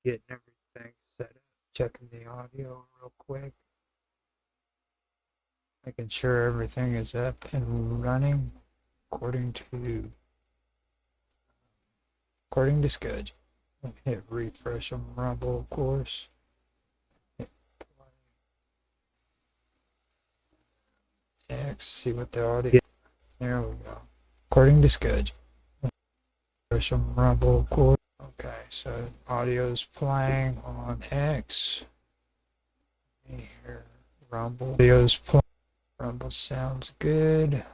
getting everything set up, checking the audio real quick, making sure everything is up and running according to schedule. Hit refresh on Rumble, of course. Hit play. X, see what the audio. There we go. According to schedule. Refresh on Rumble, of course. Okay, so audio's playing on X. Let me hear Rumble. Audio's playing. Rumble sounds good.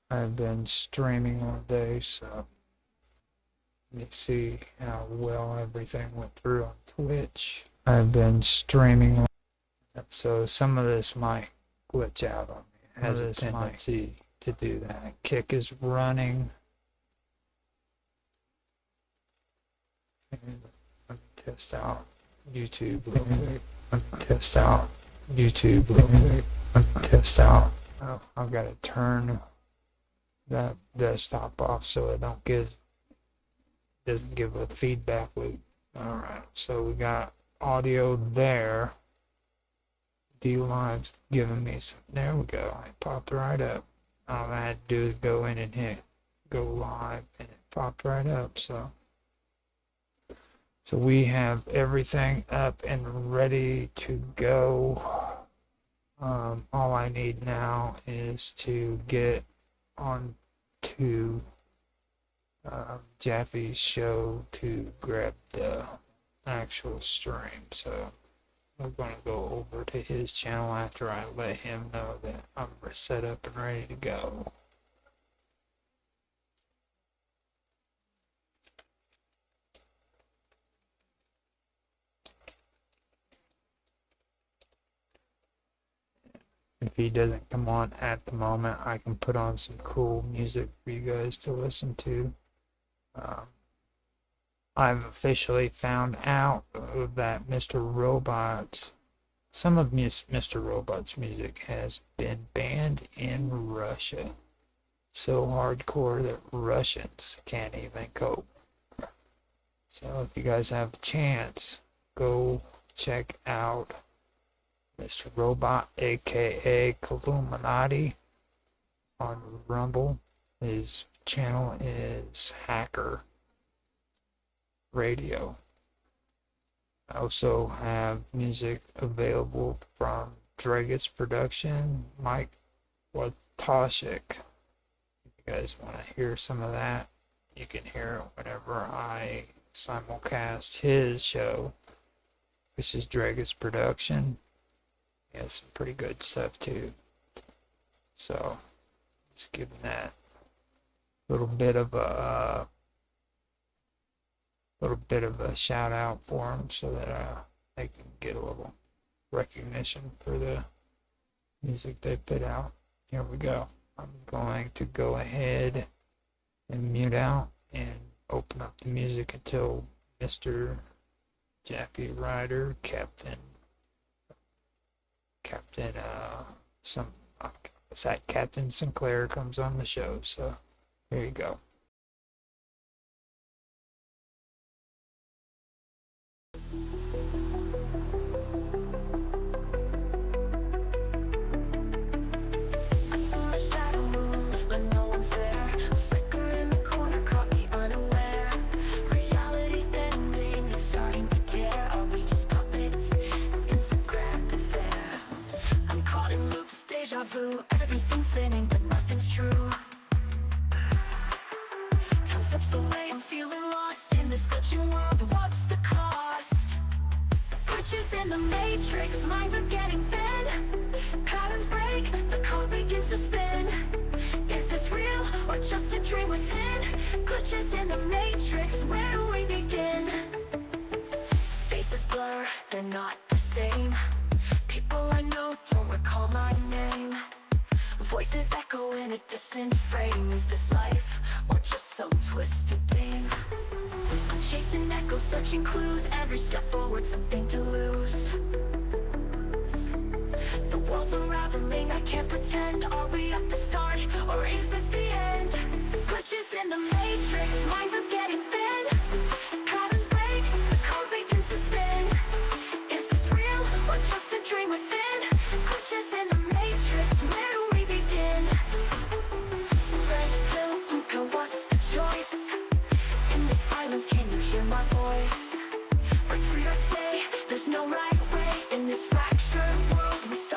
I've been streaming all day, so let me see how well everything went through on Twitch. I've been streaming, so some of this might glitch out on me. It has a tendency to do that. Kick is running. And let me test out YouTube real quick. Let me test out YouTube real quick. Let me test out. Oh, I've got to turn that desktop off so it doesn't give a feedback loop. Alright, so we got audio there. DLive's giving me some. There we go. It popped right up. All I had to do is go in and hit go live and it popped right up. So we have everything up and ready to go. All I need now is to get on to Jaffe's show to grab the actual stream. So we're going to go over to his channel after I let him know that I'm set up and ready to go. If he doesn't come on at the moment, I can put on some cool music for you guys to listen to. I've officially found out that Mr. Robot's, some of Mr. Robot's music has been banned in Russia. So hardcore that Russians can't even cope. So if you guys have a chance, go check out Mr. Robot, aka Illuminati, on Rumble. His channel is Hacker Radio. I also have music available from Dragus Production, Mike Watoshik. If you guys want to hear some of that, you can hear it whenever I simulcast his show, which is Dragus Production. He has some pretty good stuff too. So just giving that little bit of a shout out for them so that they can get a little recognition for the music they put out. Here we go. I'm going to go ahead and mute out and open up the music until Mr. Jaffe Ryder, Captain Sinclair comes on the show. So here you go. Everything's spinning, but nothing's true. Time slips away, I'm feeling lost in this glitching world. What's the cost? Glitches in the matrix, minds are getting thin. Patterns break, the code begins to spin. Is this real or just a dream within? Glitches in the matrix, where do we begin? Faces blur, they're not the same. People I know don't recall my name. Voices echo in a distant frame. Is this life or just some twisted thing? I'm chasing echoes, searching clues. Every step forward, something to lose. The world's unraveling, I can't pretend. Are we at the start or is this the end? Glitches in the matrix, minds are getting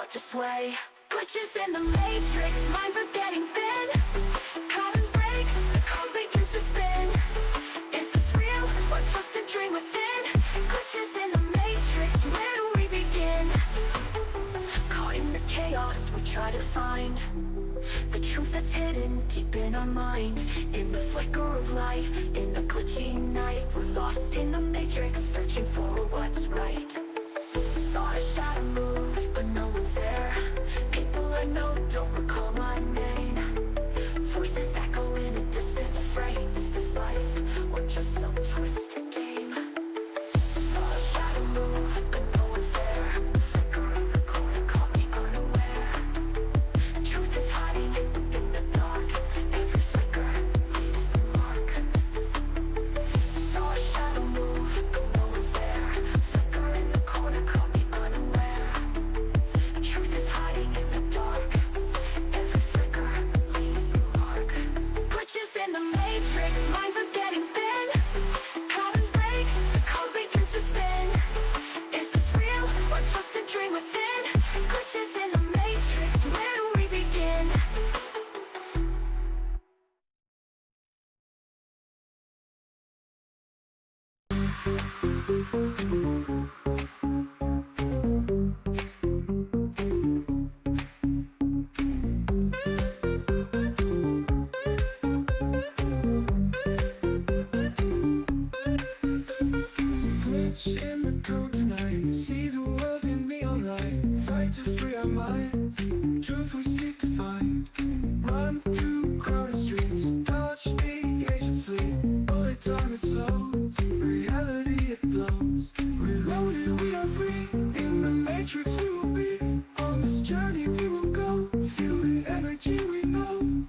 start to sway. Glitches in the matrix, minds are getting thin. Patterns break, the code begins to spin. Is this real or just a dream within? Glitches in the matrix, where do we begin? Caught in the chaos, we try to find the truth that's hidden deep in our mind. In the flicker of light, in the glitchy night, we're lost in the matrix, searching for what's right. Saw a shadow move, but no one's there. People I know don't recall my name. Voices echo in a distant frame. Is this life or just some twisted game? Saw a shadow move, but no one's there. Flicker in the corner caught me unaware. Truth is hiding in the dark. Every flicker leaves the mark. Saw a shadow move, but no one's there. Flicker in the corner caught me unaware. Truth is hiding in the dark. Every flicker leaves a mark. Glitches in the matrix, minds are getting thin. Patterns break, the code begins to spin. Is this real or just a dream within? Glitches in the matrix, where do we begin? Glitch in the code tonight. See the world in neon light. Fight to free our minds. Truth we seek to find. Run through crowded streets. Dodge the agents flee. Bullet time it slows. Reality it blows. Reloaded we are free. In the matrix we will be. On this journey we will go. Feel the energy we know.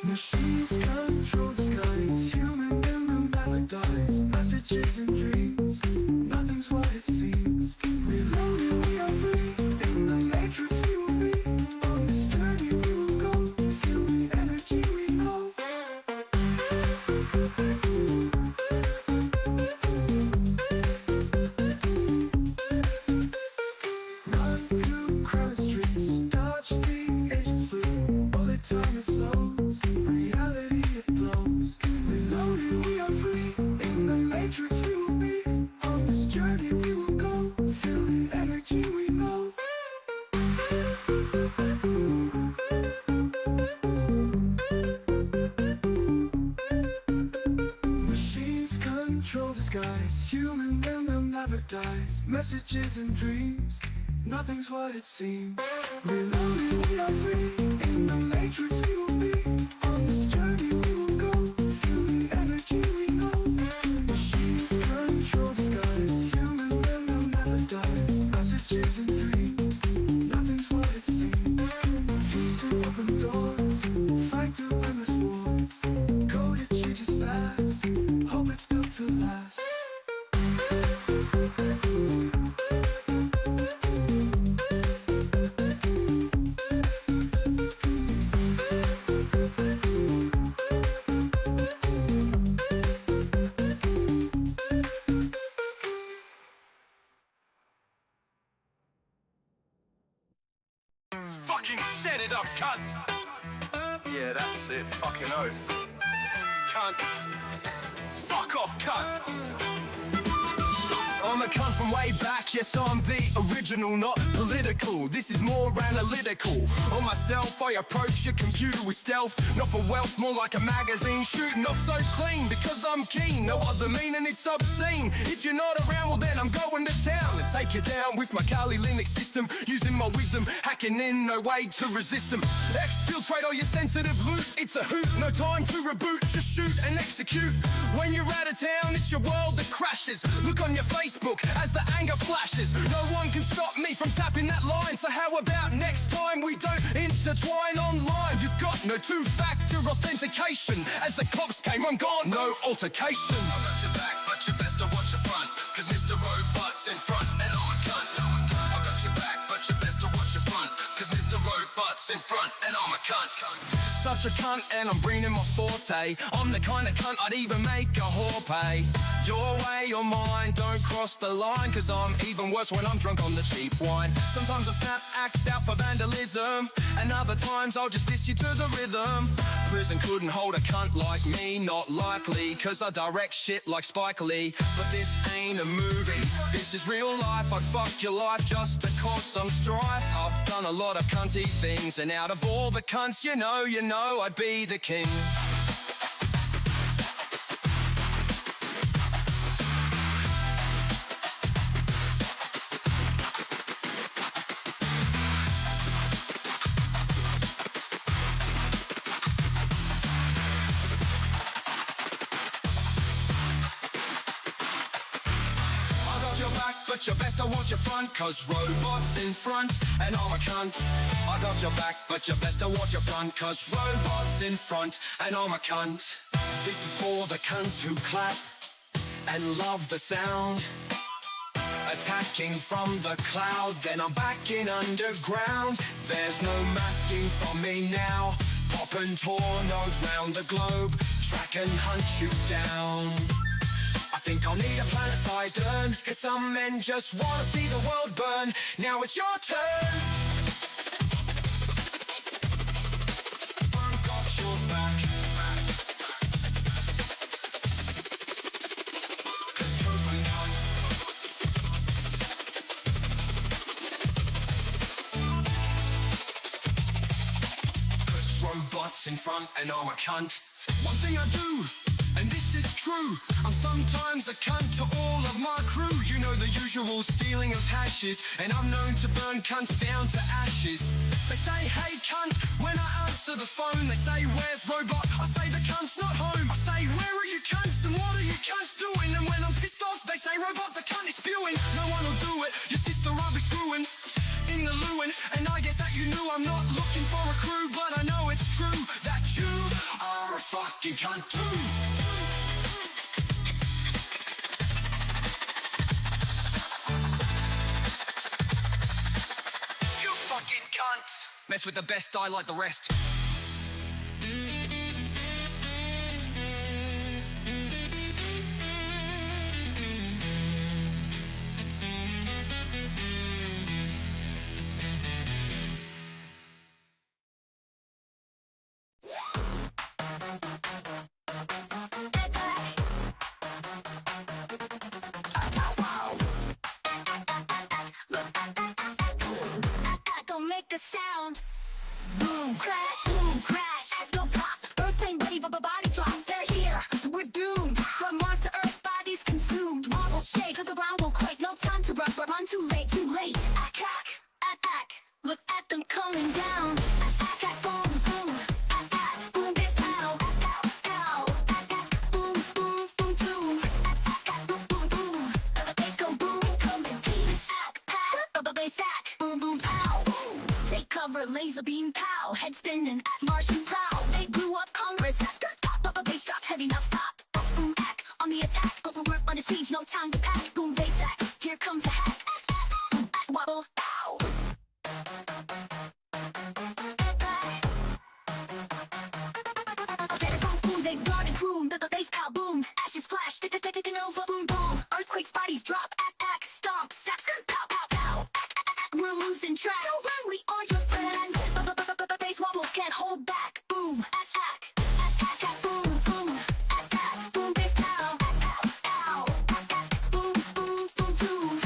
Machines control the skies. Human in them never dies. Messages and dreams. Nothing's what it seems. Reloaded we are free. In the matrix we will be. On this journey we will go. Feel the energy we know. Run through crowded streets. Dodge the agents flee. Bullet time it slows. Reality it blows. Reloaded we are free. In the matrix we will be. On this journey we will go. Feel the energy we know. Machines control the skies. Human in them never dies. Messages and dreams. Nothing's what it seems. Reloaded we are free. In the matrix we will be. On this journey we will go. Feel the energy we know. Machines control the skies. Human in them never dies. Messages and dreams. Nothing's what it seems. Keys to open doors. Fight through endless wars. Code it changes fast. Hope it's built to last. Fucking set it up, cunt! Yeah, that's it. Fucking oath. Cunt! Fuck off, cunt! I'm a cunt from way back, yes I'm the original, not political. This is more analytical. On myself, I approach your computer with stealth. Not for wealth, more like a magazine. Shooting off so clean, because I'm keen. No other meaning, it's obscene. If you're not around, well then I'm going to town and take you down with my Kali Linux system. Using my wisdom, hacking in, no way to resist them. Exfiltrate all your sensitive loot, it's a hoot. No time to reboot, just shoot and execute. When you're out of town, it's your world that crashes. Look on your Facebook as the anger flashes. No one can stop me from tapping that line. So how about next time we don't intertwine online? You've got no two-factor authentication. As the cops came, I'm gone, no altercation. I got your back, but you best to watch your front. Cause Mr. Robot's in front and I'm a cunt. I got your back, but you best to watch your front. Cause Mr. Robot's in front and I'm a cunt. such a cunt and I'm bringing my forte. I'm the kind of cunt I'd even make a whore pay. Your way or mine, don't cross the line, cause I'm even worse when I'm drunk on the cheap wine. Sometimes I snap, act out for vandalism, and other times I'll just diss you to the rhythm. Prison couldn't hold a cunt like me, not likely, cause I direct shit like Spike Lee. But this ain't a movie, this is real life. I'd fuck your life just to cause some strife. I've done a lot of cunty things, and out of all the cunts you know, I'd be the king. But you best to watch your front, cause robots in front and I'm a cunt. I got your back, but you best to watch your front, cause robots in front and I'm a cunt. This is for the cunts who clap and love the sound. Attacking from the cloud, then I'm back in underground. There's no masking from me now. Popping tornadoes round the globe, track and hunt you down. I think I'll need a planet-sized urn, cause some men just wanna see the world burn. Now it's your turn. Got your back. Puts robots in front and I'm a cunt. One thing I do, and this is true, I'm sometimes a cunt to all of my crew. You know the usual stealing of hashes, and I'm known to burn cunts down to ashes. They say, hey cunt, when I answer the phone. They say, where's Robot? I say, the cunt's not home. I say, where are you cunts, and what are you cunts doing? And when I'm pissed off, they say, Robot, the cunt is spewing. No one will do it, your sister I'll be screwing in the looing. And I guess that you knew I'm not looking for a crew, but I know it's true that you are a fucking cunt too. Fucking cunt. Mess with the best, die like the rest. The sound. Boom, crash, as go pop. Earth ain't ready, but the body drops. They're here, we're doomed. From Mars to Earth, bodies consumed. Marble shake, the ground will quake. No time to rush, but run too late, too late. Ack. Look at them coming down. Ack, boom, boom. Ack, boom, this pow. Ow. Ack, boom, boom, boom, boom. Ack, boom, boom, boom. The bass go boom, come in peace. Ack, pow, the bass ack, boom, boom, pow. Take cover, laser beam, pow. Head spinning, Martian prow. They blew up Congress, pop, bass dropped heavy, now stop. Boom, ack, on the attack. We're under siege, no time to pack. Boom, bass ack, here comes the hack. Boom, ack, wobble, pow. Boom, they guard and boom, the bass pow, boom. Ashes flash, taking over, boom, boom. Earthquakes, bodies drop, ack, stomp, saps, pow, pow, pow. We're losing track. Don't run, we are your friends. Bass wobbles can't hold back. Boom, ack, boom, boom, ack, boom, bass pow, ow, boom, boom, boom, boom.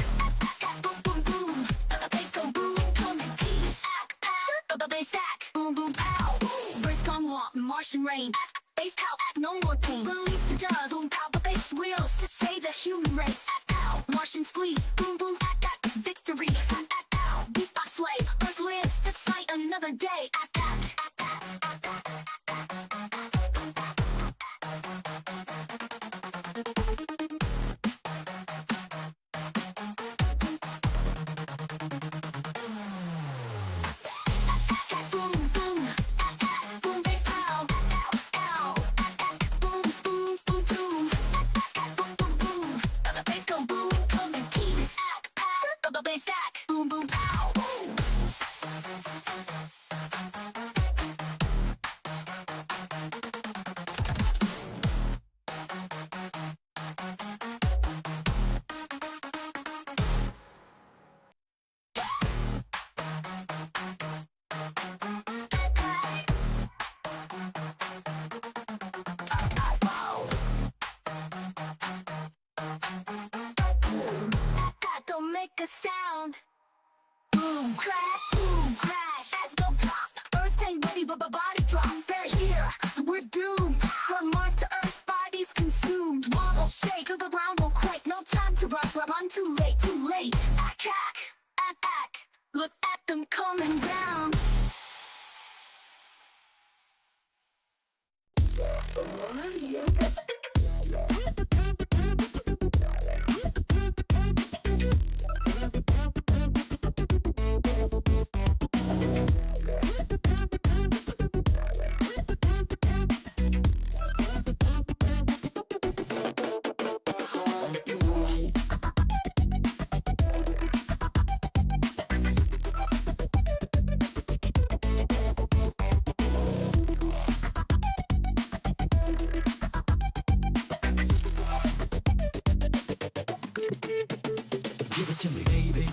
Give it to me, baby.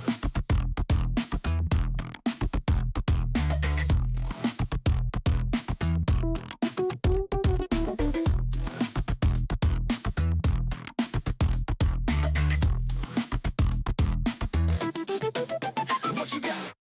What you got?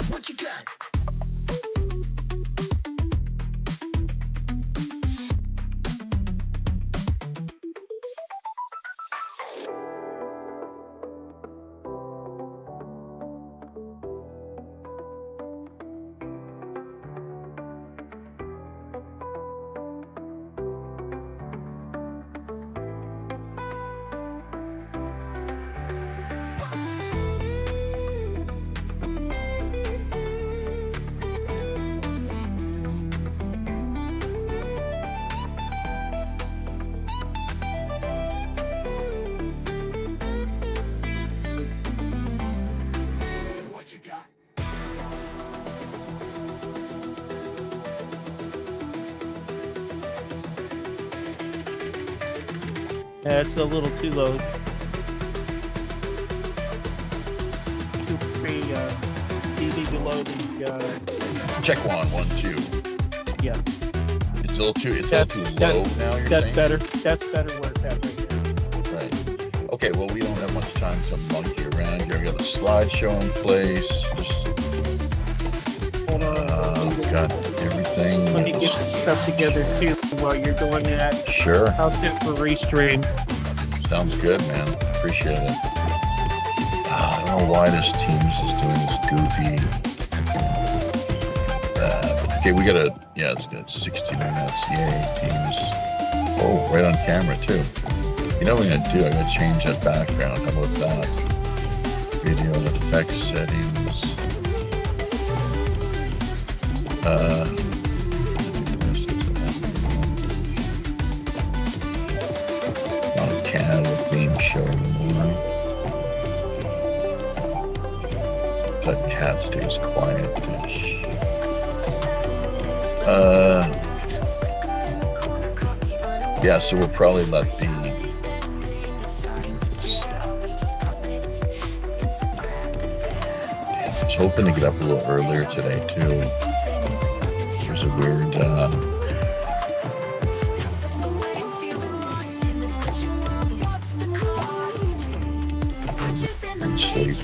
What you got? What you got? Yeah, it's a little too low. Too DB below the, Check 1, 1, 2. yeah. It's a little too, it's a little too low now, you're That's saying? better. That's better where it's at right there. Right. Okay, well, we don't have much time to monkey around here. We got the slideshow in place. Just, Hold on. got everything. Let me get some stuff together too while you're doing that. Sure. How's it for restream? Sounds good, man. Appreciate it. I don't know why this Teams is doing this goofy. Okay, we gotta, yeah, it's got 60 minutes. Yay, Teams. Oh, right on camera, too. You know what I'm gonna do? I'm gonna change that background. How about that? Video effects settings. Not Canada theme show anymore. That cat stays quiet-ish. Yeah, so we'll probably let the I was hoping to get up a little earlier today too. There's a weird sleep.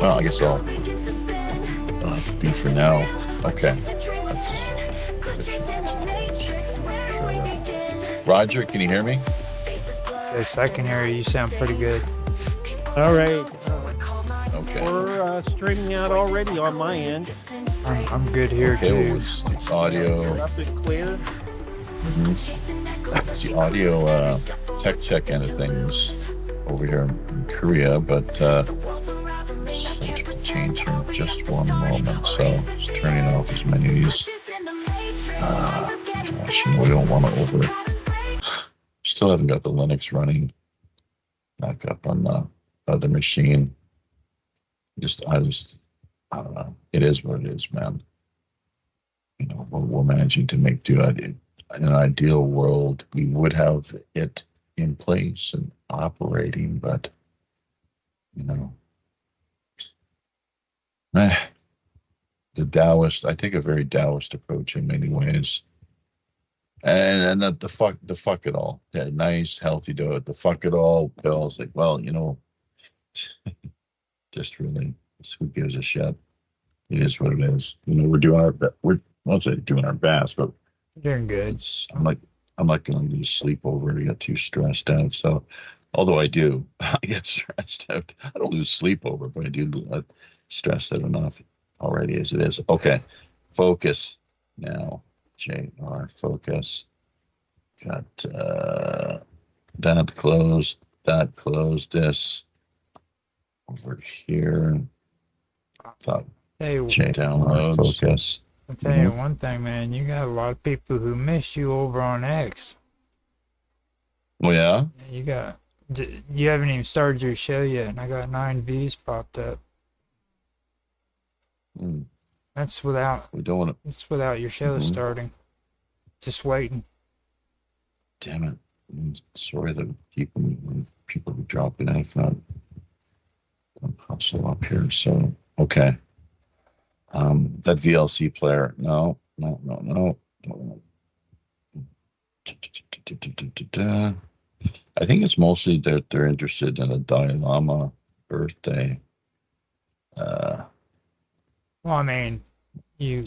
Well, I guess I'll have to be for now. Okay. That's sure. Roger, can you hear me? Yes, I can hear you. You sound pretty good. All right. Okay. We're streaming out already on my end. I'm good here Okay, well, too. it's the audio. Up and clear. It's the audio tech check end of things over here in Korea, but subject to change here in just one moment. So just turning off as many of these. Gosh, you know, we don't want to over. Still haven't got the Linux running back up on the other machine. I don't know. It is what it is, man. You know, we're managing to make do. In an ideal world, we would have it in place and operating, but you know, the Taoist. I take a very Taoist approach in many ways, and that the fuck it all. Yeah, nice, healthy do it. The fuck it all pills. Like, well, you know, just really, who gives a shit? It is what it is. You know, we're doing our best. We're, I'll say doing our best, but Doing good. I'm not going to lose sleep over it. I get too stressed out. So, although I do, I get stressed out. I don't lose sleep over it, but I do get stressed out enough already as it is. Okay, focus now. JR, focus. Got that closed. That closed. This over here. Thought Hey, Check downloads. Focus. I'll tell you one thing, man. You got a lot of people who miss you over on X. Oh yeah. You haven't even started your show yet, and I got 9 views popped up. That's without. We don't want to. It's without your show starting. Just waiting. Damn it! I'm sorry that people who drop in if not hustle up here. So okay. That VLC player. No. I think it's mostly that they're interested in a Dalai Lama birthday. Well, I mean, you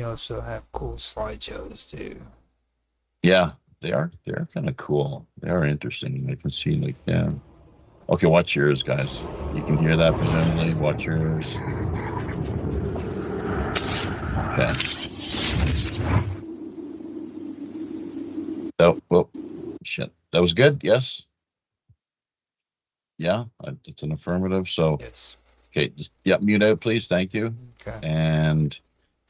also have cool slideshows too. Yeah, they are kind of cool. They are interesting. I can see like, yeah. Okay, watch yours, guys. You can hear that presumably. Watch yours. Okay. Oh, well, shit. That was good. Yes. Yeah, it's an affirmative. So, yes. Okay, just mute out, please. Thank you. Okay. And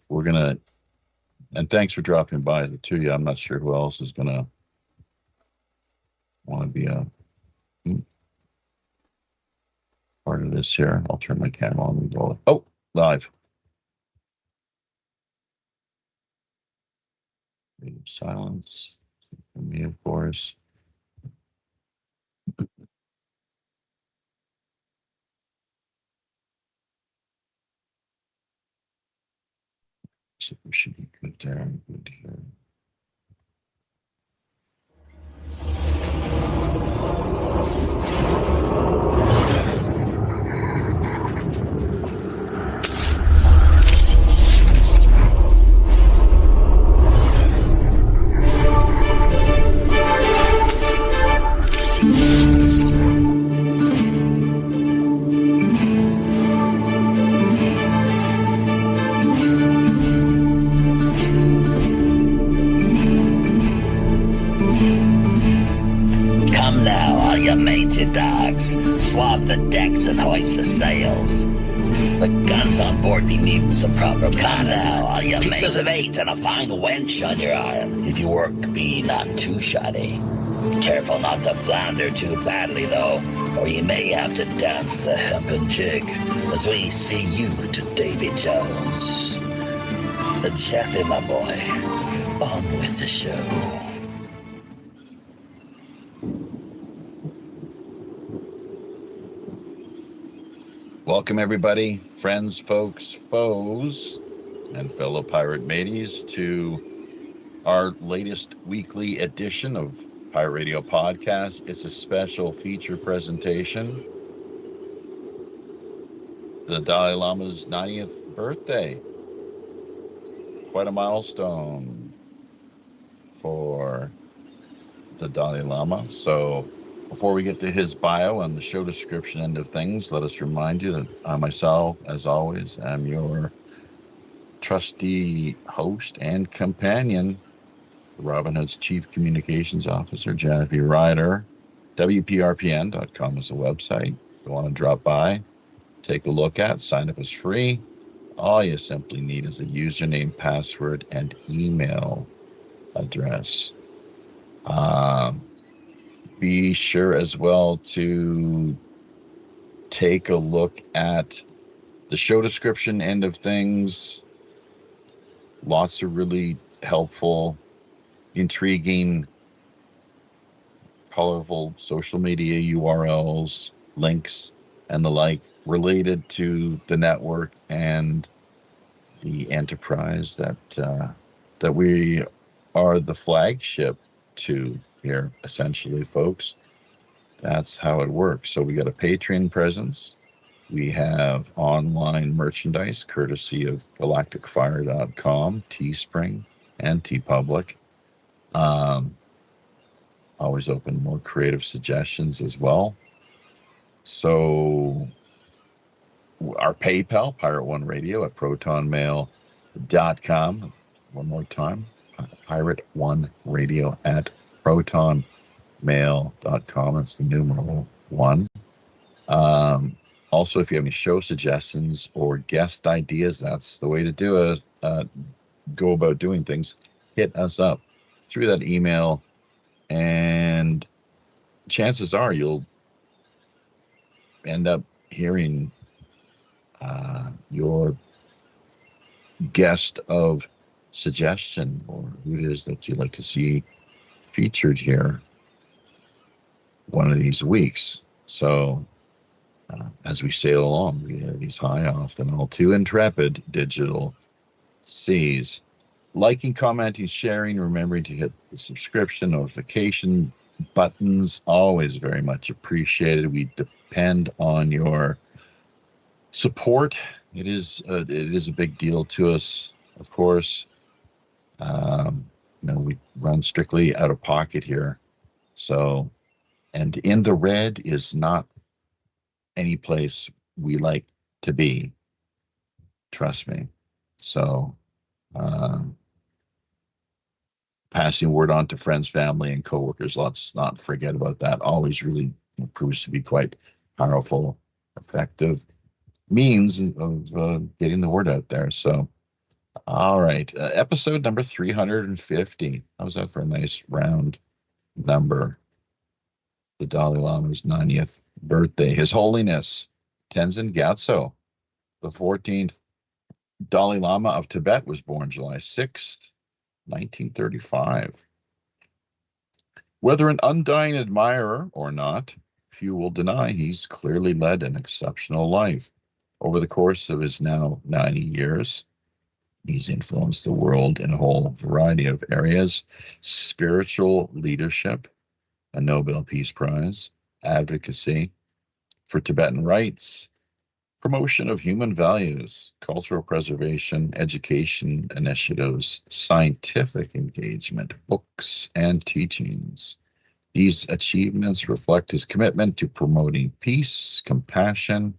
and thanks for dropping by, the two of you. I'm not sure who else is gonna want to be a part of this here. I'll turn my camera on and go. Oh, live. Silence for me, of course. So we should be good there and good here. Dogs, swab the decks and hoist the sails. The guns on board be needing some proper now. All your pieces of 8 and a fine wench on your arm. If your work be not too shoddy. Careful not to flounder too badly, though, or you may have to dance the hempen jig as we see you to Davy Jones. The Chappie, my boy, on with the show. Welcome, everybody, friends, folks, foes, and fellow pirate mateys to our latest weekly edition of Pirate Radio Podcast. It's a special feature presentation. The Dalai Lama's 90th birthday. Quite a milestone for the Dalai Lama. So before we get to his bio and the show description end of things, let us remind you that I myself, as always, am your trusty host and companion, Robin Hood's Chief Communications Officer, Genevieve Ryder. Wprpn.com is the website. If you want to drop by, take a look at, sign up is free. All you simply need is a username, password, and email address. Be sure as well to take a look at the show description end of things. Lots of really helpful, intriguing, colorful social media URLs, links, and the like related to the network and the enterprise that we are the flagship to here, essentially, folks. That's how it works. So we got a Patreon presence. We have online merchandise courtesy of galacticfire.com, Teespring, and TeePublic. Always open more creative suggestions as well. So our PayPal, Pirate One Radio at protonmail.com. One more time, Pirate One Radio at protonmail.com. It's the numeral 1. Also, if you have any show suggestions or guest ideas, that's the way to do it. Go about doing things. Hit us up through that email, and chances are you'll end up hearing your guest of suggestion, or who it is that you'd like to see featured here one of these weeks. So as we sail along these high, often all too intrepid digital seas, liking, commenting, sharing, remembering to hit the subscription notification buttons, always very much appreciated. We depend on your support. It is a big deal to us, of course. We run strictly out of pocket here. So, and in the red is not any place we like to be. Trust me. So, passing word on to friends, family, and coworkers. Let's not forget about that. Always really proves to be quite powerful, effective means of getting the word out there. So, all right, episode number 350. How's that for a nice round number? The Dalai Lama's 90th birthday. His Holiness Tenzin Gyatso, the 14th Dalai Lama of Tibet, was born July 6th, 1935. Whether an undying admirer or not, few will deny he's clearly led an exceptional life. Over the course of his now 90 years, he's influenced the world in a whole variety of areas: spiritual leadership, a Nobel Peace Prize, advocacy for Tibetan rights, promotion of human values, cultural preservation, education initiatives, scientific engagement, books, and teachings. These achievements reflect his commitment to promoting peace, compassion,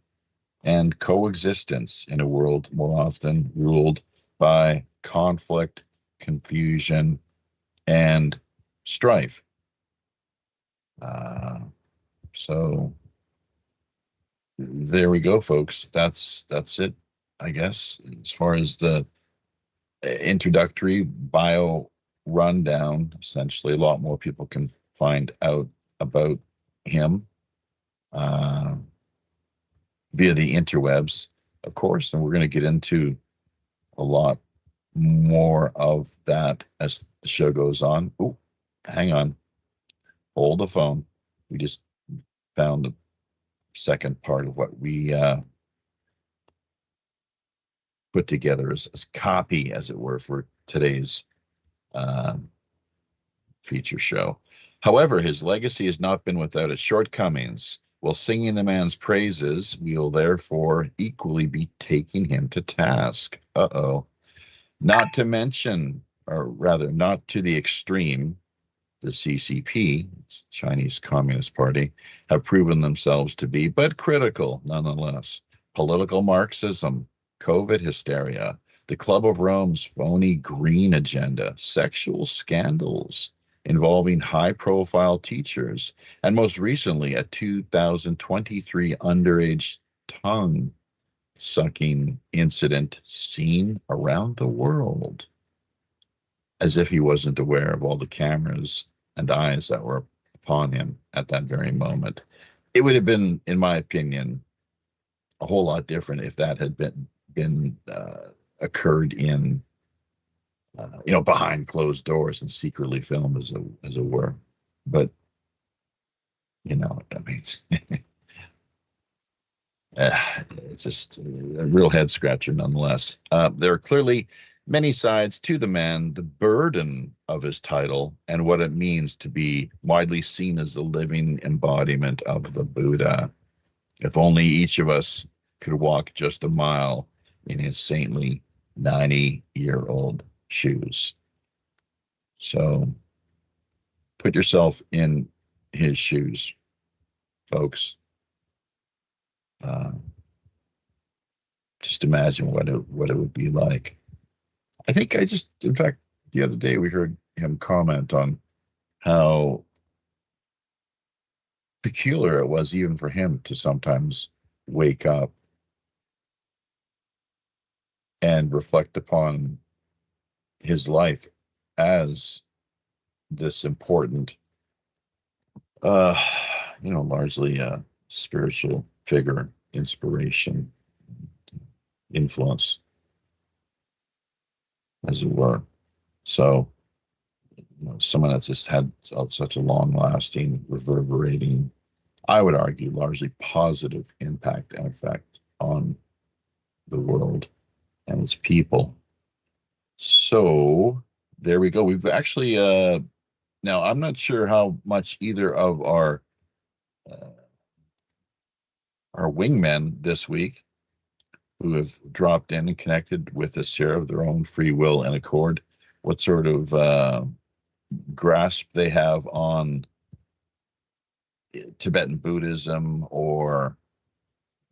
and coexistence in a world more often ruled by conflict, confusion, and strife. So there we go, folks. That's it, I guess, as far as the introductory bio rundown. Essentially, a lot more people can find out about him via the interwebs, of course, and we're going to get into a lot more of that as the show goes on. Oh, hang on. Hold the phone. We just found the second part of what we put together as copy, as it were, for today's feature show. However, his legacy has not been without its shortcomings. While singing the man's praises, we'll therefore equally be taking him to task. Not to mention, or rather, not to the extreme, the CCP, Chinese Communist Party, have proven themselves to be, but critical nonetheless. Political Marxism, COVID hysteria, the Club of Rome's phony green agenda, sexual scandals involving high-profile teachers, and most recently a 2023 underage tongue-sucking incident seen around the world. As if he wasn't aware of all the cameras and eyes that were upon him at that very moment. It would have been, in my opinion, a whole lot different if that had been occurred in behind closed doors and secretly filmed, as it were. But I mean, it's just a real head scratcher nonetheless. There are clearly many sides to the man, the burden of his title, and what it means to be widely seen as the living embodiment of the Buddha. If only each of us could walk just a mile in his saintly 90-year-old shoes. So put yourself in his shoes, folks. Just imagine what it would be like. I think in fact, the other day we heard him comment on how peculiar it was even for him to sometimes wake up and reflect upon his life as this important, largely spiritual figure, inspiration, influence, as it were. So, someone that's just had such a long-lasting, reverberating, I would argue, largely positive impact and effect on the world and its people. So there we go. We've actually now I'm not sure how much either of our wingmen this week who have dropped in and connected with us here of their own free will and accord, what sort of grasp they have on Tibetan Buddhism or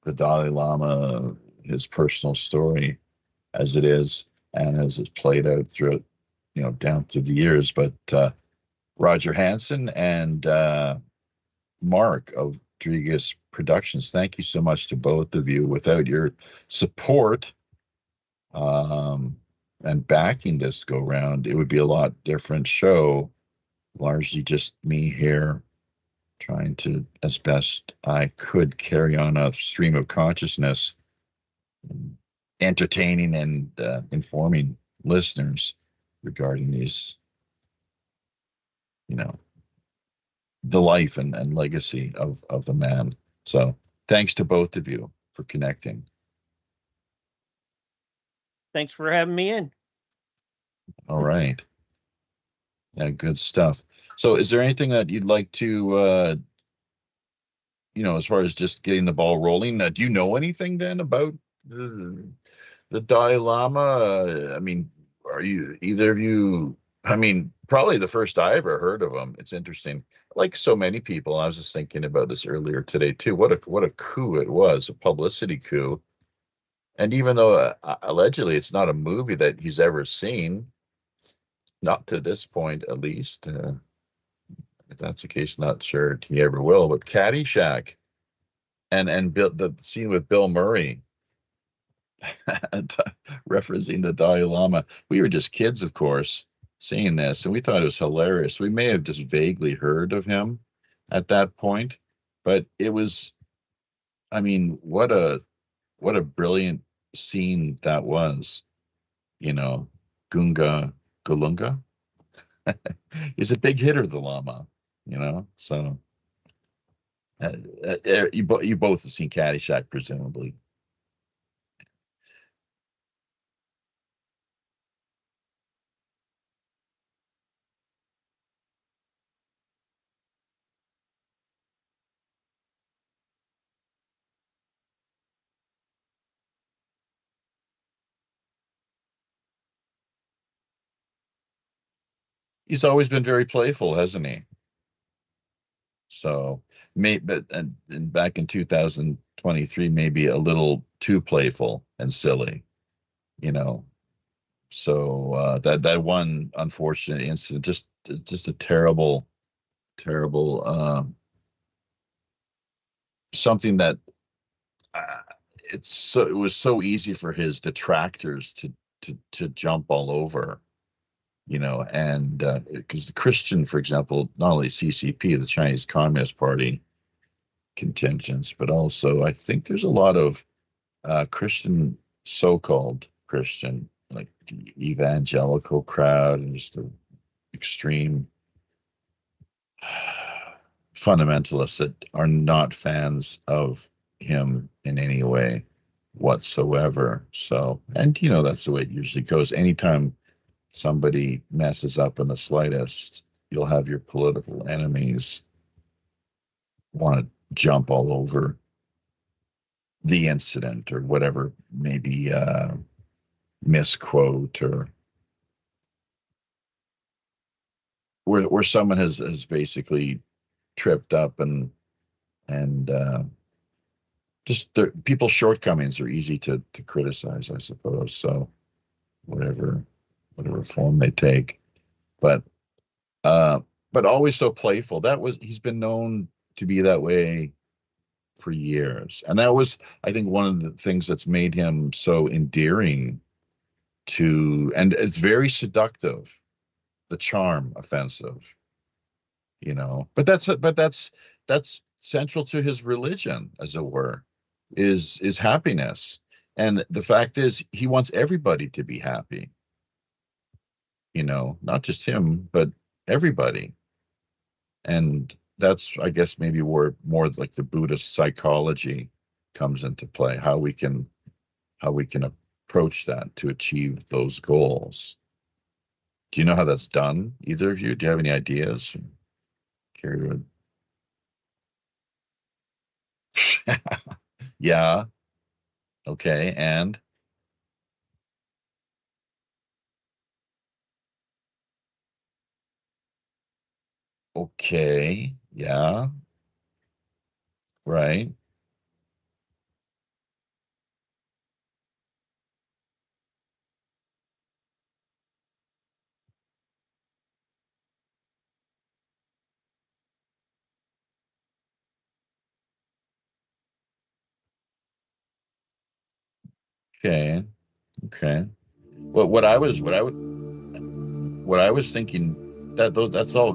the Dalai Lama, his personal story as it is and as it's played out throughout, down through the years. But Roger Hanson and Mark of Rodriguez Productions, thank you so much to both of you. Without your support and backing this go round, it would be a lot different show. Largely just me here trying to, as best I could, carry on a stream of consciousness, entertaining and informing listeners regarding these, the life and legacy of the man. So thanks to both of you for connecting. Thanks for having me in. All right. Yeah, good stuff. So is there anything that you'd like to, as far as just getting the ball rolling, do you know anything then about the Dalai Lama? I mean, are you, either of you, probably the first I ever heard of him. It's interesting. Like so many people, I was just thinking about this earlier today too. What a coup it was, a publicity coup. And even though allegedly it's not a movie that he's ever seen, not to this point at least, if that's the case, not sure he ever will, but Caddyshack and the scene with Bill Murray referencing the Dalai Lama. We were just kids, of course, seeing this, and we thought it was hilarious. We may have just vaguely heard of him at that point, but it was, what a brilliant scene that was. Gunga Galunga is a big hitter, the Lama, so you both have seen Caddyshack, presumably. He's always been very playful, hasn't he? So, and back in 2023, maybe a little too playful and silly, So that one unfortunate incident, just a terrible, terrible something that it was so easy for his detractors to jump all over. And because the Christian, for example, not only CCP, the Chinese Communist Party contingents, but also I think there's a lot of Christian, so-called Christian, like the evangelical crowd, and just the extreme fundamentalists that are not fans of him in any way whatsoever. So, and that's the way it usually goes. Anytime somebody messes up in the slightest, you'll have your political enemies want to jump all over the incident or whatever, maybe misquote or where someone has basically tripped up and just people's shortcomings are easy to criticize, I suppose. So whatever form they take, but always so playful. He's been known to be that way for years. And that was, I think, one of the things that's made him so endearing to, and it's very seductive, the charm offensive, you know. But that's central to his religion, as it were, is happiness. And the fact is, he wants everybody to be happy, you know, not just him, but everybody. And that's, I guess, maybe where more like the Buddhist psychology comes into play, how we can approach that to achieve those goals. Do you know how that's done, either of you? Do you have any ideas? Carrie would. Yeah. Okay. And okay. Yeah. Right. Okay. Okay. What I was thinking, that's all,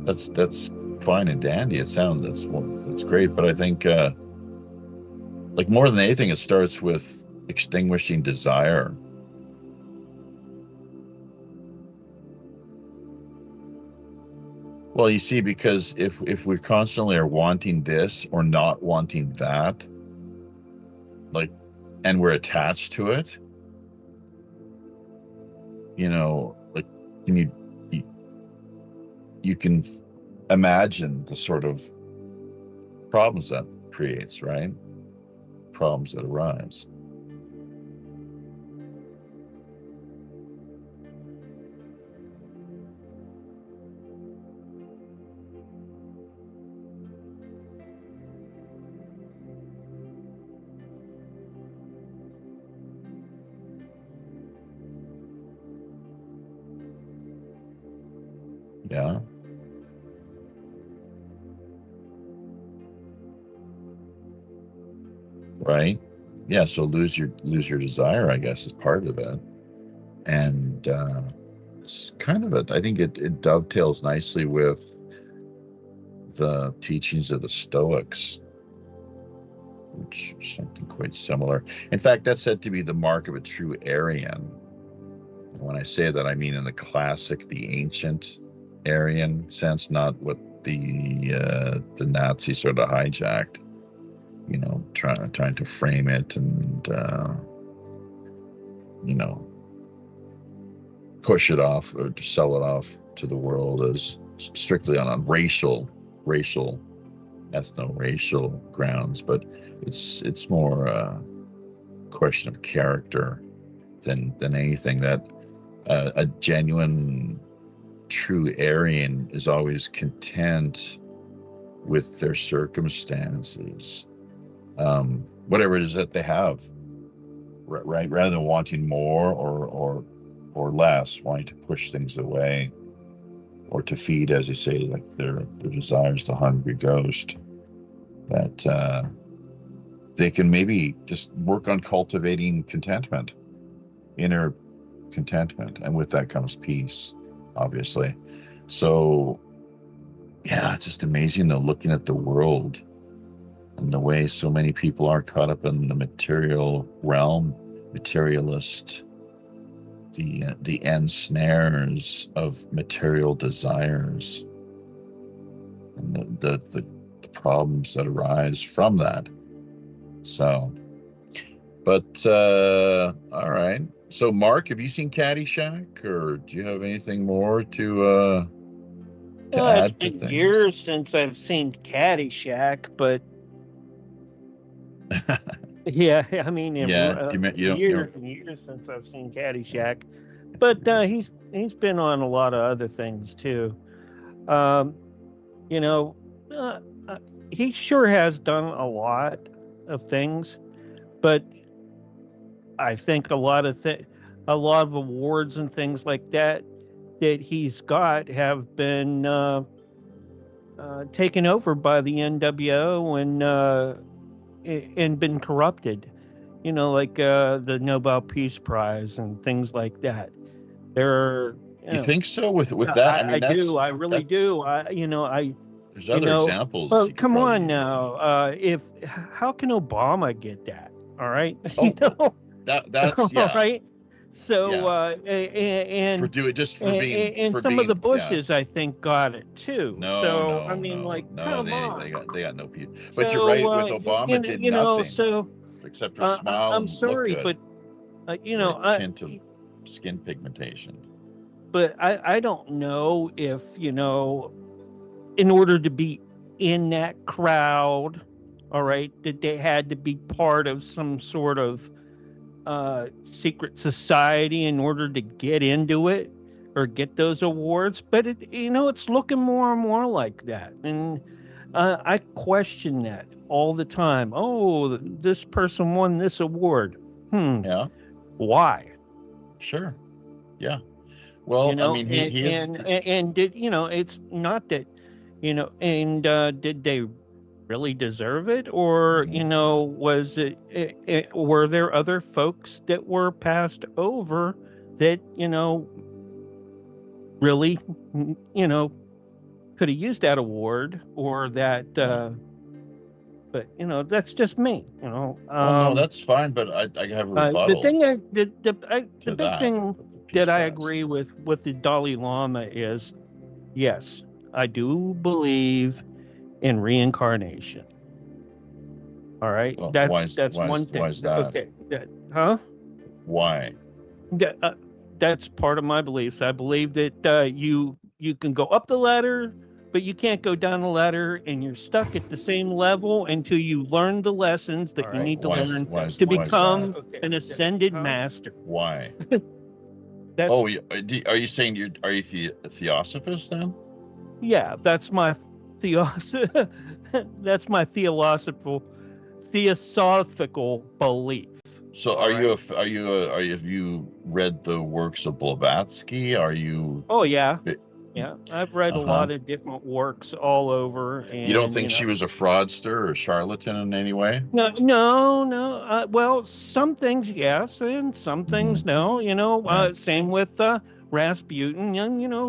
that's fine and dandy. It sounds, that's great. But I think like more than anything, it starts with extinguishing desire. Well, you see, because if we constantly are wanting this or not wanting that, like, and we're attached to it, you know, like, can you can imagine the sort of problems that creates, right? Problems that arise. Yeah. Right. Yeah. So lose your desire, I guess, is part of it. And it's kind of I think it dovetails nicely with the teachings of the Stoics, which is something quite similar. In fact, that's said to be the mark of a true Aryan. And when I say that, I mean in the classic, the ancient Aryan sense, not what the Nazis sort of hijacked. You know, trying to frame it and you know, push it off or to sell it off to the world as strictly on a racial, ethno-racial grounds. But it's more a question of character than anything. That a genuine, true Aryan is always content with their circumstances, whatever it is that they have, right? Rather than wanting more or less, wanting to push things away or to feed, as you say, like their desires, the hungry ghost. That they can maybe just work on cultivating contentment, inner contentment, and with that comes peace, obviously. So yeah, it's just amazing though, looking at the world and the way so many people are caught up in the material realm, materialist, the ensnares of material desires, and the problems that arise from that. So, but all right. So, Mark, have you seen Caddyshack, or do you have anything more to It's add to been things? years since I've seen Caddyshack, but yeah, I mean, Yeah, years and years since I've seen Caddyshack. But he's been on a lot of other things too. You know, he sure has done a lot of things, but I think a lot of awards and things like that he's got have been taken over by the NWO and been corrupted. You know, like the Nobel Peace Prize and things like that. There, You think so with that? I mean, do. I really do. There's other examples. Well, you could come probably on use. now. How can Obama get that? All right. Oh, that's yeah. All right. So Yeah. and for doing just for being and for some being, of the Bushes, I think, got it too. No, so no, I mean, no, like, no, come on. they got no peace. But So, you're right. With Obama, did nothing So except for smile I'm and sorry, look good. but tint of skin pigmentation. But I don't know if in order to be in that crowd, all right, that they had to be part of some sort of secret society in order to get into it or get those awards. But it's looking more and more like that, and I question that all the time. Oh, this person won this award. Yeah. Why? Sure. Yeah. Well, I mean, he is. And did it's not that, and did they really deserve it, or was it were there other folks that were passed over that really could have used that award, or that but that's just me. Well, no, that's fine, but I have a rebuttal. The big thing that I agree with the Dalai Lama is, yes, I do believe in reincarnation. All right, Well, that's one thing. Why is that? Okay, huh? Why? That's part of my beliefs. I believe that you can go up the ladder, but you can't go down the ladder, and you're stuck at the same level until you learn the lessons that you need to learn to become an ascended master. Why? That's, are you saying are you a theosophist then? Yeah, that's my that's my theosophical belief. So have you read the works of Blavatsky? Are you? Oh yeah. Yeah, I've read a lot of different works all over. And, you don't think she was a fraudster or charlatan in any way? No. Well, some things yes, and some things no. Same with Rasputin.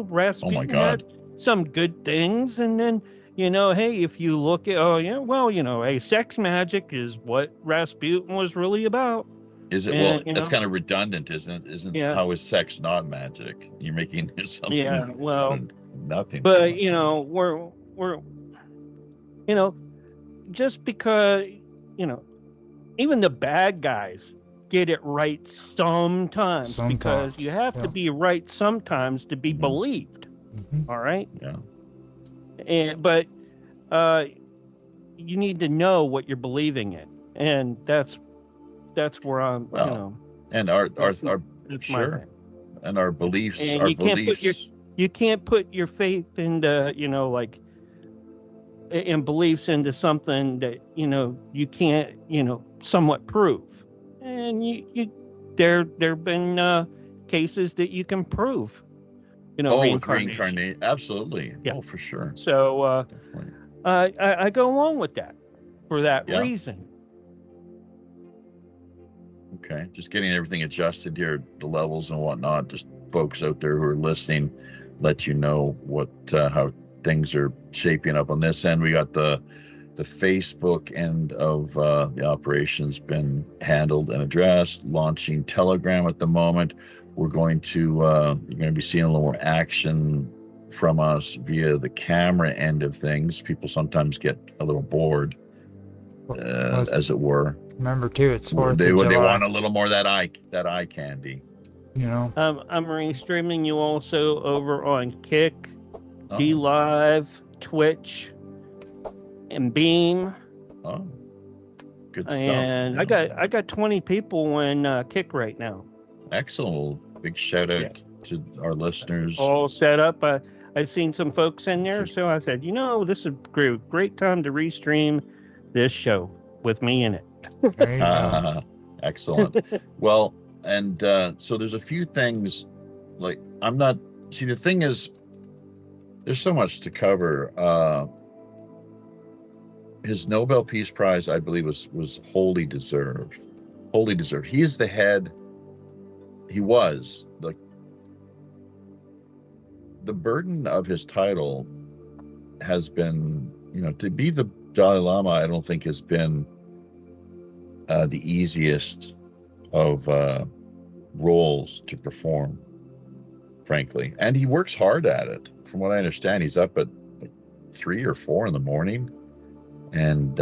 Rasputin had some good things, and then hey, if you look at sex magic is what Rasputin was really about. Is it? Well, that's kind of redundant, isn't it? How is sex not magic? You're making something. Yeah, well, nothing. But we're just because even the bad guys get it right sometimes. Because you have to be right sometimes to be believed. All right. Yeah. But you need to know what you're believing in, and that's where I'm. And our that's sure, and our beliefs. And our you beliefs. Can't put your faith into in beliefs into something that you can't somewhat prove. And there've been cases that you can prove. Reincarnation. Absolutely. Yeah. Oh, for sure. So I go along with that for that reason. Okay, just getting everything adjusted here, the levels and whatnot. Just folks out there who are listening, let you know what how things are shaping up on this end. We got the Facebook end of the operation's been handled and addressed. Launching Telegram at the moment. We're going to you're going to be seeing a little more action from us via the camera end of things. People sometimes get a little bored, as it were. Remember too, it's 4th They of July. want a little more of that eye candy. I'm streaming you also over on Kick, DLive, Twitch, and Beam. Oh, good stuff. And I got 20 people in Kick right now. Excellent. Big shout out to our listeners. All set up. I've seen some folks in there, so I said, this is a great time to restream this show with me in it. There you go. Excellent. Well, and so there's a few things the thing is, there's so much to cover. his Nobel Peace Prize, I believe, was wholly deserved. Wholly deserved. He is the head. He was the burden of his title has been, to be the Dalai Lama, I don't think has been the easiest of roles to perform, frankly. And he works hard at it. From what I understand, he's up at 3 or 4 in the morning and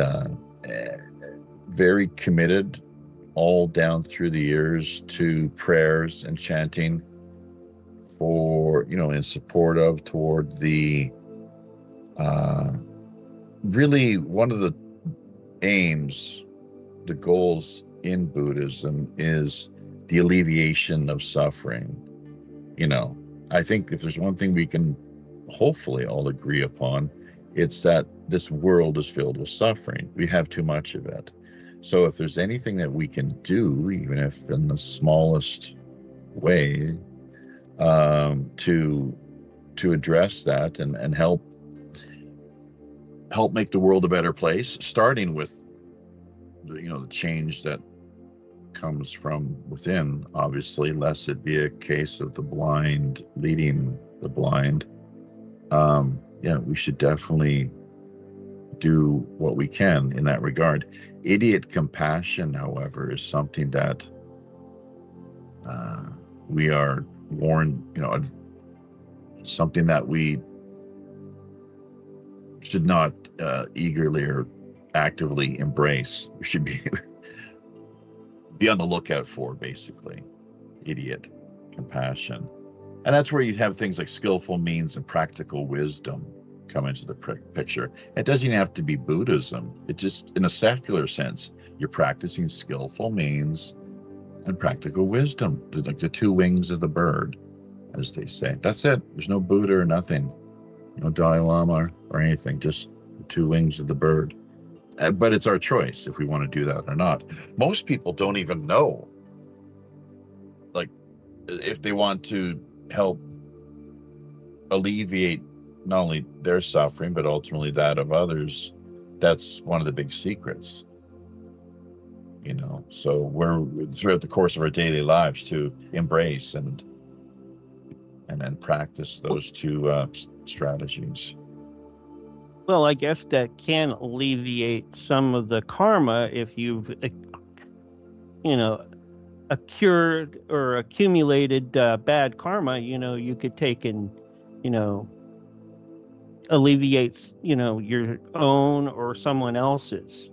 very committed all down through the years to prayers and chanting for, in support of, toward the really one of the aims, the goals in Buddhism is the alleviation of suffering. I think if there's one thing we can hopefully all agree upon, it's that this world is filled with suffering. We have too much of it. So if there's anything that we can do, even if in the smallest way, to address that and help make the world a better place, starting with the change that comes from within, obviously, lest it be a case of the blind leading the blind. We should definitely do what we can in that regard. Idiot compassion, however, is something that we are warned, something that we should not eagerly or actively embrace. We should be on the lookout for, basically, idiot compassion. And that's where you have things like skillful means and practical wisdom come into the picture. It doesn't even have to be Buddhism. It just, in a secular sense, you're practicing skillful means and practical wisdom. They're like the two wings of the bird, as they say. That's it. There's no Buddha or nothing, no Dalai Lama or anything, just the two wings of the bird. But it's our choice if we want to do that or not. Most people don't even know, if they want to help alleviate not only their suffering, but ultimately that of others. That's one of the big secrets, so we're throughout the course of our daily lives to embrace and then practice those two strategies. Well, I guess that can alleviate some of the karma if you've, accrued or accumulated bad karma. You could take and, alleviate, your own or someone else's.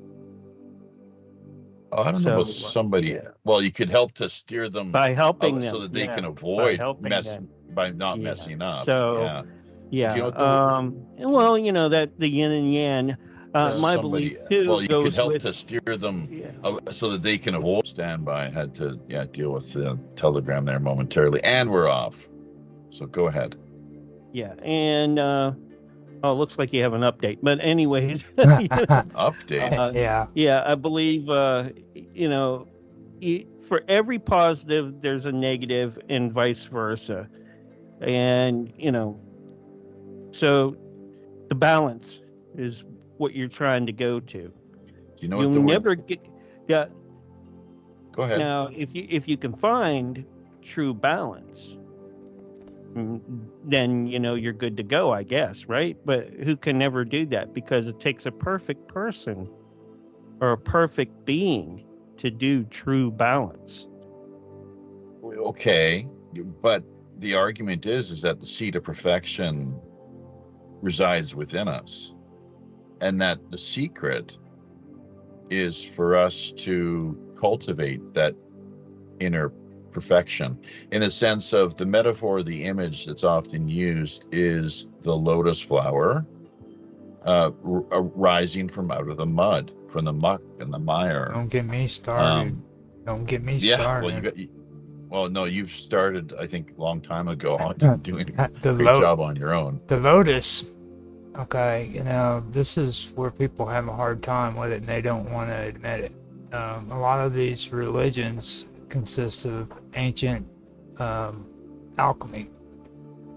Oh, I don't know about somebody. Yeah. Well, you could help to steer them by helping them, so that they can avoid by not messing up. So. Yeah. Well, that the yin and yang. My belief too. Well, you could help to steer them so that they can avoid. Stand by. I had to deal with the telegram there momentarily, and we're off. So go ahead. Yeah, and it looks like you have an update. But anyways, update. Yeah, I believe for every positive, there's a negative, and vice versa, and so the balance is what you're trying to go to. Do you know You'll what the never word... get. Yeah. Go ahead. Now, if you can find true balance, then you're good to go, I guess, right? But who can never do that? Because it takes a perfect person or a perfect being to do true balance. Okay, but the argument is that the seed of perfection resides within us, and that the secret is for us to cultivate that inner perfection. In a sense of the metaphor, the image that's often used is the lotus flower rising from out of the mud, from the muck and the mire. Don't get me started. Don't get me started. Well, no, you've started, I think, a long time ago on doing a great job on your own. The lotus, okay, this is where people have a hard time with it, and they don't want to admit it. A lot of these religions consist of ancient alchemy.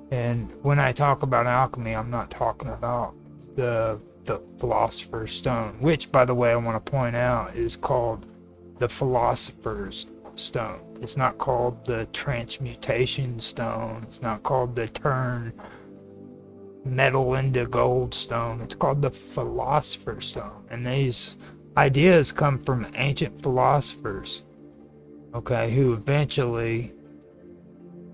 And when I talk about alchemy, I'm not talking about the the Philosopher's Stone, which, by the way, I want to point out is called the Philosopher's Stone. It's not called the Transmutation Stone. It's not called the Turn Metal into Gold Stone. It's called the Philosopher's Stone. And these ideas come from ancient philosophers, okay, who eventually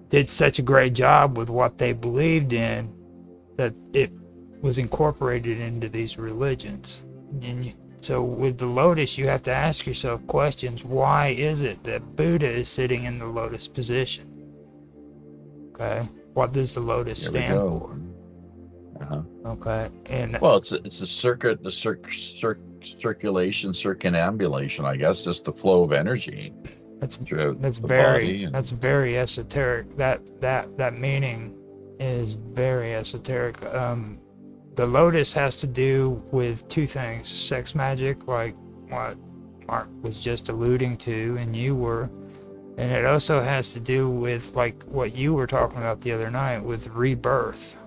did such a great job with what they believed in that it was incorporated into these religions. And so with the lotus, you have to ask yourself questions. Why is it that Buddha is sitting in the lotus position? Okay, what does the lotus stand for? Okay, and well, it's a circuit, the circulation, circumambulation, I guess, just the flow of energy. That's very esoteric. That meaning is very esoteric. The lotus has to do with two things: sex magic, like what Mark was just alluding to, and you were, and it also has to do with like what you were talking about the other night with rebirth.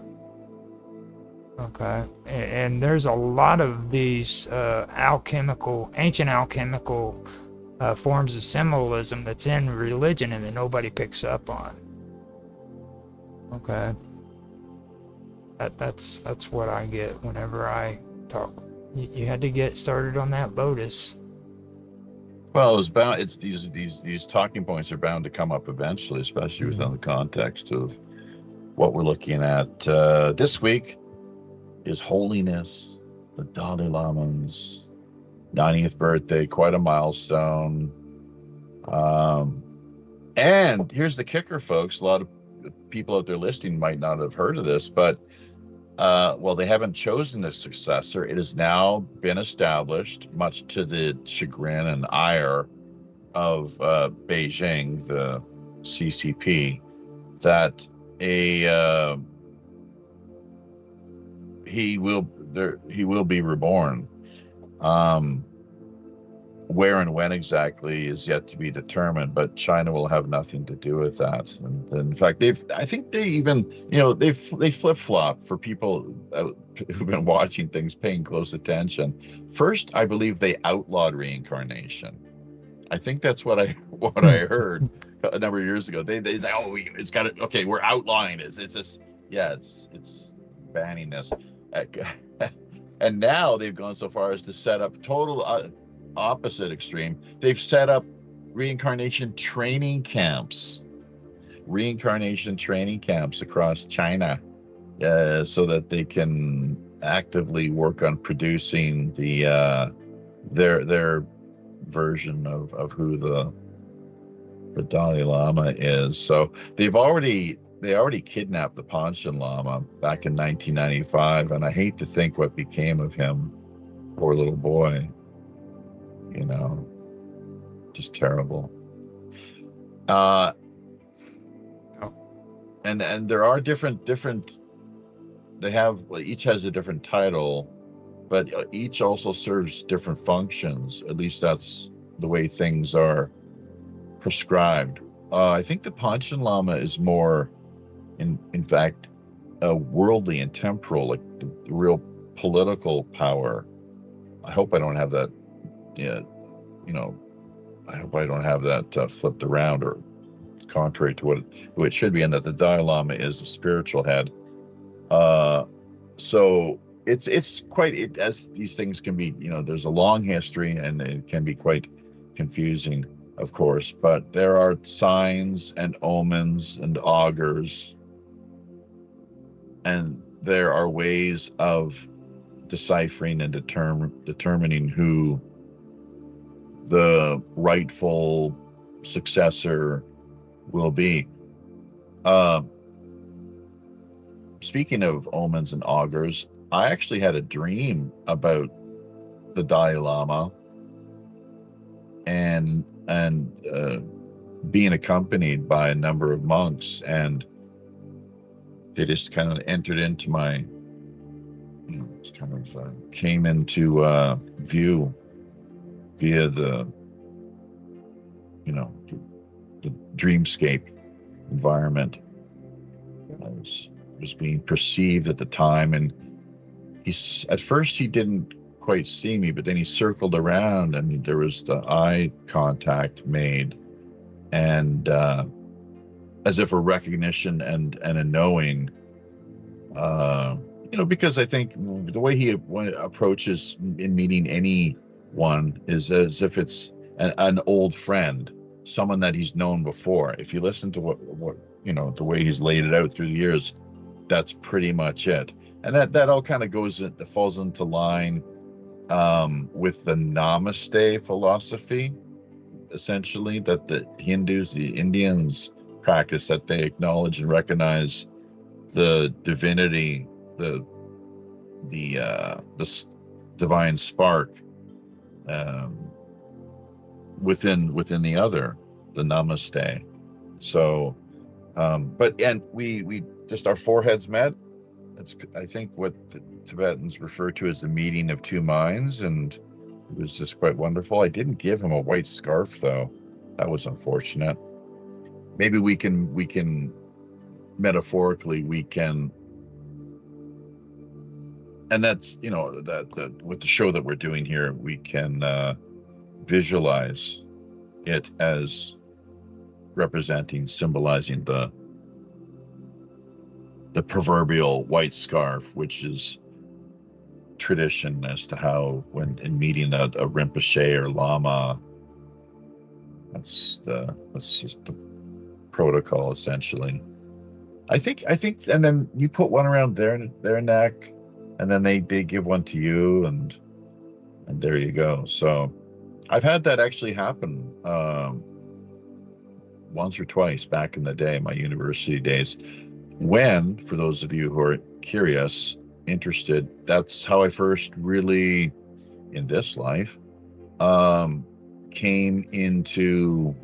Okay, and there's a lot of these ancient alchemical forms of symbolism that's in religion and that nobody picks up on. Okay, that's what I get whenever I talk. You had to get started on that lotus. Well, it was bound. It's these talking points are bound to come up eventually, especially within the context of what we're looking at this week. His Holiness, the Dalai Lama's 90th birthday, quite a milestone. And here's the kicker, folks. A lot of people out there listening might not have heard of this, but well, they haven't chosen a successor. It has now been established, much to the chagrin and ire of Beijing, the CCP, that he will be reborn. Where and when exactly is yet to be determined, but China will have nothing to do with that. And in fact, I think they even, they flip-flop for people who've been watching things, paying close attention. First, I believe they outlawed reincarnation. I think that's what I heard a number of years ago. They say, it's got to, okay, we're outlawing it. It's just, yeah, it's banning this. And now they've gone so far as to set up total opposite extreme. They've set up reincarnation training camps across China, so that they can actively work on producing the their version of who the Dalai Lama is. So they already kidnapped the Panchen Lama back in 1995, and I hate to think what became of him. Poor little boy. Just terrible. And there are different. They have, each has a different title, but each also serves different functions. At least that's the way things are prescribed. I think the Panchen Lama is more, in fact, worldly and temporal, like the real political power. I hope I don't have that. I hope I don't have that flipped around or contrary to what it should be, and that the Dalai Lama is a spiritual head. So it's quite, as these things can be, there's a long history and it can be quite confusing, of course, but there are signs and omens and augurs, and there are ways of deciphering and determining who the rightful successor will be. Speaking of omens and augurs, I actually had a dream about the Dalai Lama and being accompanied by a number of monks, and they just kind of entered into my, it's kind of came into view via the dreamscape environment. Was being perceived at the time, and at first he didn't quite see me, but then he circled around and there was the eye contact made, and as if a recognition and a knowing, because I think the way he approaches in meeting anyone is as if it's an old friend, someone that he's known before. If you listen to what the way he's laid it out through the years, that's pretty much it. And that all kind of falls into line with the Namaste philosophy, essentially, that the Hindus, the Indians practice, that they acknowledge and recognize the divinity, the divine spark within the other, the Namaste. So, and we just, our foreheads met. That's, I think, what the Tibetans refer to as the meeting of two minds, and it was just quite wonderful. I didn't give him a white scarf, though. That was unfortunate. Maybe we can metaphorically, and that's, that with the show that we're doing here, we can visualize it as symbolizing the proverbial white scarf, which is tradition as to how, when in meeting a Rinpoche or Lama, that's just the protocol, essentially. I think, and then you put one around their neck, and then they give one to you, and there you go. So I've had that actually happen once or twice back in the day, my university days, when, for those of you who are curious, interested, that's how I first really, in this life, came into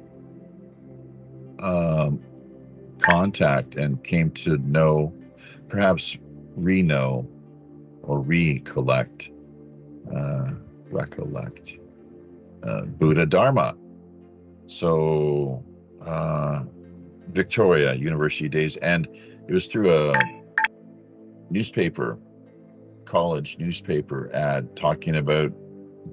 contact and came to know, perhaps re-know or recollect Buddha Dharma. So Victoria University days, and it was through a college newspaper ad talking about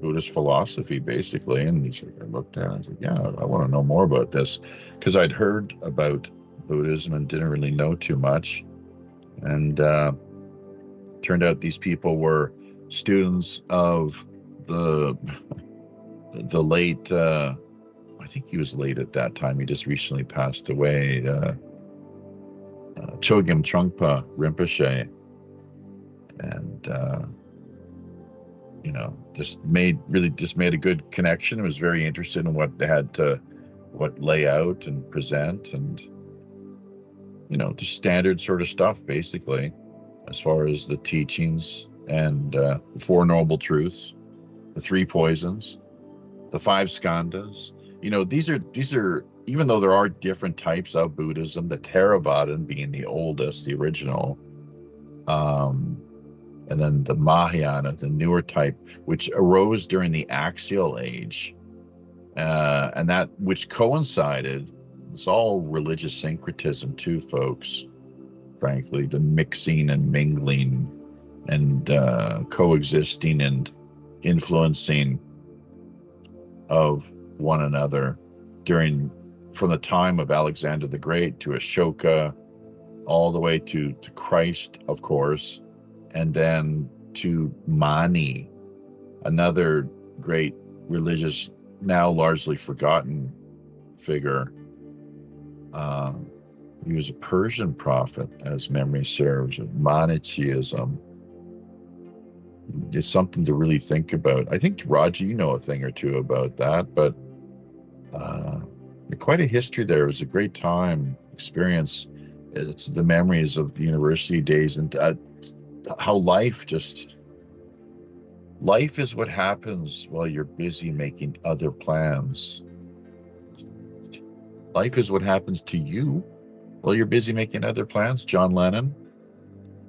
Buddhist philosophy, basically. And I looked at it and I was like, yeah, I want to know more about this, because I'd heard about Buddhism and didn't really know too much. And turned out these people were students of the late, I think he was late at that time, he just recently passed away, Chogyam Trungpa Rinpoche. And just made a good connection. I was very interested in what they had to lay out and present, and just standard sort of stuff, basically, as far as the teachings and the Four Noble Truths, the three poisons, the five skandhas. These are, even though there are different types of Buddhism, the Theravada being the oldest, the original, and then the Mahayana, the newer type, which arose during the Axial Age, and that which coincided. It's all religious syncretism too, folks. Frankly, the mixing and mingling and coexisting and influencing of one another from the time of Alexander the Great to Ashoka, all the way to Christ, of course, and then to Mani, another great religious, now largely forgotten figure. He was a Persian prophet, as memory serves, of Manichaeism. It's something to really think about. I think, Roger, you know a thing or two about that, but quite a history there. It was a great time, experience. It's the memories of the university days, and how life is what happens while you're busy making other plans. Life is what happens to you while you're busy making other plans. John Lennon,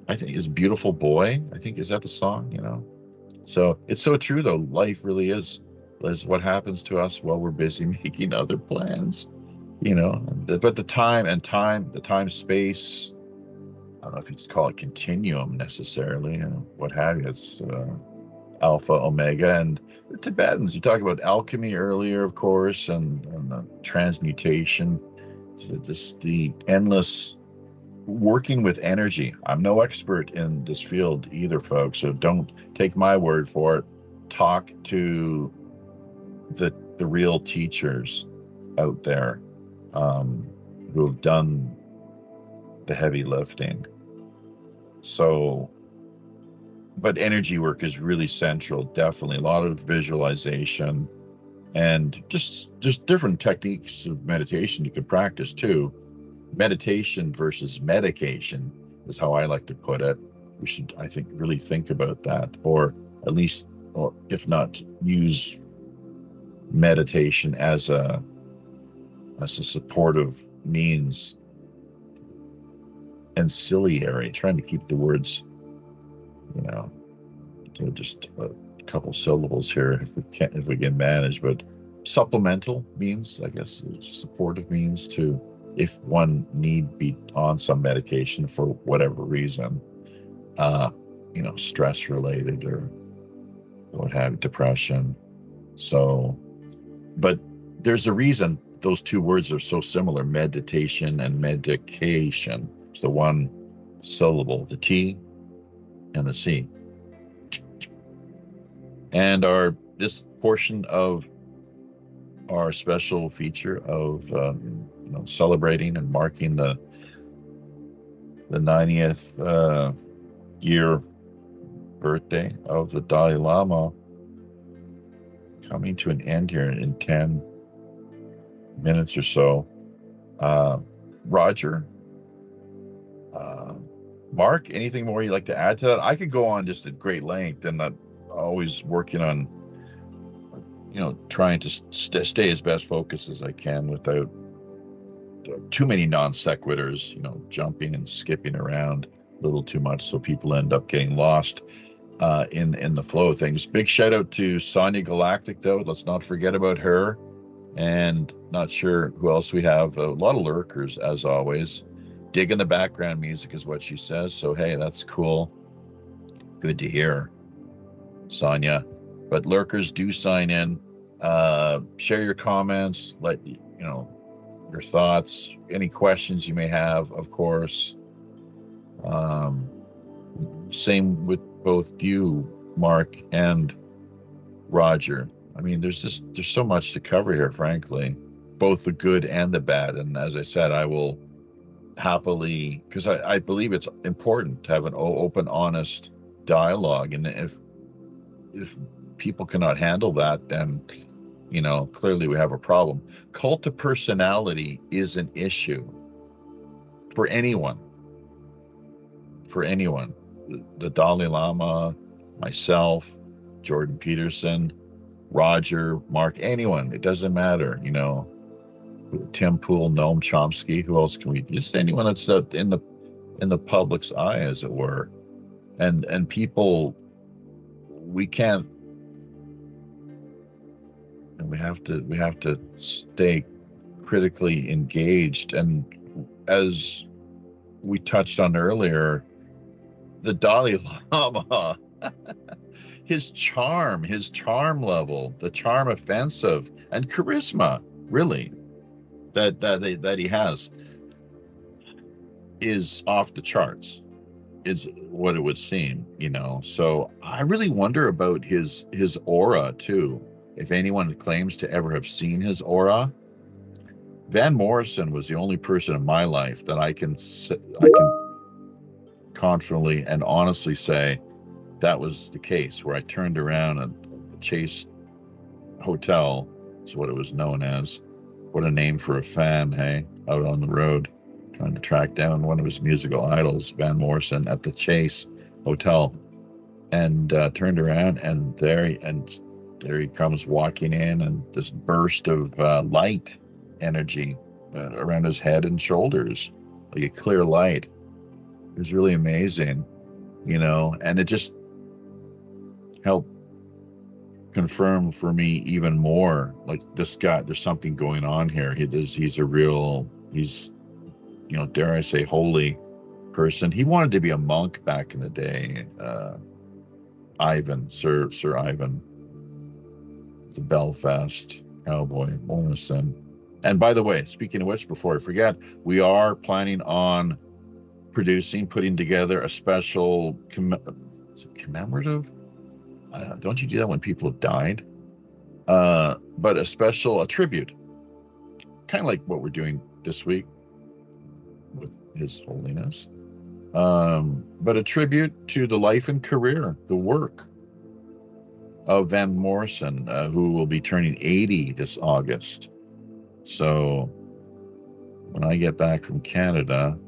I think, is Beautiful Boy. I think, is that the song, So it's so true, though. Life really is what happens to us while we're busy making other plans, But the time, space, I don't know if you'd call it continuum necessarily, what have you. It's Alpha, Omega, and the Tibetans. You talk about alchemy earlier, of course, and the transmutation. So the endless working with energy. I'm no expert in this field either, folks, so don't take my word for it. Talk to the real teachers out there who have done the heavy lifting. So, but energy work is really central, definitely. A lot of visualization and just different techniques of meditation you can practice too. Meditation versus medication is how I like to put it. We should, I think, really think about that, or at least, or if not, use meditation as a supportive means, ancillary, trying to keep the words, to just a couple syllables here if we can manage, but supplemental means, I guess, supportive means to, if one need be on some medication for whatever reason, stress related or what have you, depression. So, but there's a reason those two words are so similar, meditation and medication. It's the one syllable, the T and the C. And this portion of our special feature of celebrating and marking the 90th year birthday of the Dalai Lama coming to an end here in 10 minutes or so. Roger, Mark, anything more you'd like to add to that? I could go on just at great length, and I'm always working on trying to stay as best focused as I can without too many non sequiturs, jumping and skipping around a little too much, so people end up getting lost in the flow of things. Big shout out to Sonia Galactic, though. Let's not forget about her. And not sure who else we have. A lot of lurkers, as always. Digging the background music is what she says. So, hey, that's cool. Good to hear, Sonia. But lurkers, do sign in. Share your comments. Let your thoughts, any questions you may have, of course. Same with both you, Mark, and Roger. I mean, there's so much to cover here, frankly, both the good and the bad. And as I said, I will happily, because I believe it's important to have an open, honest dialogue. And if people cannot handle that, then, clearly we have a problem. Cult of personality is an issue for anyone. The Dalai Lama, myself, Jordan Peterson, Roger, Mark, anyone, it doesn't matter, Tim Pool, Noam Chomsky, who else can we, just anyone that's in the public's eye, as it were. And people, we can't, and we have to stay critically engaged. And as we touched on earlier, the Dalai Lama, his charm level, the charm offensive and charisma, really, that he has is off the charts, is what it would seem, So I really wonder about his aura too. If anyone claims to ever have seen his aura, Van Morrison was the only person in my life that I can confidently and honestly say that was the case, where I turned around at the Chase Hotel, is what it was known as. What a name for a fan, hey? Out on the road, trying to track down one of his musical idols, Van Morrison, at the Chase Hotel, and turned around, and there he comes walking in, and this burst of light energy around his head and shoulders, like a clear light. It was really amazing, and it just helped confirm for me even more, like, this guy, there's something going on here. He's dare I say, holy person. He wanted to be a monk back in the day. Sir Ivan, the Belfast cowboy, Morrison. And by the way, speaking of which, before I forget, we are planning on putting together a special is it commemorative? Don't you do that when people have died? But a tribute, kind of like what we're doing this week with His Holiness. But a tribute to the life and career, the work of Van Morrison, who will be turning 80 this August. So when I get back from Canada,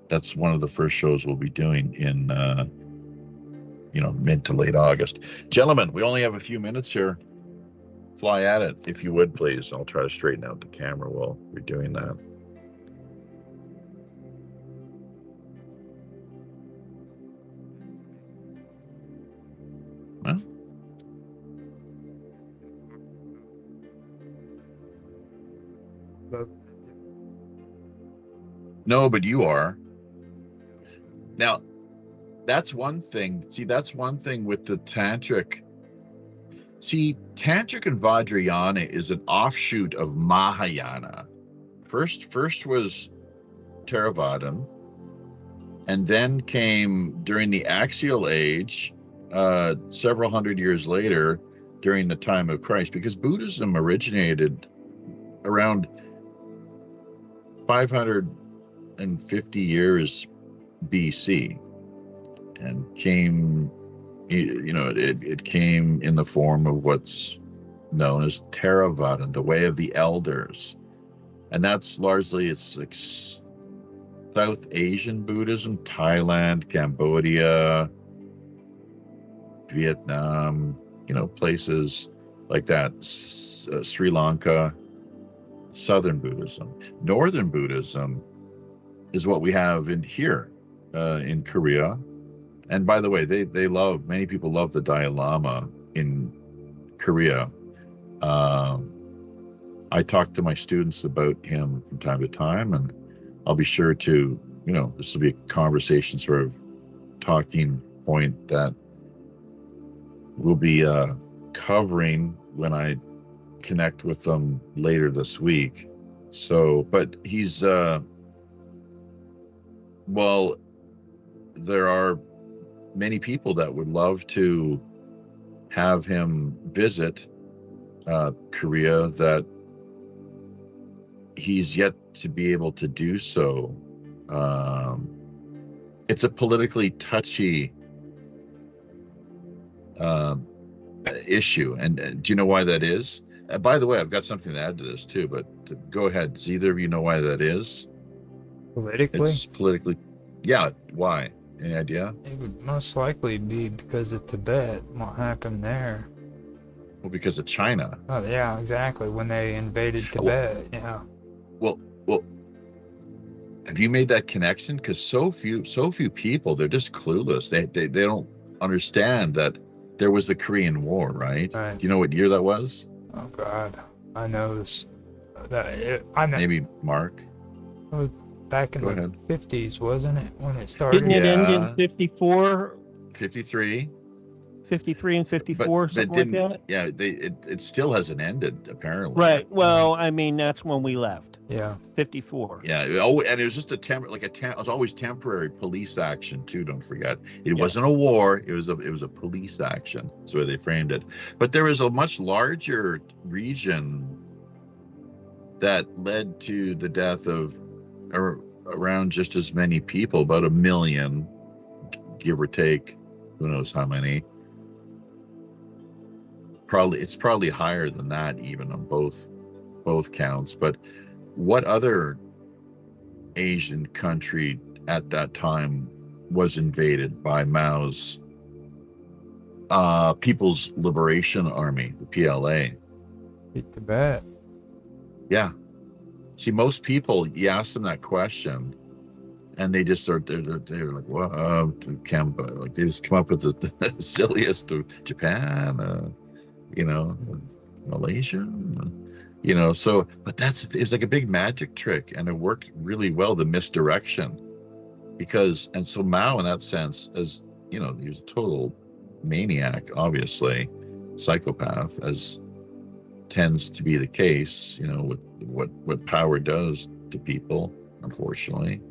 that's one of the first shows we'll be doing in, mid to late August. Gentlemen, we only have a few minutes here. Fly at it, if you would, please. I'll try to straighten out the camera while we're doing that. Well, no, but you are. Now, that's one thing. See, that's one thing with the Tantric. See, Tantric and Vajrayana is an offshoot of Mahayana. First was Theravadan, and then came during the Axial Age, several hundred years later, during the time of Christ, because Buddhism originated around 550 years BC, and came, it came in the form of what's known as Theravada, the way of the elders, and that's largely, it's like South Asian Buddhism, Thailand, Cambodia, Vietnam, places like that, Sri Lanka. Southern Buddhism. Northern Buddhism is what we have in here, in Korea. And by the way, many people love the Dalai Lama in Korea. I talk to my students about him from time to time, and I'll be sure to, this will be a conversation, sort of talking point that we'll be covering when I connect with them later this week. So, but he's there are many people that would love to have him visit Korea, that he's yet to be able to do so. It's a politically touchy issue, and do you know why that is? By the way, I've got something to add to this too, but go ahead. Does either of you know why that is? Politically? It's politically, yeah. Why? Any idea? It would most likely be because of Tibet. What happened there? Well, because of China. Oh yeah, exactly. When they invaded Tibet, yeah. Well, have you made that connection? Because so few people, they're just clueless. They don't understand that there was the Korean War, right? Do you know what year that was? Oh God, I know this. Maybe Mark. Back in the 50s, wasn't it, when it started? Didn't it end in 54? 53. 53 and 54, something like that? Yeah, it still hasn't ended, apparently. Right. Well, I mean, that's when we left. Yeah. 54. Yeah. Oh, and it was just it was always temporary police action too. Don't forget, it wasn't a war. It was a police action. That's the way they framed it. But there was a much larger region that led to the death of around just as many people, about 1 million, give or take. Who knows how many? It's probably higher than that, even on both counts. But what other Asian country at that time was invaded by Mao's People's Liberation Army, the PLA? Tibet. Yeah. See, most people, you ask them that question, and they just they're like, well, like they just come up with the silliest of Japan, Malaysia, so, but it's like a big magic trick, and it worked really well, the misdirection. because, and so Mao, in that sense, as you know, he was a total maniac, obviously, psychopath, as tends to be the case, you know, with what power does to people, unfortunately.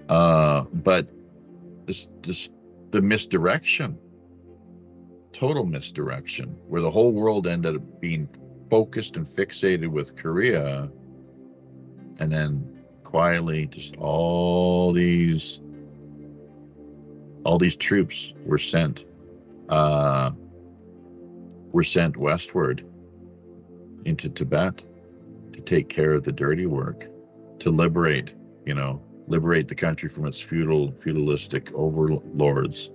But this the misdirection, total misdirection, where the whole world ended up being focused and fixated with Korea, and then quietly just all these troops were sent westward into Tibet to take care of the dirty work, to liberate the country from its feudalistic overlords.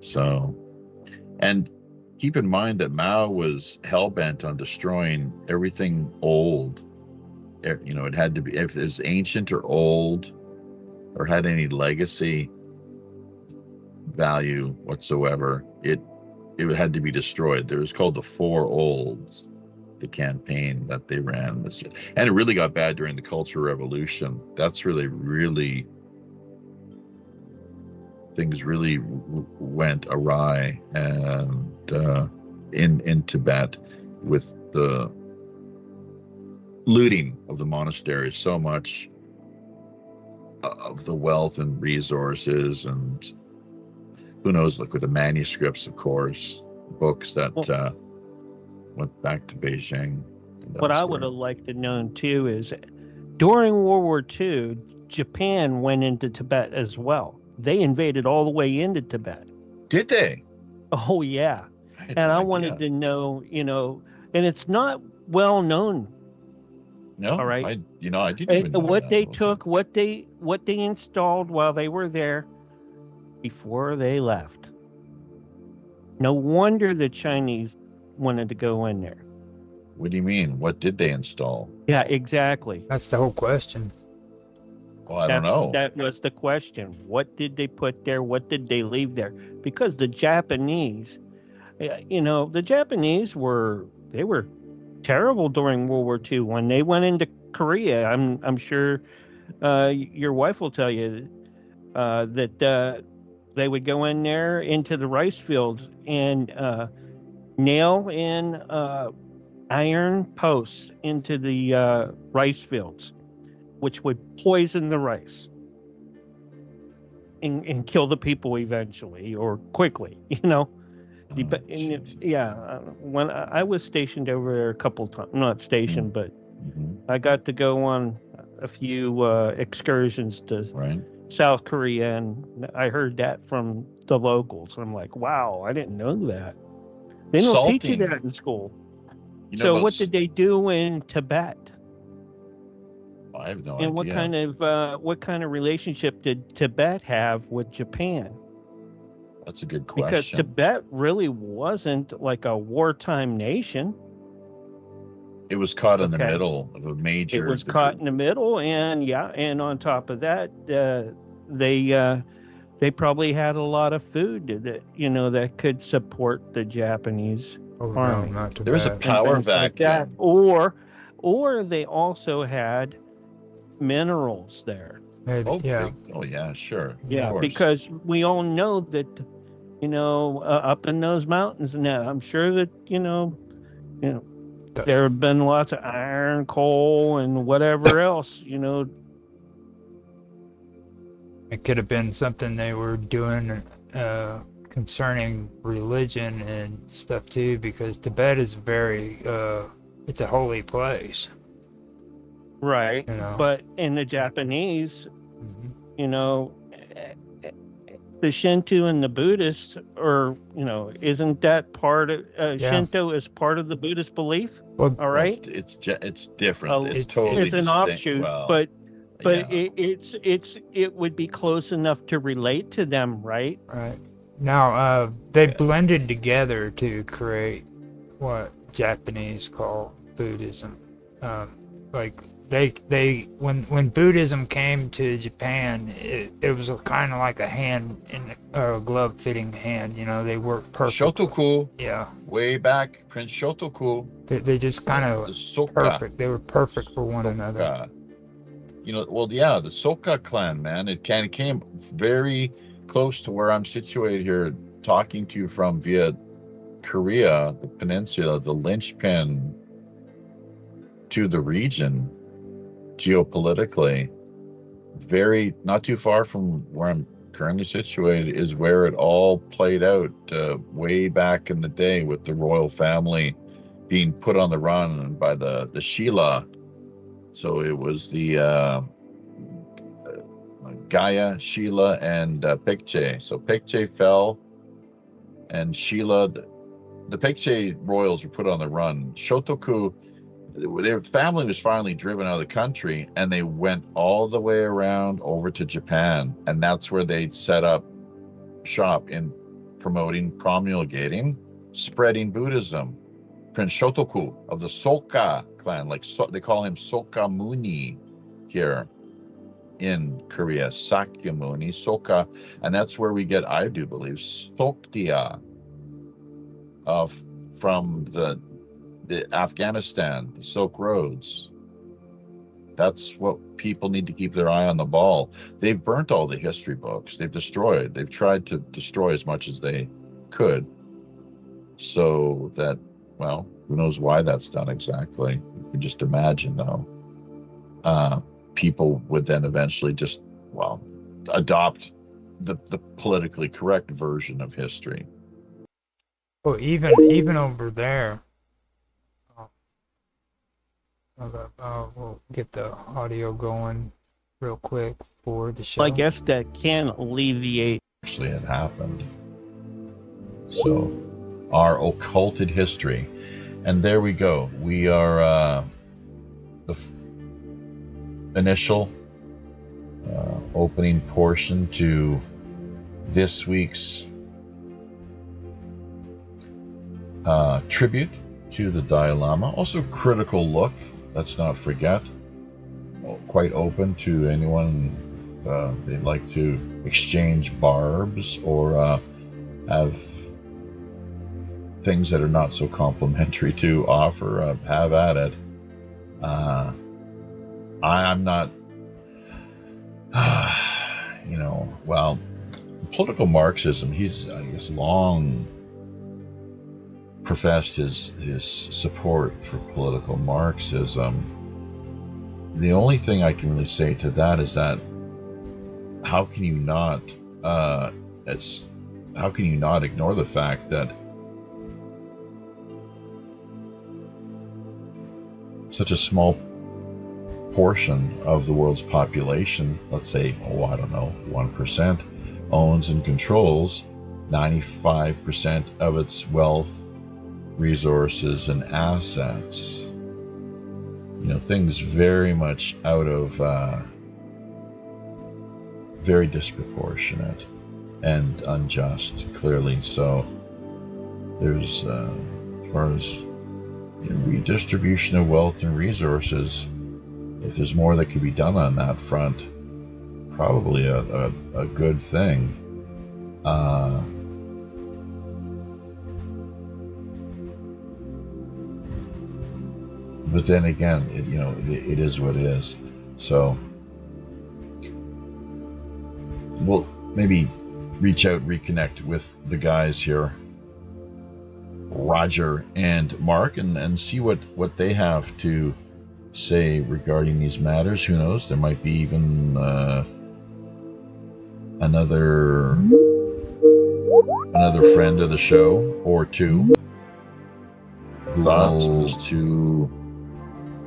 So, and keep in mind that Mao was hell-bent on destroying everything old. You know, it had to be, if it's ancient or old or had any legacy value whatsoever, it had to be destroyed. It was called the Four Olds, the campaign that they ran this year. And it really got bad during the Cultural Revolution. That's really things really went awry, and in Tibet, with the looting of the monasteries, so much of the wealth and resources, and who knows, like with the manuscripts, of course, books that went back to Beijing. What I would have liked to know too is during World War II, Japan went into Tibet as well. They invaded all the way into Tibet. Did they? Oh yeah. And I wanted to know, you know, and it's not well known. No, all right. I didn't even know what that. they took, what they installed while they were there before they left. No wonder the Chinese wanted to go in there. What do you mean? What did they install? Yeah, exactly. That's the whole question. Well, I don't know. That was the question. What did they put there? What did they leave there? Because the Japanese, you know, the Japanese were terrible during World War II. When they went into Korea, I'm sure your wife will tell you that they would go in there into the rice fields and nail in iron posts into the rice fields, which would poison the rice and kill the people eventually or quickly, you know. When I was stationed over there a couple times, not stationed, but I got to go on a few excursions to South Korea, and I heard that from the locals. I'm like, wow, I didn't know that. They don't teach you that in school. So what did they do in Tibet? I have no and idea. What kind of relationship did Tibet have with Japan? That's a good question. Because Tibet really wasn't like a wartime nation. It was caught in the middle of a major. It was caught in the middle, and on top of that, they probably had a lot of food that could support the Japanese army. No, not Tibet. There was a power vacuum. Like or they also had minerals there. Maybe, yeah. Oh yeah, sure. Yeah, because we all know that, up in those mountains now, I'm sure that, there have been lots of iron, coal, and whatever else, It could have been something they were doing concerning religion and stuff too, because Tibet is it's a holy place. Right. But in the Japanese, the Shinto and the Buddhists are, isn't that part of Shinto is part of the Buddhist belief? Well, all right. It's different. It's totally it's an distinct. offshoot, Well, but it would be close enough to relate to them, right? Right. Now, they blended together to create what Japanese call Buddhism. When Buddhism came to Japan, it was kind of like a hand in a glove fitting hand. They worked perfect. Shotoku. Yeah. Way back, Prince Shotoku. They just kind of perfect. They were perfect for one another. Well, yeah, the Soka clan, man. It came very close to where I'm situated here, talking to you from via Korea, the peninsula, the linchpin to the region geopolitically. Very not too far from where I'm currently situated is where it all played out way back in the day, with the royal family being put on the run by the Sheila. So it was the Gaia, Sheila, and Pekche. So Pekche fell, and Sheila, the Pekche royals were put on the run. Shotoku, their family was finally driven out of the country, and they went all the way around over to Japan, and that's where they set up shop in promoting, promulgating, spreading Buddhism. Prince Shotoku of the Soka clan, they call him Soka Muni here in Korea, Sakyamuni, Soka, and that's where we get, I do believe, Soktia from the Afghanistan, the Silk Roads. That's what people need to keep their eye on the ball. They've burnt all the history books. They've tried to destroy as much as they could, so that, well, who knows why that's done exactly. You can just imagine, though. People would then eventually just, well, adopt the politically correct version of history. Well, even over there, we'll get the audio going real quick for the show. I guess that can alleviate. Actually, it happened. So, our occulted history, and there we go. We are the initial opening portion to this week's tribute to the Dalai Lama. Also, critical look. Let's not forget. Quite open to anyone if they'd like to exchange barbs or have things that are not so complimentary to offer. Have at it. I'm not, well, political Marxism, he's, I guess, long professed his support for political Marxism. The only thing I can really say to that is that how can you not ignore the fact that such a small portion of the world's population, let's say, 1%, owns and controls 95% of its wealth, resources, and assets. Things very much out of very disproportionate and unjust, clearly. So there's, as far as redistribution of wealth and resources, if there's more that could be done on that front, probably a good thing. But then again, it is what it is. So we'll maybe reach out, reconnect with the guys here, Roger and Mark, and see what they have to say regarding these matters. Who knows? There might be even another friend of the show or two who wants to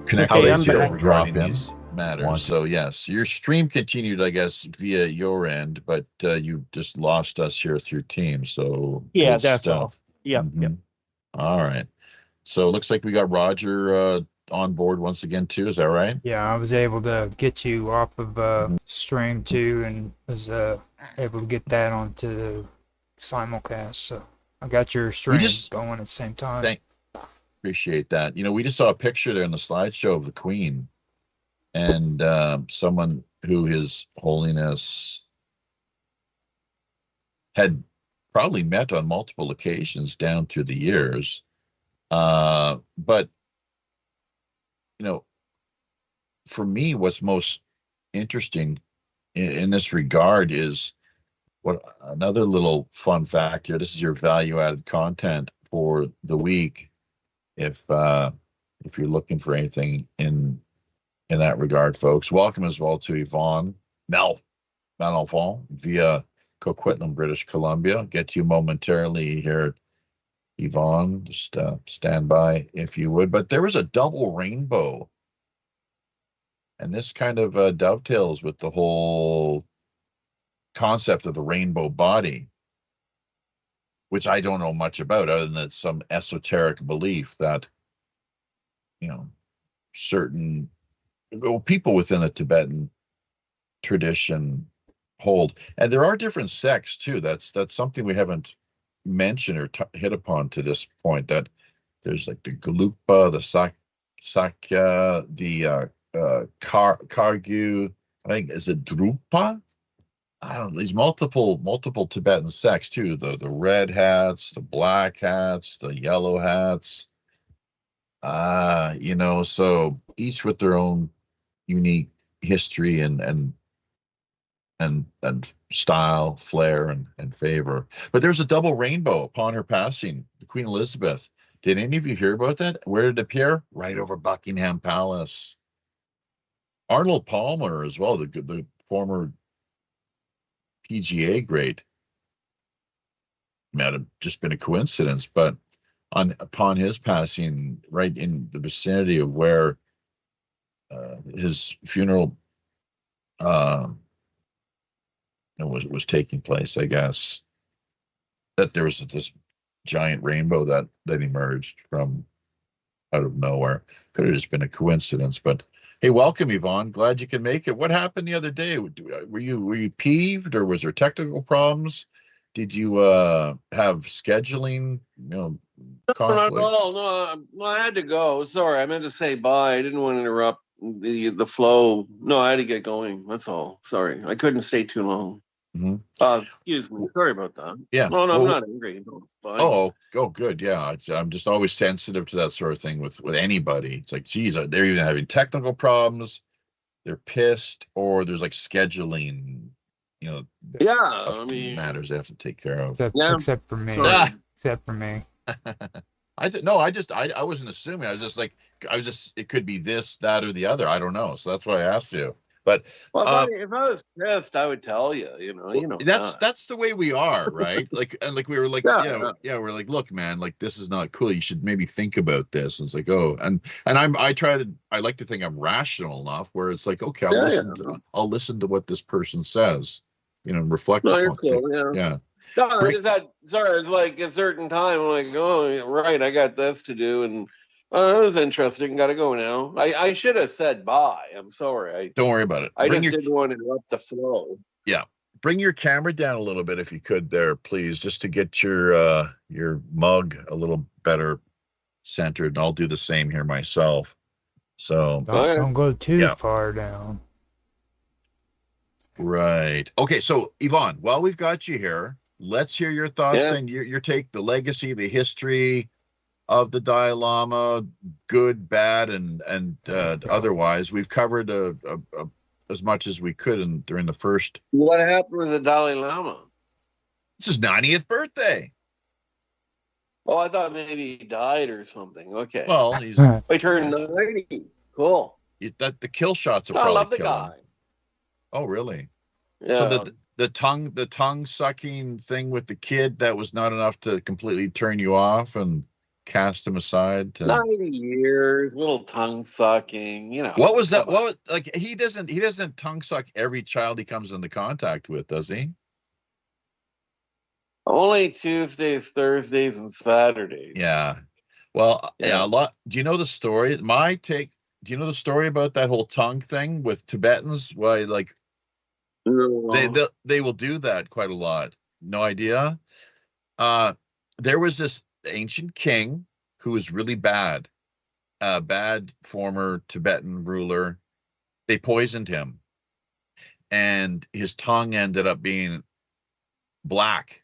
connect with you, drop in matters. So yes, your stream continued, I guess, via your end, but you just lost us here through Teams. So yeah, that's all. Yeah. Mm-hmm. Yep. All right. So it looks like we got Roger on board once again too. Is that right? Yeah, I was able to get you off of stream too, and was able to get that onto the simulcast. So I got your stream going at the same time. Appreciate that. We just saw a picture there in the slideshow of the Queen, and someone who His Holiness had probably met on multiple occasions down through the years. But for me, what's most interesting in this regard is what another little fun fact here. This is your value-added content for the week. If you're looking for anything in that regard, folks, welcome as well to Yvonne Malenfant via Coquitlam, British Columbia. Get to you momentarily here, Yvonne. Just stand by if you would. But there was a double rainbow, and this kind of dovetails with the whole concept of the rainbow body, which I don't know much about, other than that some esoteric belief that, certain people within the Tibetan tradition hold. And there are different sects too. That's something we haven't mentioned or hit upon to this point, that there's like the Gelugpa, the Sakya, the Kargyu, I think, is it Drupa? I don't know, these multiple Tibetan sects too, the red hats, the black hats, the yellow hats, so each with their own unique history and style, flair, and favor. But there's a double rainbow upon her passing, the Queen Elizabeth. Did any of you hear about that? Where did it appear? Right over Buckingham Palace. Arnold Palmer as well, the former PGA great. Might have just been a coincidence, but upon his passing, right in the vicinity of where his funeral was taking place, I guess, that there was this giant rainbow that emerged from out of nowhere. Could have just been a coincidence, but hey, welcome, Yvonne. Glad you can make it. What happened the other day? Were you peeved, or was there technical problems? Did you have scheduling, conflict? No, I had to go. Sorry, I meant to say bye. I didn't want to interrupt the flow. No, I had to get going. That's all. Sorry, I couldn't stay too long. Mm-hmm. Excuse me. Sorry about that. Yeah. No, I'm not angry. No, fine. Oh, good. Yeah, I'm just always sensitive to that sort of thing with anybody. It's like, geez, they're even having technical problems. They're pissed, or there's like scheduling. Yeah, I mean, matters they have to take care of. Except for me. Except for me. I wasn't assuming. I was just it could be this, that, or the other. I don't know. So that's why I asked you. But if I was pissed, I would tell you. That's the way we are, right? We were like, we're like, look, man, like, this is not cool. You should maybe think about this. And it's like, oh, and I like to think I'm rational enough where it's like, okay, I'll listen to what this person says, reflect. No, you're cool. Yeah. No, I just had, sorry, it's like a certain time, I'm like, oh, right, I got this to do, and that was interesting, gotta go now. I should have said bye, I'm sorry. Don't worry about it. I didn't want to interrupt the flow. Yeah. Bring your camera down a little bit if you could there, please, just to get your mug a little better centered, and I'll do the same here myself. So don't go too far down. Right. Okay, so Yvonne, while we've got you here, let's hear your thoughts and your take, the legacy, the history of the Dalai Lama, good, bad, and otherwise. We've covered as much as we could during the first. What happened with the Dalai Lama? It's his 90th birthday. Oh, I thought maybe he died or something. Okay. Well, I turned 90. Cool. The kill shots will probably I love the kill guy. him. Oh, really? Yeah. So the tongue sucking thing with the kid, that was not enough to completely turn you off and cast him aside. 90 years, little tongue sucking, What was that? What he doesn't tongue suck every child he comes into contact with, does he? Only Tuesdays, Thursdays, and Saturdays. Yeah. Well, a lot. Do you know the story? My take. Do you know the story about that whole tongue thing with Tibetans? Why, they will do that quite a lot. No idea. There was this ancient king who was really bad, bad former Tibetan ruler. They poisoned him, and his tongue ended up being black,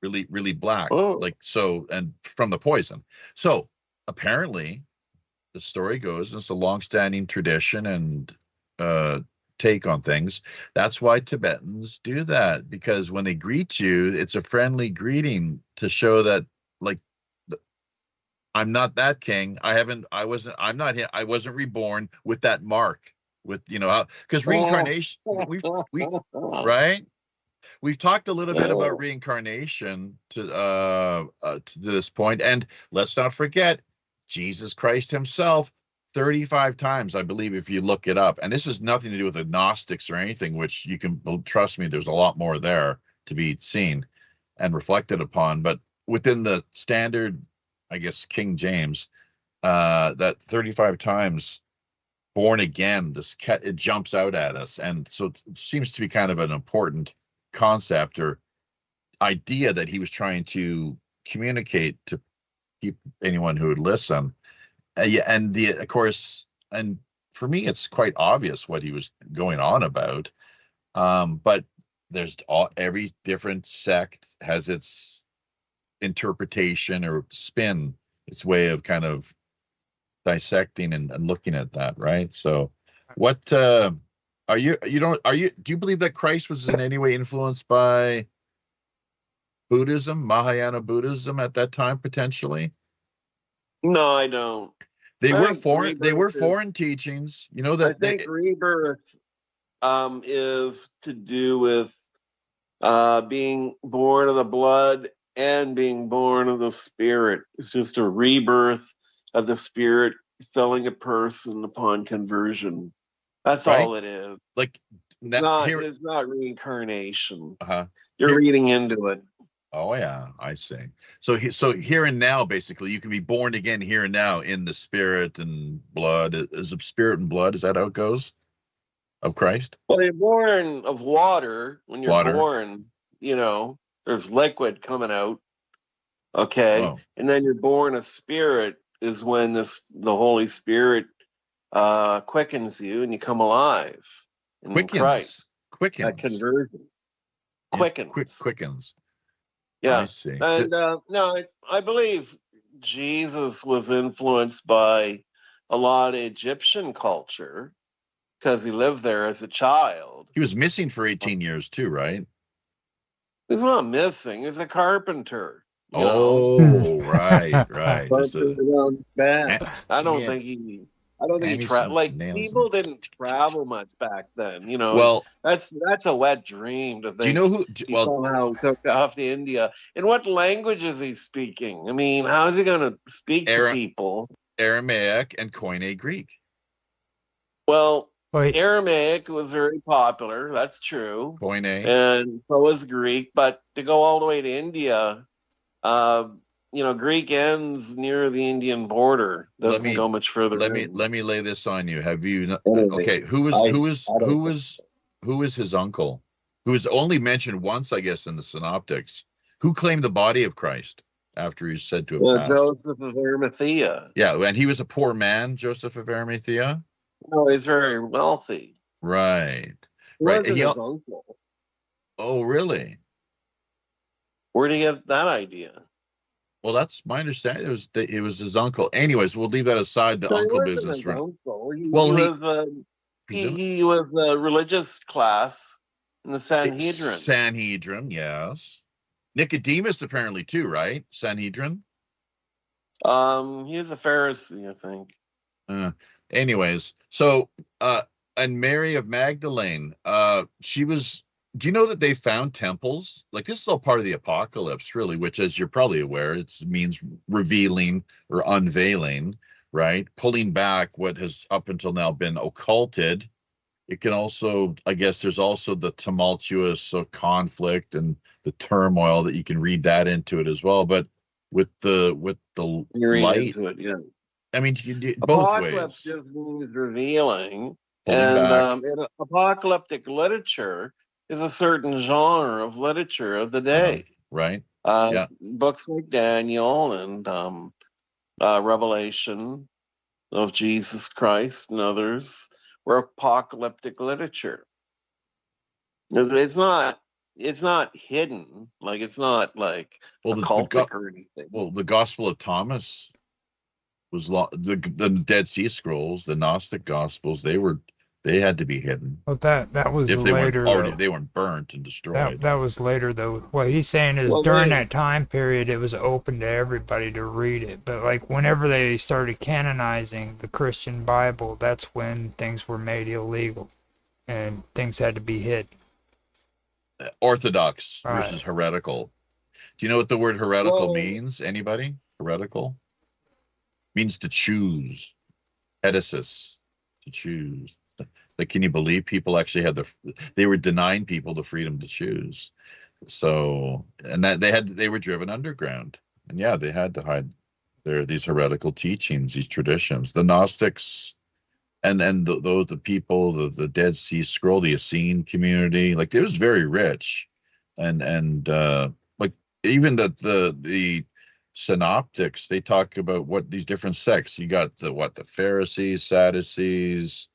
really, really black, and from the poison. So apparently, the story goes, and it's a long-standing tradition and take on things. That's why Tibetans do that, because when they greet you, it's a friendly greeting to show that, like, I'm not that king. I'm not him. I wasn't reborn with that mark, with, because reincarnation, right? We've talked a little bit about reincarnation to this point, and let's not forget Jesus Christ himself 35 times, I believe, if you look it up. And this has nothing to do with the Gnostics or anything, which you can trust me, there's a lot more there to be seen and reflected upon. But within the standard, I guess, King James, that 35 times born again, it jumps out at us. And so it seems to be kind of an important concept or idea that he was trying to communicate to anyone who would listen. And of course, and for me, it's quite obvious what he was going on about. But there's every different sect has its interpretation or spin, its way of kind of dissecting and looking at that, right? So, what do you believe that Christ was in any way influenced by Buddhism, Mahayana Buddhism at that time, potentially? No, I don't. They were foreign teachings. You know that I think rebirth is to do with being born of the blood and being born of the spirit. It's just a rebirth of the spirit filling a person upon conversion. That's right? all it is. Like, it's not reincarnation. Uh-huh. You're reading into it. Oh yeah, I see. So here and now, basically, you can be born again here and now in the spirit and blood. Is it spirit and blood? Is that how it goes? Of Christ? Well, you're born of water. When you're born, there's liquid coming out. Okay. Oh. And then you're born of spirit is when the Holy Spirit quickens you and you come alive. In Christ. Quickens. That conversion. Quickens. Quickens. Yeah. I see. And no, I believe Jesus was influenced by a lot of Egyptian culture because he lived there as a child. He was missing for 18 years too, right? He's not missing. He's a carpenter. Right. I don't think he traveled. Like, people didn't travel much back then. Well, that's a wet dream to think. Do you know who? He somehow took off to India. In what language is he speaking? I mean, how is he going to speak to people? Aramaic and Koine Greek. Well, Aramaic was very popular. That's true. Koine. And so was Greek. But to go all the way to India, Greek ends near the Indian border. Doesn't go much further. Let me lay this on you. Have you? Okay, who is his uncle? Who is only mentioned once, I guess, in the Synoptics? Who claimed the body of Christ after he's said to have passed? Joseph of Arimathea. Yeah, and he was a poor man, Joseph of Arimathea. No, he's very wealthy. Right. He wasn't his uncle. Oh, really? Where did he get that idea? Well, that's my understanding. It was his uncle. Anyways, we'll leave that aside. The uncle business, right? He was a religious class in the Sanhedrin. Sanhedrin, yes. Nicodemus apparently too, right? Sanhedrin. He was a Pharisee, I think. Anyways, so and Mary of Magdalene, she was. Do you know that they found temples? Like, this is all part of the apocalypse, really, which, as you're probably aware, it means revealing or unveiling, right? Pulling back what has up until now been occulted. It can also, I guess, there's also the tumultuous conflict and the turmoil that you can read that into it as well. But with the light, into it, yeah. I mean, you do both ways. Apocalypse just means revealing, and in apocalyptic literature is a certain genre of literature of the day. Right. Books like Daniel and Revelation of Jesus Christ and others were apocalyptic literature. It's not hidden. Like, it's not like occultic or anything. Well, the Gospel of Thomas was the Dead Sea Scrolls, the Gnostic Gospels. They They had to be hidden. Well, that was If they later. weren't already, Though. they weren't burnt and destroyed. That was later though. What he's saying is Well, during they, that time period, it was open to everybody to read it. But like whenever they started canonizing the Christian Bible, that's when things were made illegal, and things had to be hidden. Orthodox Right. versus heretical. Do you know what the word heretical Well- means? Anybody? Heretical means to choose. Hetesis, to choose. Like, can you believe people actually had they were denying people the freedom to choose? So, and that they were driven underground, and yeah, they had to hide these heretical teachings, these traditions. The Gnostics, and the people, the Dead Sea Scroll, the Essene community, like it was very rich, and like even the synoptics, they talk about what these different sects. You got the Pharisees, Sadducees,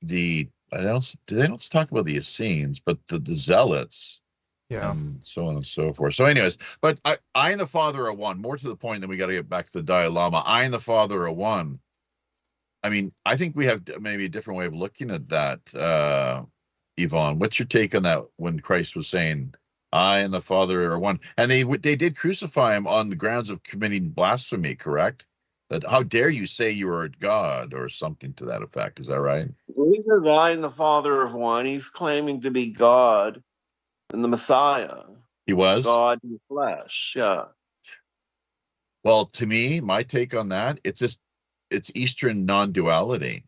they don't talk about the Essenes, but the Zealots, Yeah. and so on and so forth. So, anyways, but I and the Father are one. More to the point, then we got to get back to the Dalai Lama. I and the Father are one. I mean, I think we have maybe a different way of looking at that. Yvonne, what's your take on that? When Christ was saying, "I and the Father are one," and they did crucify him on the grounds of committing blasphemy, correct? That how dare you say you are God, or something to that effect? Is that right? he says, I and the Father of one. He's claiming to be God and the Messiah. He was God in the flesh. Yeah. Well, to me, my take on that, it's Eastern non-duality.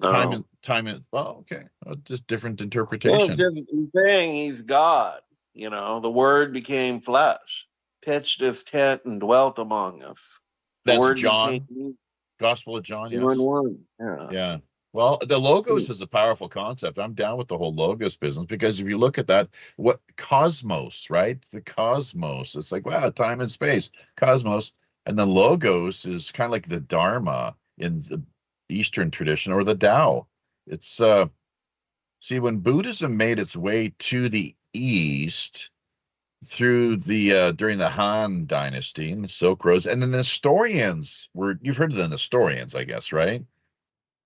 No. Time and well, okay, just different Well, interpretation. he's saying he's God. The Word became flesh, pitched his tent and dwelt among us. The That's Word John, became Gospel of John, yes. one. Yeah. Yeah. Well, the logos is a powerful concept. I'm down with the whole logos business, because if you look at that, what cosmos, right? The cosmos, it's like, wow, time and space, cosmos. And the logos is kind of like the Dharma in the Eastern tradition, or the Tao. It's see, when Buddhism made its way to the East through the during the Han Dynasty and the Silk Roads, and the Nestorians you've heard of the Nestorians, I guess, right?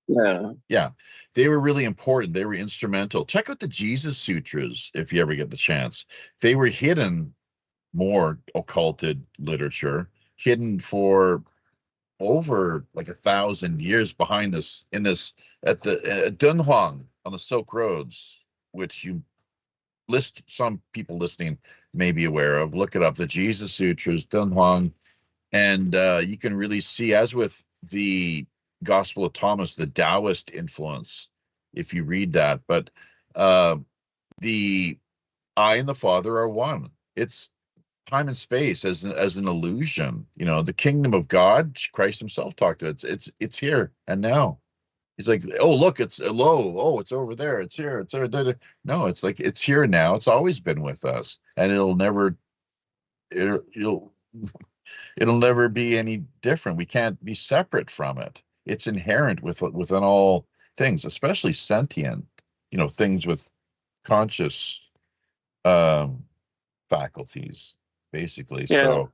Yeah. Yeah, they were really important. They were instrumental. Check out the Jesus Sutras if you ever get the chance. They were hidden, more occulted literature, hidden for over like 1,000 years behind this at the Dunhuang on the Silk Roads, which some people listening may be aware of. Look it up, the Jesus Sutras, Dunhuang, and you can really see, as with the Gospel of Thomas, the Taoist influence, if you read that. But the I and the Father are one. It's time and space as an illusion. The kingdom of God, Christ himself talked to it. It's here and now. He's like, oh, look, it's low. Oh, it's over there. It's here. It's there. No, it's like, it's here now. It's always been with us, and it'll never be any different. We can't be separate from it. It's inherent within all things, especially sentient, things with conscious faculties, basically. Yeah. So,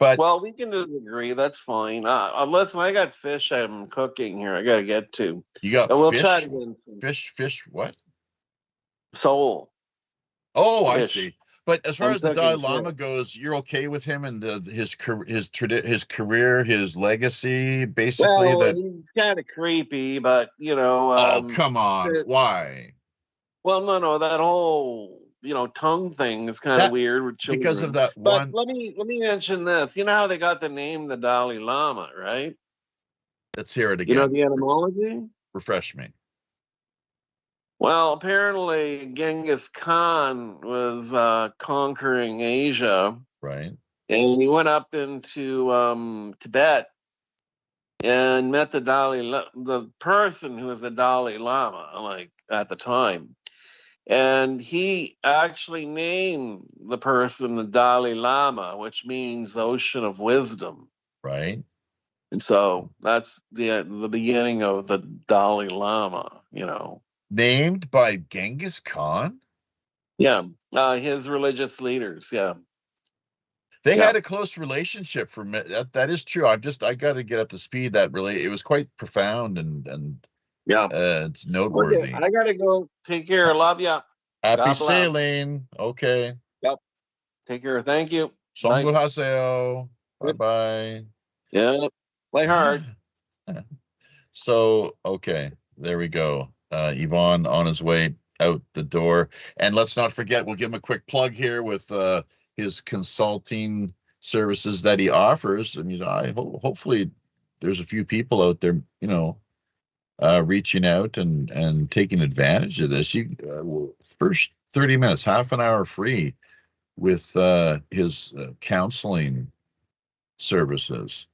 but Well, we can disagree. That's fine. Listen, I got fish I'm cooking here. I got to get to. you got We'll fish, chat again. fish, what? Soul. Oh, I Fish. see. But as far I'm as the cooking Dalai fish. Lama goes, you're okay with him and his career, his legacy, basically. Well, he's kind of creepy, but Oh, come on! Why? Well, no, that whole tongue thing is kind of weird with children. Because of that But one. let me mention this. You know how they got the name the Dalai Lama, right? Let's hear it again. You know the etymology? Refresh me. Well, apparently Genghis Khan was conquering Asia, Right. and he went up into Tibet and met the person who was the Dalai Lama, like at the time. And he actually named the person the Dalai Lama, which means ocean of wisdom. Right. And so that's the beginning of the Dalai Lama, Named by Genghis Khan? Yeah, his religious leaders, yeah. They Yeah. had a close relationship for me. That is true. I got to get up to speed. It was quite profound and Yeah. it's Okay, noteworthy. I gotta go. Take care. Love ya. Happy God bless. sailing. Okay. Yep. Take care. Thank you. Bye. Songo haseo. Bye Yep. bye. Yeah. Play hard. So, okay, there we go. Yvonne on his way out the door. And let's not forget, we'll give him a quick plug here with his consulting services that he offers. And, hopefully there's a few people out there, reaching out and taking advantage of this. First 30 minutes, half an hour free with his counseling services.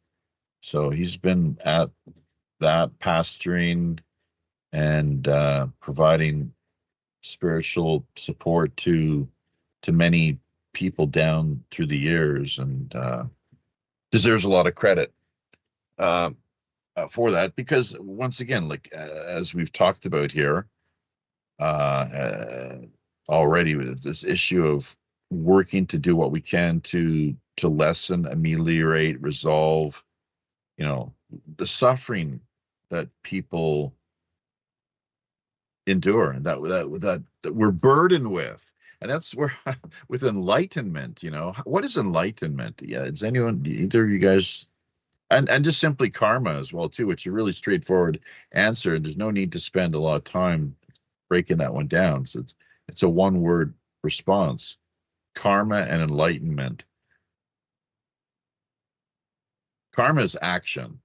So he's been at that, pastoring and providing spiritual support to many people down through the years, and deserves a lot of credit for that, because once again, like as we've talked about here already, with this issue of working to do what we can to lessen, ameliorate, resolve, the suffering that people endure and that we're burdened with. And that's where with enlightenment, what is enlightenment? Yeah, does anyone, either of you guys, and just simply karma as well too, which is a really straightforward answer, and there's no need to spend a lot of time breaking that one down. So it's a one word response: karma and enlightenment. Karma is action.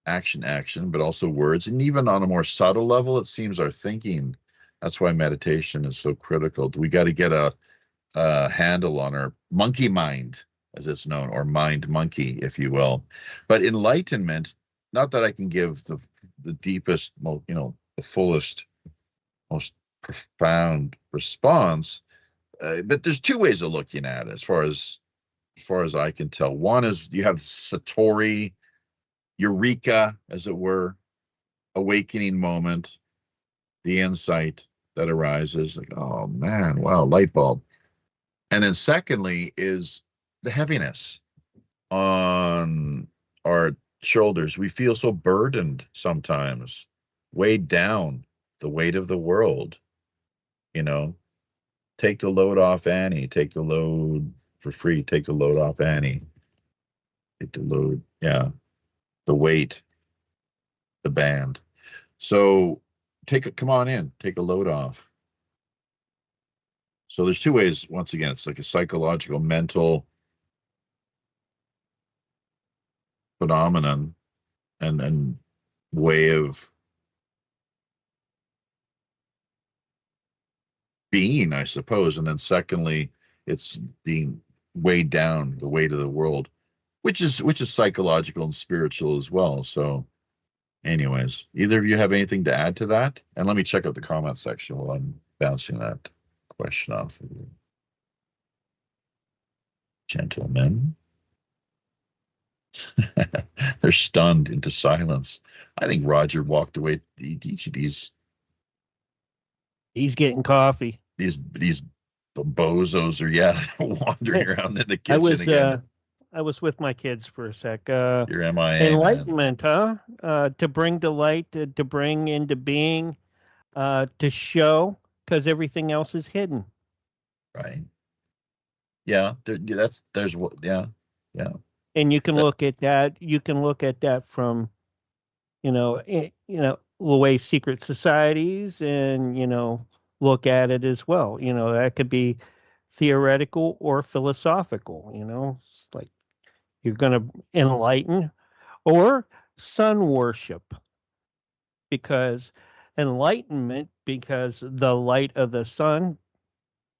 Action, but also words. And even on a more subtle level, it seems our thinking. That's why meditation is so critical. We got to get a handle on our monkey mind, as it's known, or mind monkey, if you will. But enlightenment, not that I can give the deepest, the fullest, most profound response, but there's two ways of looking at it, as far as I can tell. One is you have Satori, eureka, as it were, awakening moment, the insight that arises, like, oh man, wow, light bulb. And then secondly is the heaviness on our shoulders. We feel so burdened sometimes, weighed down, the weight of the world. Take the load off Annie. Take the load for free. Take the load off Annie. Take the load, yeah. The weight, the band. So come on in, take a load off. So there's two ways. Once again, it's like a psychological, mental phenomenon and way of being, I suppose. And then secondly, it's being weighed down, the weight of the world, which is psychological and spiritual as well. So anyways, either of you have anything to add to that? And let me check out the comment section while I'm bouncing that question off of you. Gentlemen. They're stunned into silence. I think Roger walked away. Each of these. He's getting coffee. These bozos are wandering around in the kitchen again. I was with my kids for a sec. You're MIA, enlightenment, man. To bring delight, to bring into being, to show, because everything else is hidden. Right. Yeah. There's what. Yeah. And you can look at that. You can look at that from, the way secret societies, and look at it as well. That could be theoretical or philosophical. It's like you're going to enlighten, or sun worship, because enlightenment, because the light of the sun.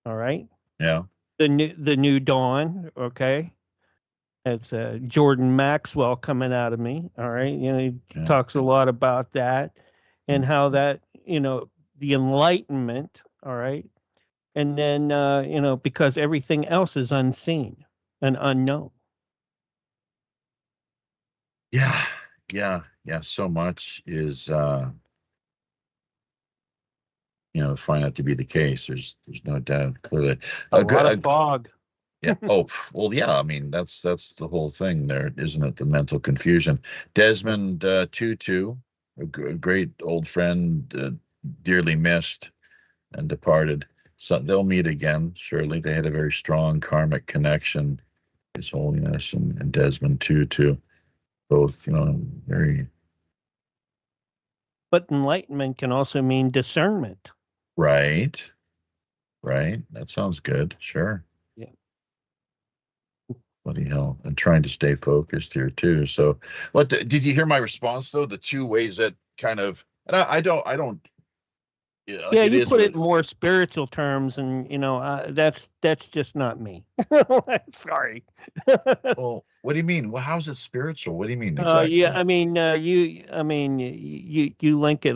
All right. Yeah. The new dawn. Okay. It's Jordan Maxwell coming out of me. All right. He talks a lot about that, and how that, the enlightenment. All right. And then, because everything else is unseen and unknown. Yeah. So much is find that to be the case. There's no doubt. Clearly, a lot of fog. Yeah. Oh, well, yeah. I mean, that's the whole thing there, isn't it? The mental confusion. Desmond Tutu, a great old friend, dearly missed and departed. So they'll meet again, surely. They had a very strong karmic connection, His Holiness and Desmond Tutu. Both, very... But enlightenment can also mean discernment. Right. That sounds good. Sure. Yeah. Bloody hell. I'm trying to stay focused here too. So did you hear my response though? The two ways that kind of, and I don't. Yeah, you put it in more spiritual terms, and that's just not me. Sorry. Well, what do you mean? Well, how's it spiritual? What do you mean exactly? Yeah, I mean, you link it.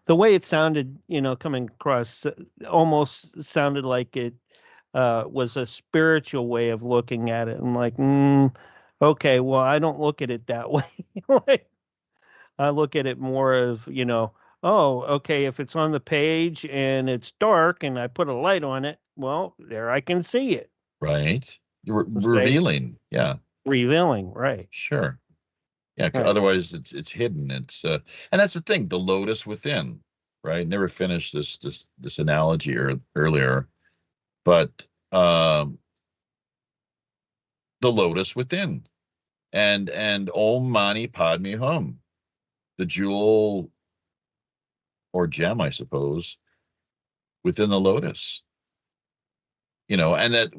The way it sounded, coming across, almost sounded like it was a spiritual way of looking at it. I'm like, okay, well, I don't look at it that way. I look at it more of, oh, okay, if it's on the page and it's dark and I put a light on it, well, there I can see it. Right. You're revealing. Yeah. Revealing, right. Sure. Yeah, Right. Otherwise it's hidden. It's and that's the thing, the lotus within, right? Never finished this analogy earlier, but the lotus within. And Om Mani Padme Hum, the jewel or gem, I suppose, within the lotus. And that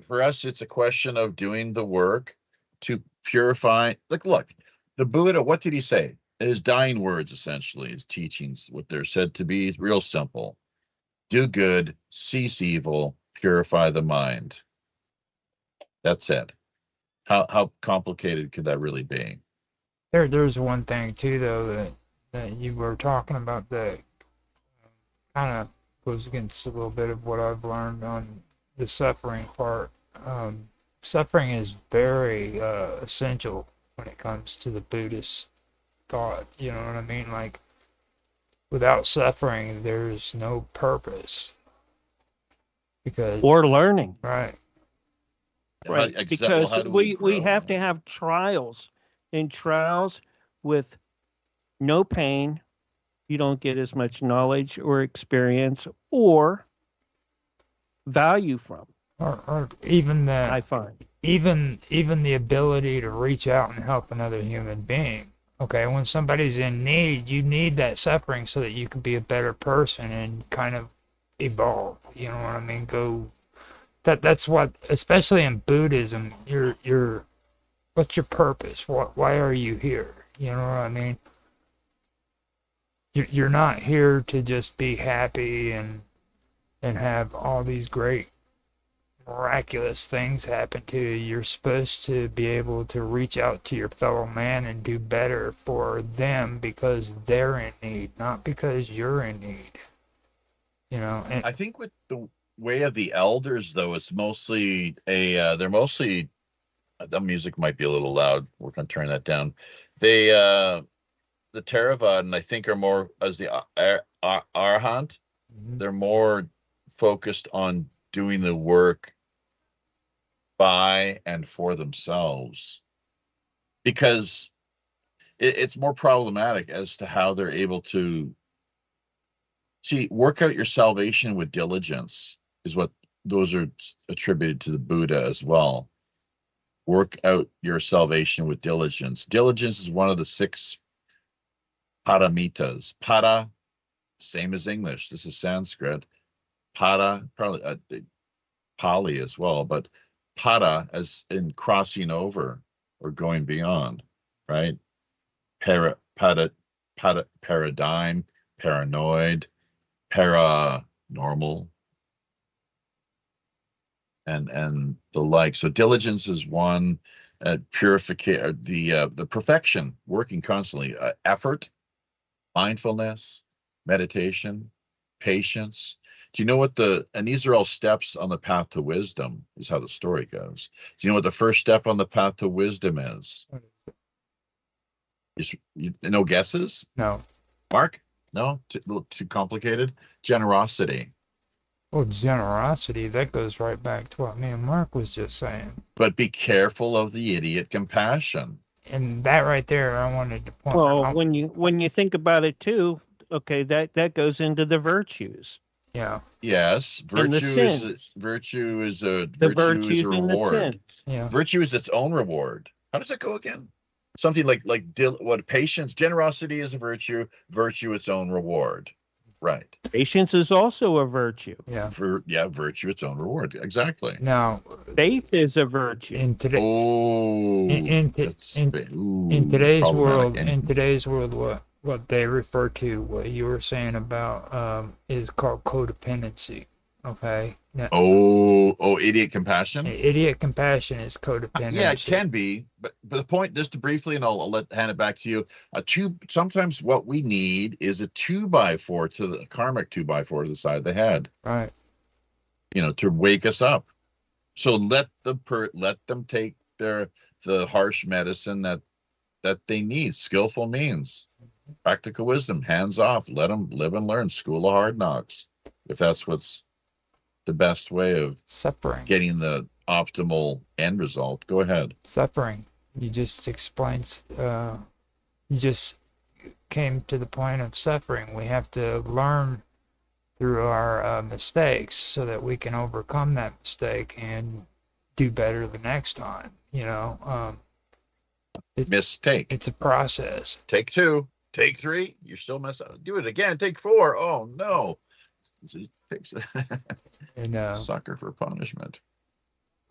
for us, it's a question of doing the work to purify. Like, look, the Buddha, what did he say? His dying words, essentially, his teachings, what they're said to be, is real simple. Do good, cease evil, purify the mind. That's it. How complicated could that really be? There's one thing too, though, that you were talking about that kind of goes against a little bit of what I've learned on the suffering part. Suffering is very essential when it comes to the Buddhist thought. You know what I mean? Like, without suffering, there's no purpose. Or learning. Right. Right. Because we have to have trials. In trials with no pain, you don't get as much knowledge or experience or value from. Or even that, I find. Even the ability to reach out and help another human being. Okay, when somebody's in need, you need that suffering so that you can be a better person and kind of evolve. You know what I mean? That's what, especially in Buddhism, what's your purpose? Why are you here? You know what I mean? You're not here to just be happy and have all these great miraculous things happen to you. You're supposed to be able to reach out to your fellow man and do better for them because they're in need, not because you're in need. And I think with the way of the elders, though, it's mostly they're mostly, the music might be a little loud. We're going to turn that down. They the Theravada, I think, are more as the Arhat. They're more focused on doing the work by and for themselves, because it's more problematic as to how they're able to work out your salvation with diligence is what those are attributed to the Buddha as well. Work out your salvation with diligence. Diligence is one of the 6 paramitas. Para, same as English. This is Sanskrit. Para, probably Pali as well, but para as in crossing over or going beyond, right? Paradigm, paranoid, paranormal, and the like. So diligence is one. Purification, the perfection, working constantly. Effort, mindfulness, meditation, patience. Do you know what and these are all steps on the path to wisdom, is how the story goes. Do you know what the first step on the path to wisdom is? No guesses? No. Mark? No, a little too complicated. Generosity. Well, generosity, that goes right back to what me and Mark was just saying. But be careful of the idiot compassion. And that right there, I wanted to point Well, out. when you think about it too, okay, that goes into the virtues. Yeah. Yes, And the virtue is sins. virtue is a The virtue is virtues a and the reward. sins. Yeah. Virtue is its own reward. How does that go again? Something like what patience, generosity is a virtue, virtue its own reward. Right. Patience is also a virtue. Yeah. Virtue its own reward. Exactly. Now, Faith is a virtue. in today, Oh, in today's world, what they refer to, what you were saying about, is called codependency. Okay. Now, idiot compassion. idiot compassion is codependency. Yeah, it can be, but the point, just to briefly, and I'll hand it back to you. Sometimes what we need is a 2x4 to the karmic 2x4 to the side of the head. Right. To wake us up. So let them take the harsh medicine that they need. Skillful means, practical wisdom, hands off. Let them live and learn. School of hard knocks. If that's what's the best way of Suffering. getting the optimal end result. Go ahead. Suffering. You just explained. You just came to the point of suffering. We have to learn through our mistakes so that we can overcome that mistake and do better the next time. Mistake. It's a process. Take 2. Take 3. You're still messing up. Do it again. Take 4. Oh no. It takes And sucker for punishment.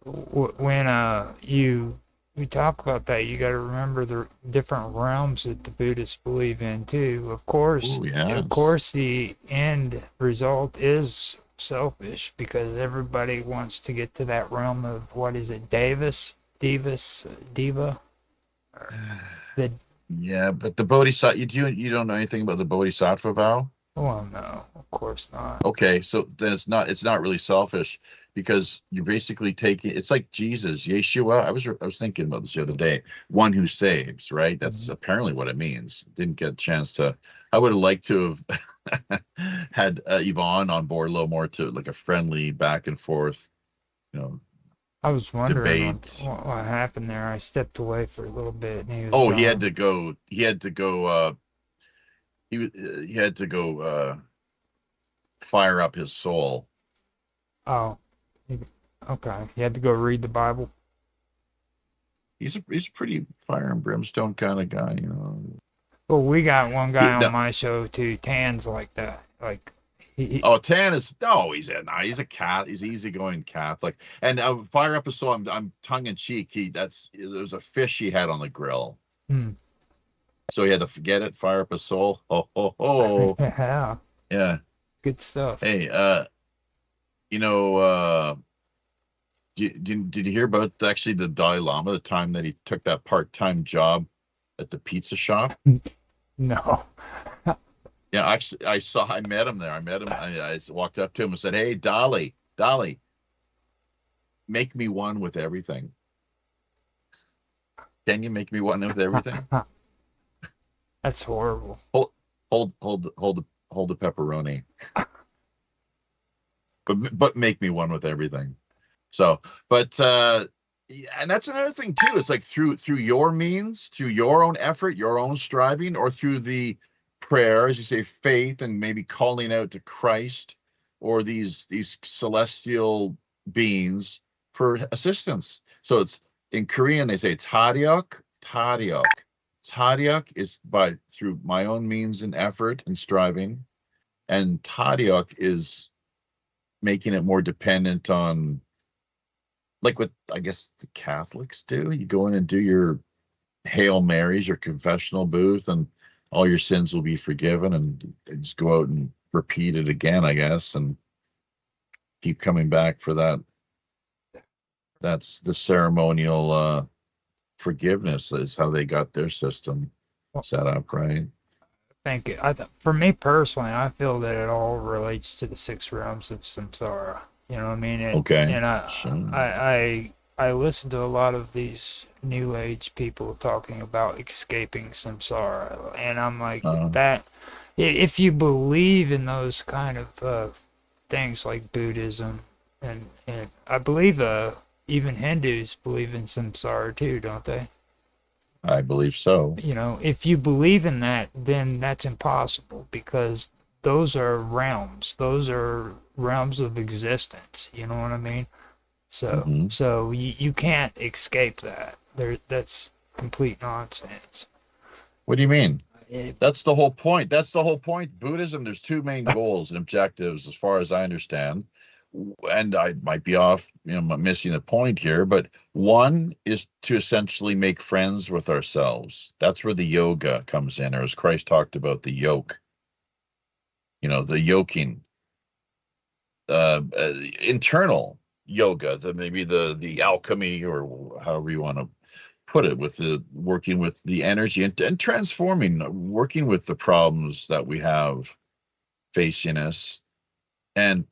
when we talk about that, you got to remember the different realms that the Buddhists believe in too. Of course, Ooh, yes. of course, the end result is selfish because everybody wants to get to that realm of what is it, diva. Yeah, but the bodhisattva. You don't know anything about the bodhisattva vow? Well, no, of course not. Okay, so then it's not really selfish because you're basically taking, it's like Jesus, Yeshua. I was thinking about this the other day. One who saves, right? That's apparently what it means. Didn't get a chance to. I would have liked to have had Yvonne on board a little more to like a friendly back and forth, I was wondering debate. what happened there. I stepped away for a little bit, and he was. Oh, gone. he had to go. He had to go. He had to go fire up his soul. Oh, okay. He had to go read the Bible. He's a pretty fire and brimstone kind of guy, Well, we got one guy on my show too. Tan's like that. Like Tan is he's a cat. He's easygoing Catholic. And fire up his soul. I'm tongue in cheek. There was a fish he had on the grill. So he had to forget it. Fire up his soul. Oh. Yeah. Yeah. Good stuff. Hey, did you hear about actually the Dalai Lama, the time that he took that part-time job at the pizza shop? No. Yeah, actually, I met him there. I walked up to him and said, "Hey, Dolly, make me one with everything. Can you make me one with everything?" That's horrible. Hold the pepperoni. but make me one with everything. So, and that's another thing too. It's like through your means, through your own effort, your own striving, or through the prayer, as you say, faith, and maybe calling out to Christ or these celestial beings for assistance. So it's in Korean, they say taryok. Taryok is through my own means and effort and striving, and taryok is making it more dependent on, like what I guess the Catholics do. You go in and do your Hail Marys, your confessional booth, and all your sins will be forgiven, and just go out and repeat it again, I guess, and keep coming back for that. That's the ceremonial forgiveness is how they got their system set up, right? Thank you. For me personally, I feel that it all relates to the 6 realms of samsara. You know what I mean? Okay. And I listen to a lot of these new age people talking about escaping samsara, and I'm like, if you believe in those kind of things like Buddhism, and I believe even Hindus believe in samsara too, don't they? I believe so. You know, if you believe in that, then that's impossible because those are realms. Those are realms of existence. You know what I mean? So, Mhm. so you can't escape that. That's complete nonsense. What do you mean? It, That's the whole point. That's the whole point. Buddhism, there's two main goals and objectives, as far as I understand. And I might be off, missing the point here, but one is to essentially make friends with ourselves. That's where the yoga comes in, or as Christ talked about the yoke, the yoking, internal yoga, maybe the alchemy, or however you want to put it, with the working with the energy and transforming, working with the problems that we have facing us and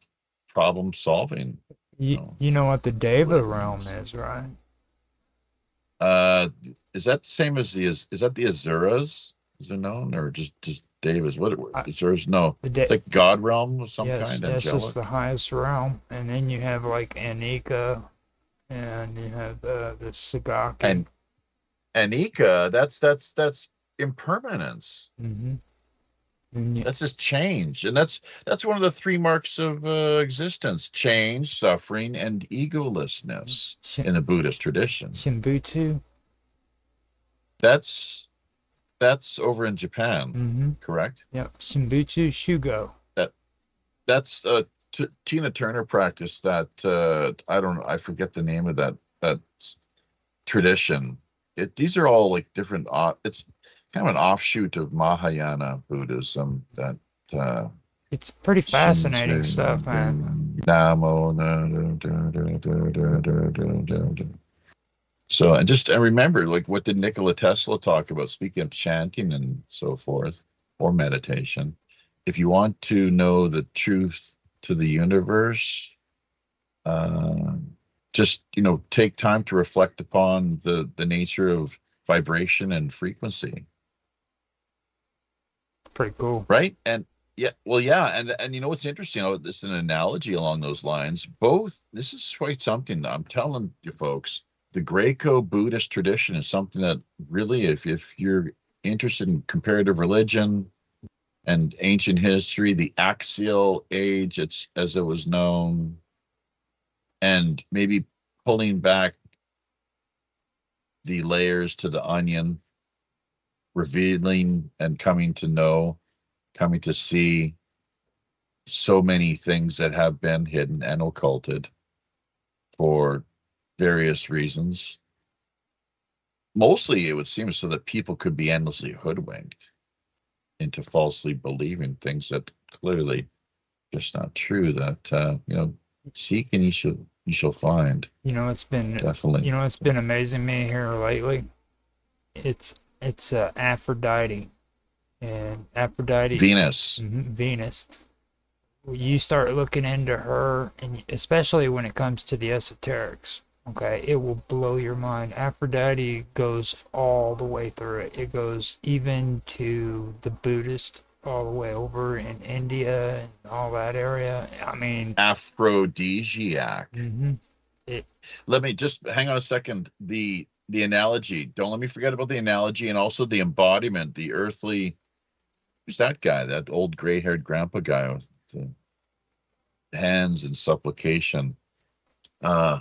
problem solving. you know what the Deva it realm means. is, right? Uh, is that the same as is that the Azuras? Is it known, or just Devas? What I, Azuras? No, the it's de- like God realm of some yes, kind, yes, it's the angelic. highest realm, and then you have like Anika, and you have the Sagaki. And Anika, that's impermanence. Mm-hmm. That's just change, and that's one of the three marks of existence: change, suffering, and egolessness in the Buddhist tradition. Shimbutsu. That's over in Japan, Mm-hmm. correct? Yep. Shimbutsu Shugo. That that's Tina Turner practice that I don't know, I forget the name of that tradition. These are all like different. It's kind of an offshoot of Mahayana Buddhism that. It's pretty fascinating stuff, man. Namo. So, and remember, like, what did Nikola Tesla talk about? Speaking of chanting and so forth, or meditation, if you want to know the truth to the universe, just take time to reflect upon the nature of vibration and frequency. Pretty cool, right? And yeah, well, yeah, and what's interesting? It's an analogy along those lines. This is quite something. I'm telling you, folks, the Greco-Buddhist tradition is something that really, if you're interested in comparative religion and ancient history, the axial age, as it was known, and maybe pulling back the layers to the onion, revealing and coming to see so many things that have been hidden and occulted for various reasons. Mostly, it would seem so that people could be endlessly hoodwinked into falsely believing things that clearly just not true. That seek and you shall find. it's been Definitely. It's been amazing me here lately. It's Aphrodite, and Aphrodite, Venus. Venus. You start looking into her, and especially when it comes to the esoterics, okay, it will blow your mind. Aphrodite goes all the way through it. It goes even to the Buddhist, all the way over in India and all that area. I mean, Aphrodisiac. mm-hmm. Let me just hang on a second. The analogy. Don't let me forget about the analogy, and also the embodiment, the earthly. Who's that guy? That old gray-haired grandpa guy with the hands in supplication. So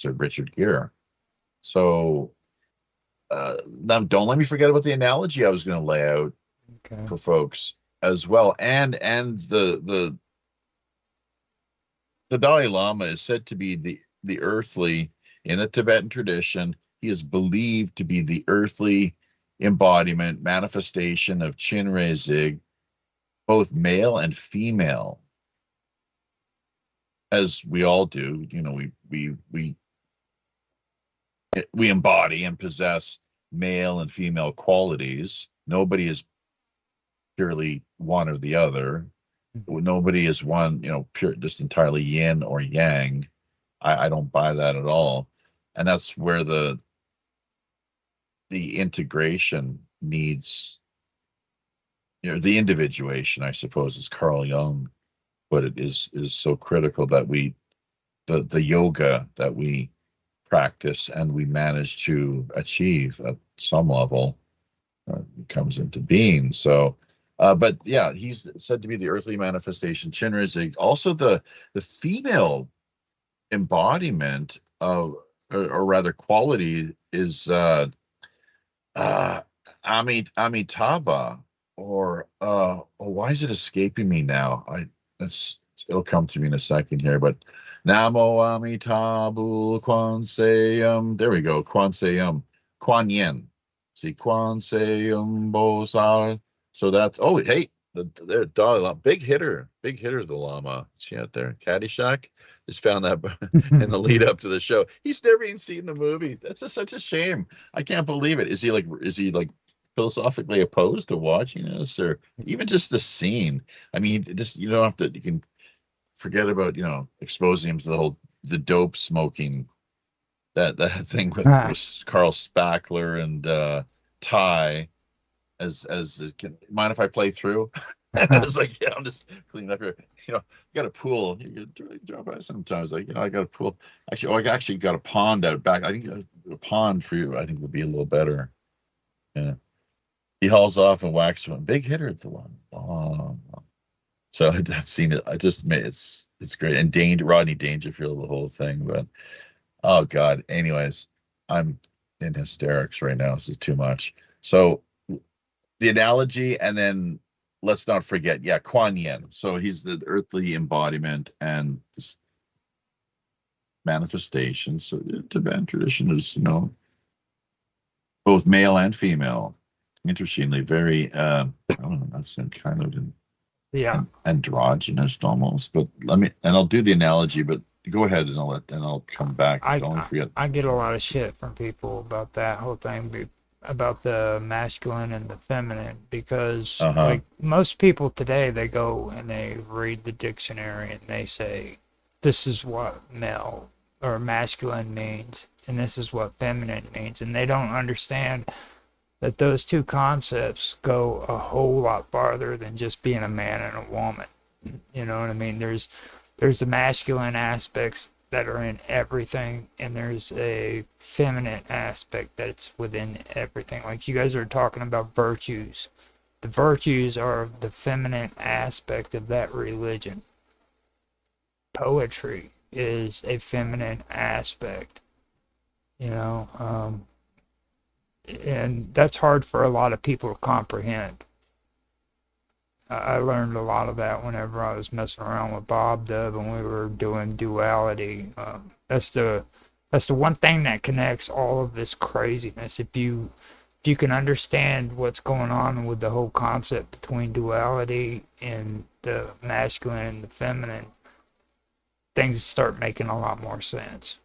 Richard Gere. So now don't let me forget about the analogy I was going to lay out for folks as well. And the Dalai Lama is said to be the earthly in the Tibetan tradition. He is believed to be the earthly embodiment, manifestation of Chinrezig, both male and female, as we all do. We embody and possess male and female qualities. Nobody is purely one or the other. Nobody is one, pure, just entirely yin or yang. I don't buy that at all. And that's where the integration needs, the individuation, I suppose, as Carl Jung put it, is so critical that the yoga that we practice and we manage to achieve at some level comes into being. So, but yeah, he's said to be the earthly manifestation. Chinrizig, also the female embodiment of, or rather quality, is Amitabha, or why is it escaping me now? It'll come to me in a second here, but Namo Amitabha Kwan Seum. There we go. Kwan Seum. Kuan Yin. See, Kwan Seum Bosa. So that's, oh, hey, the big hitter, the llama. See out there, Caddyshack. Just found that in the lead up to the show. He's never even seen the movie. That's such a shame. I can't believe it. Is he like philosophically opposed to watching this, or even just the scene? I mean, just, you don't have to. You can forget about exposing him to the dope smoking, that thing with Carl Spackler and Ty. As mind if I play through? I was like, yeah, I'm just cleaning up here. You got a pool. You can drop by sometimes. Like, I got a pool. Actually, I actually got a pond out back. I think a pond for you, I think, would be a little better. Yeah. He hauls off and whacks one. Big hitter at the one. Oh. So I've seen it. It's great. And Rodney Dangerfield, the whole thing. But oh God. Anyways, I'm in hysterics right now. This is too much. So the analogy, and then let's not forget, Kuan Yin. So he's the earthly embodiment and this manifestation. So the Tibetan tradition is, both male and female. Interestingly, very, I don't know, that's kind of androgynous almost. But I'll do the analogy. But go ahead, and I'll come back. Don't forget. I get a lot of shit from people about that whole thing, about the masculine and the feminine, because like most people today, they go and they read the dictionary and they say, this is what male or masculine means, and this is what feminine means, and they don't understand that those two concepts go a whole lot farther than just being a man and a woman. You know what I mean? There's the masculine aspects that are in everything, and there's a feminine aspect that's within everything. Like you guys are talking about virtues. The virtues are the feminine aspect of that religion. Poetry is a feminine aspect, and that's hard for a lot of people to comprehend. I learned a lot of that whenever I was messing around with bobdub and we were doing duality. That's the one thing that connects all of this craziness. If you can understand what's going on with the whole concept between duality and the masculine and the feminine, things start making a lot more sense.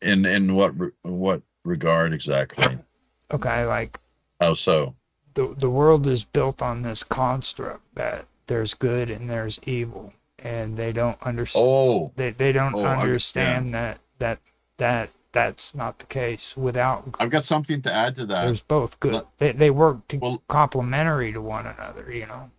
In what regard exactly? Okay, like how so? The world is built on this construct that there's good and there's evil, and they don't understand. They don't understand that that's not the case. I've got something to add to that. There's both good. They work complementary to one another.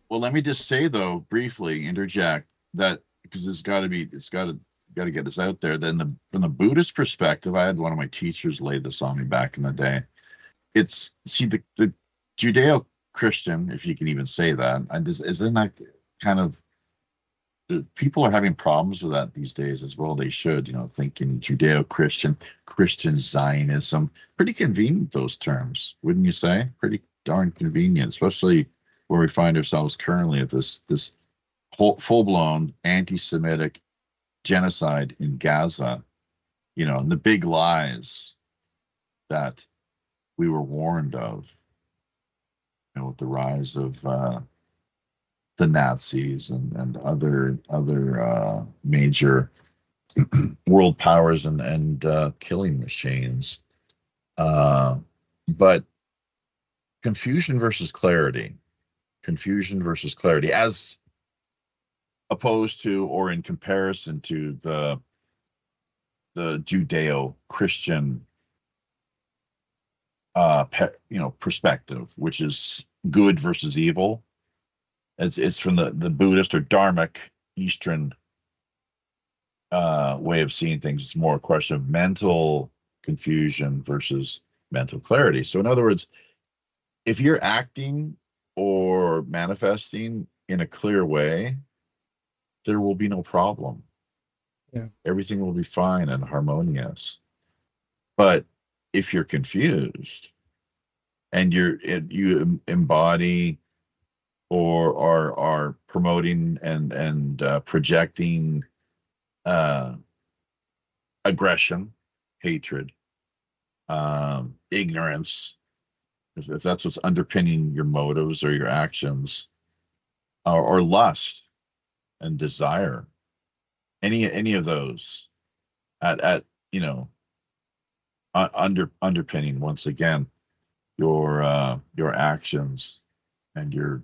Well, let me just say though, briefly interject that, because it's got to get this out there. Then from the Buddhist perspective, I had one of my teachers lay this on me back in the day. It's the Judeo-Christian, if you can even say that, isn't that kind of, people are having problems with that these days as well. They should, thinking Judeo-Christian, Christian Zionism, pretty convenient, those terms, wouldn't you say? Pretty darn convenient, especially where we find ourselves currently at this full-blown anti-Semitic genocide in Gaza, and the big lies that we were warned of, with the rise of the Nazis and other major world powers and killing machines. But confusion versus clarity, as opposed to, or in comparison to, the Judeo-Christian perspective, which is good versus evil. It's from the Buddhist or Dharmic Eastern way of seeing things. It's more a question of mental confusion versus mental clarity. So in other words, if you're acting or manifesting in a clear way, there will be no problem. Yeah. Everything will be fine and harmonious. But if you're confused and you embody or are promoting and projecting aggression, hatred, ignorance, if that's what's underpinning your motives or your actions, or lust and desire, any of those at underpinning once again your actions and your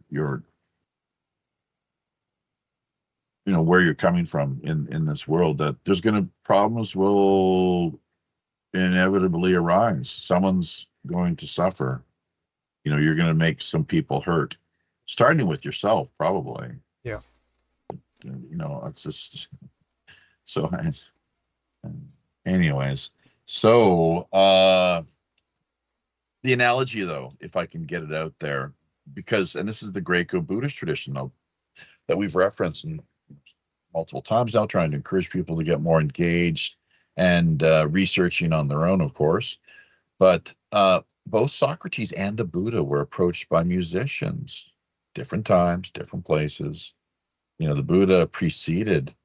where you're coming from in this world, that there's problems will inevitably arise. Someone's going to suffer. You're going to make some people hurt, starting with yourself, probably. Yeah. It's just so. Anyways, so the analogy, though, if I can get it out there, because, and this is the Greco-Buddhist tradition that we've referenced multiple times now, trying to encourage people to get more engaged and researching on their own, of course. But both Socrates and the Buddha were approached by musicians, different times, different places. The Buddha preceded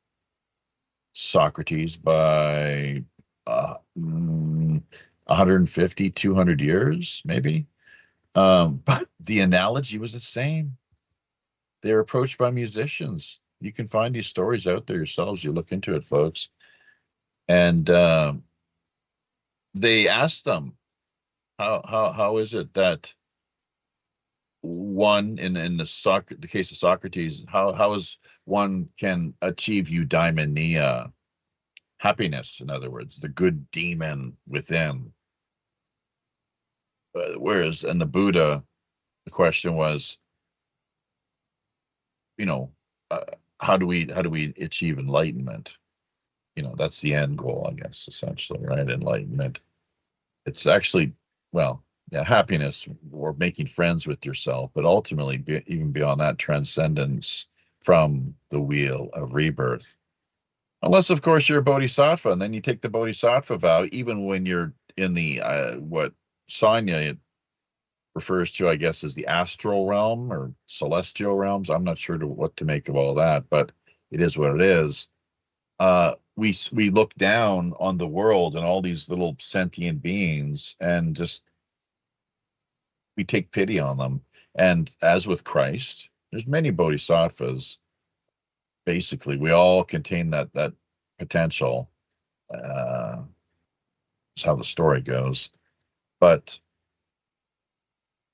Socrates by 150, 200 years, maybe. But the analogy was the same. They were approached by musicians. You can find these stories out there yourselves. You look into it, folks. And they asked them, how is it that one in the case of Socrates, how is one can achieve eudaimonia, happiness, in other words, the good demon within. Whereas in the Buddha, the question was, how do we achieve enlightenment? That's the end goal, I guess, essentially, right? Enlightenment. It's actually, happiness or making friends with yourself, but ultimately, even beyond that, transcendence from the wheel of rebirth. Unless, of course, you're a bodhisattva, and then you take the bodhisattva vow, even when you're in the, what Sanya refers to, I guess, as the astral realm or celestial realms. I'm not sure what to make of all that, but it is what it is. We look down on the world and all these little sentient beings, and just we take pity on them. And as with Christ, there's many bodhisattvas. Basically, we all contain that potential. That's how the story goes. But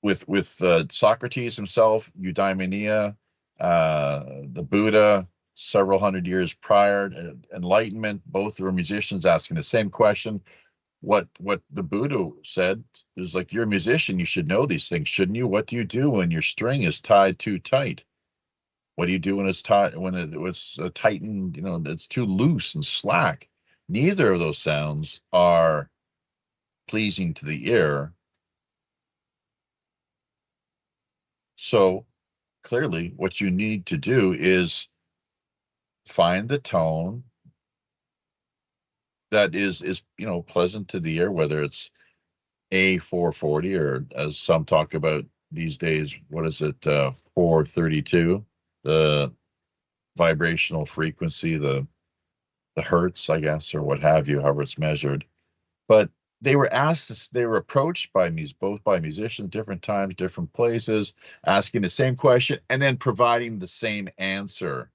with Socrates himself, eudaimonia, the Buddha, several hundred years prior, enlightenment, both were musicians asking the same question. What the Buddha said is, like, you're a musician, you should know these things, shouldn't you? What do you do when your string is tied too tight? What do you do when it's tight, when it's tightened, it's too loose and slack? Neither of those sounds are pleasing to the ear. So clearly what you need to do is find the tone that is pleasant to the ear, whether it's A440, or as some talk about these days, what is it, 432, the vibrational frequency, the hertz, I guess, or what have you, however it's measured. But they were approached by both by musicians, different times, different places, asking the same question and then providing the same answer.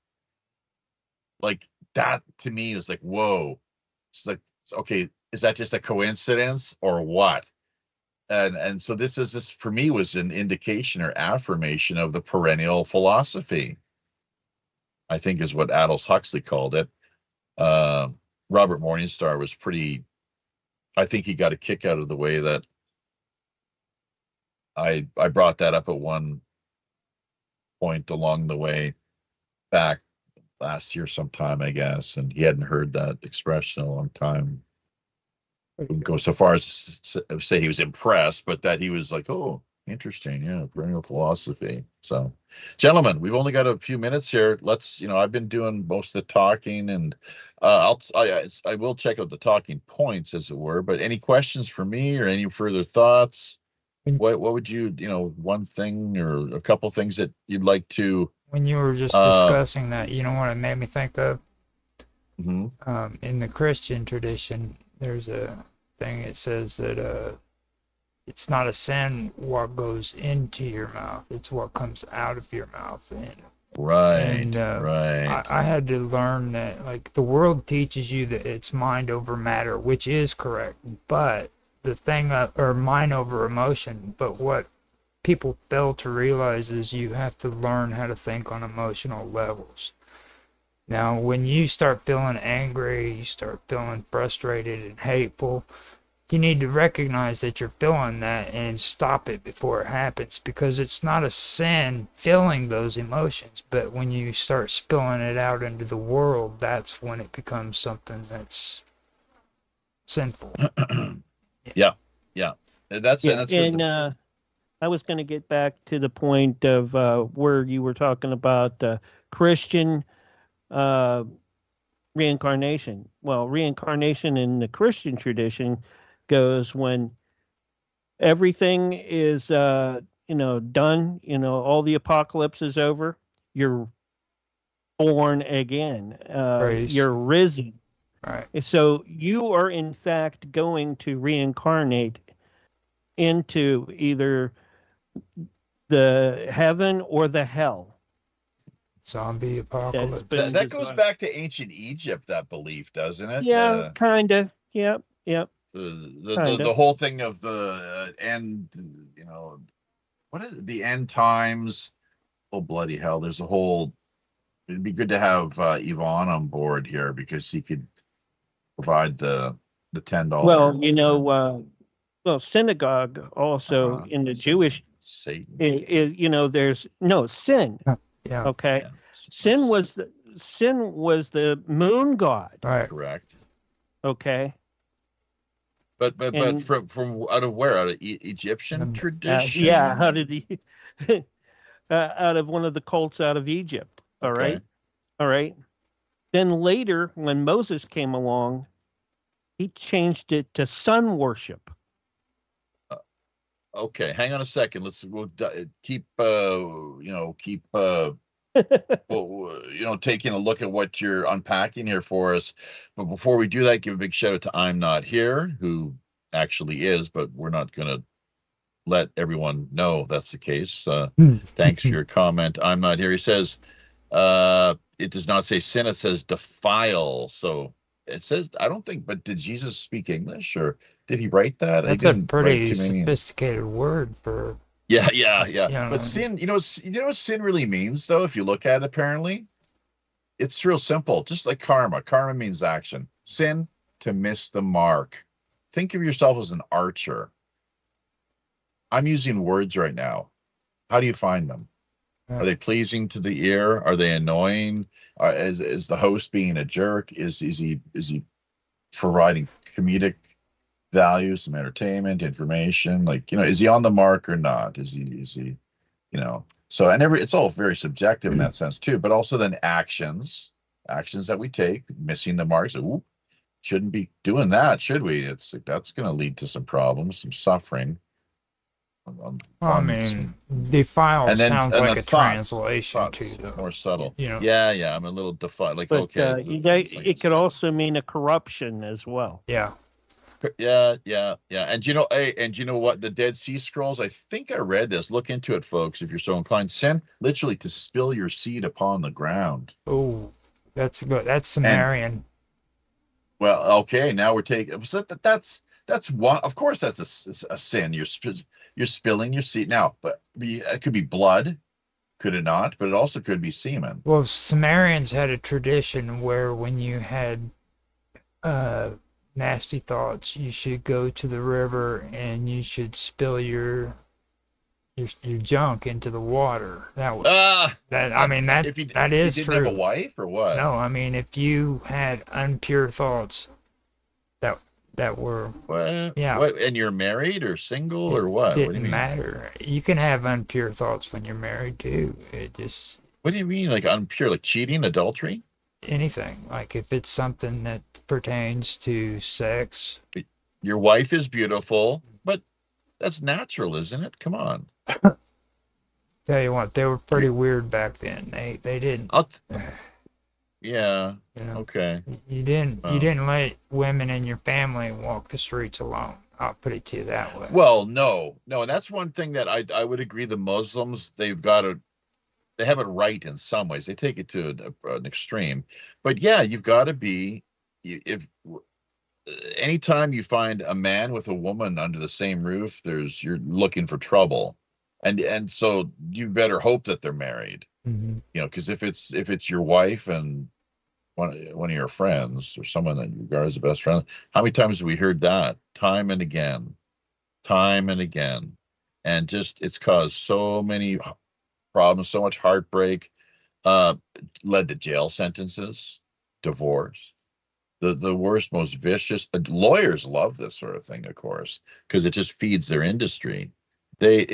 Like, that to me was like, whoa. It's like, okay, is that just a coincidence or what? And so this for me was an indication or affirmation of the perennial philosophy, I think is what Aldous Huxley called it. Robert Morningstar was I think he got a kick out of the way that I brought that up at one point along the way back last year sometime, I guess, and he hadn't heard that expression in a long time. Wouldn't go so far as to say he was impressed, but that he was like, "Oh, interesting, yeah, perennial philosophy." So, gentlemen, we've only got a few minutes here. Let's, I've been doing most of the talking, and I will check out the talking points, as it were. But any questions for me or any further thoughts? What would you, one thing or a couple things that you'd like to? When you were just discussing that, you know what it made me think of? Mm-hmm. In the Christian tradition, there's a thing it says that it's not a sin what goes into your mouth, it's what comes out of your mouth. Right. I had to learn that, like, the world teaches you that it's mind over matter, which is correct, but the thing or mind over emotion, but what people fail to realize is you have to learn how to think on emotional levels. Now, when you start feeling angry, you start feeling frustrated and hateful, you need to recognize that you're feeling that and stop it before it happens, because it's not a sin feeling those emotions, but when you start spilling it out into the world, that's when it becomes something that's sinful. Yeah. That's and I was going to get back to the point of where you were talking about Christian reincarnation. Well, reincarnation in the Christian tradition goes when everything is done, all the apocalypse is over, you're born again, you're risen. Right. So you are in fact going to reincarnate into either the heaven or the hell. Zombie apocalypse. That goes back to ancient Egypt, that belief, doesn't it? Yeah, kind of. Yep. The whole thing of the end, what is it? The end times. Oh, bloody hell. There's a whole, it'd be good to have Yvonne on board here, because he could provide the $10. Well, synagogue also in the Jewish, Satan. there's no sin. Yeah. Okay. Yeah. Sin was the moon god. Right. Correct. Okay. But from out of where? Out of Egyptian tradition? Out of the out of one of the cults out of Egypt. All right. Then later, when Moses came along, he changed it to sun worship. Okay, hang on a second. We'll keep taking a look at what you're unpacking here for us. But before we do that, give a big shout out to I'm Not Here, who actually is, but we're not going to let everyone know that's the case. Thanks for your comment. I'm Not Here. He says, it does not say sin, it says defile. So it says, I don't think, but did Jesus speak English, or did he write that? That's a pretty sophisticated word for. Yeah. But sin, you know what sin really means, though, if you look at it, apparently? It's real simple, just like karma. Karma means action. Sin, to miss the mark. Think of yourself as an archer. I'm using words right now. How do you find them? Are they pleasing to the ear? Are they annoying? Is the host being a jerk? Is he providing comedic value, some entertainment, information? Is he on the mark or not? Is he so, and it's all very subjective in that sense too, but also then actions that we take, missing the marks. Ooh, shouldn't be doing that, should we? It's like, that's going to lead to some problems, some suffering. Defile sounds like a translation too. More subtle. Yeah. I'm a little defiled. It could also mean a corruption as well. Yeah. And you know what? The Dead Sea Scrolls, I think I read this. Look into it, folks, if you're so inclined. Sin, literally to spill your seed upon the ground. Oh, that's good. That's Sumerian. Okay, now we're taking. So that's what. Of course, that's a sin. You're spilling your seed. Now, but it could be blood, could it not? But it also could be semen. Well, Sumerians had a tradition where when you had nasty thoughts, you should go to the river and you should spill your your junk into the water. That was that. I Not, mean if he that is didn't have a true. wife or what? No, I mean if you had impure thoughts that were yeah. What? And you're married or single It or what? What do you didn't mean? matter. You can have impure thoughts when you're married too. It just What do you mean, like impure, like cheating, adultery? anything. Like if it's something that pertains to sex. Your wife is beautiful, but that's natural, isn't it? Come on. Tell you what, they were pretty weird back then. They didn't. Yeah. You know, Okay. you didn't let women in your family walk the streets alone. I'll put it to you that way. Well, no, and that's one thing that I would agree. The Muslims, they have it right in some ways. They take it to an extreme, but yeah, you've got to be if anytime you find a man with a woman under the same roof, you're looking for trouble, and so you better hope that they're married. Mm-hmm. Because if it's your wife and one of your friends or someone that you regard as a best friend, how many times have we heard that? Time and again, and just it's caused so many problems, so much heartbreak, led to jail sentences, divorce. The worst, most vicious. Lawyers love this sort of thing, of course, because it just feeds their industry. I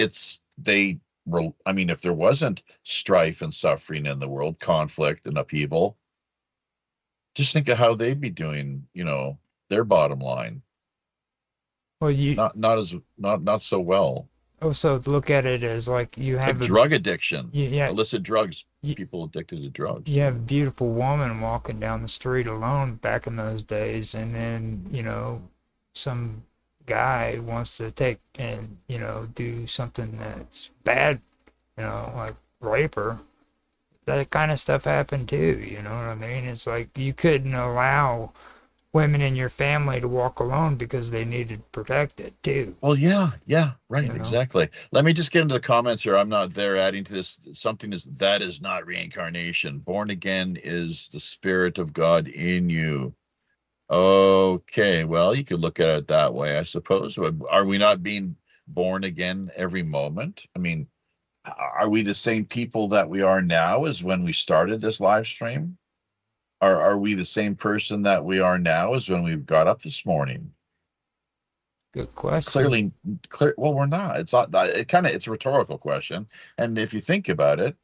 mean, if there wasn't strife and suffering in the world, conflict and upheaval, just think of how they'd be doing, their bottom line. Well, not so well. Also look at it as like you have like drug addiction, yeah, illicit drugs, people addicted to drugs. You have a beautiful woman walking down the street alone back in those days, and then some guy wants to take and do something that's bad, like rape her. That kind of stuff happened too. You know what I mean? It's like you couldn't allow women in your family to walk alone because they needed protected too. Well, yeah, right, exactly. Let me just get into the comments here. I'm not there adding to this. That is not reincarnation. Born again is the spirit of God in you. Okay, well, you could look at it that way, I suppose. Are we not being born again every moment? I mean, are we the same people that we are now as when we started this live stream? Are we the same person that we are now as when we got up this morning? Good question. Clearly, well, we're not. It's not. It's a rhetorical question, and if you think about it,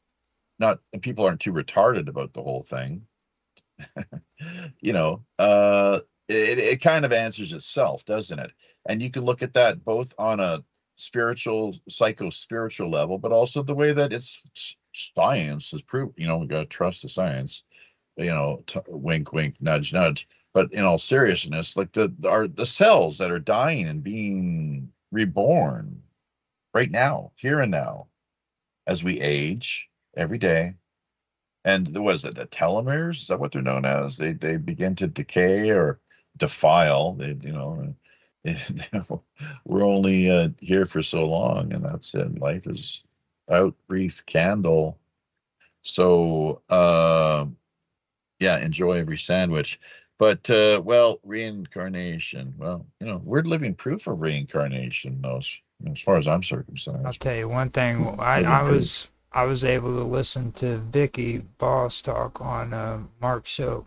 people aren't too retarded about the whole thing. It kind of answers itself, doesn't it? And you can look at that both on a spiritual, psycho-spiritual level, but also the way that it's science has proved. We got to trust the science. Wink, wink, nudge, nudge. But in all seriousness, like the cells that are dying and being reborn right now, here and now, as we age every day. And was it the telomeres? Is that what they're known as? They begin to decay or defile. We're only here for so long, and that's it. Life is out, brief candle. So enjoy every sandwich. But reincarnation. Well, we're living proof of reincarnation, though, as far as I'm circumcised. I'll tell you one thing. I was able to listen to Vicky Boss talk on Mark's show,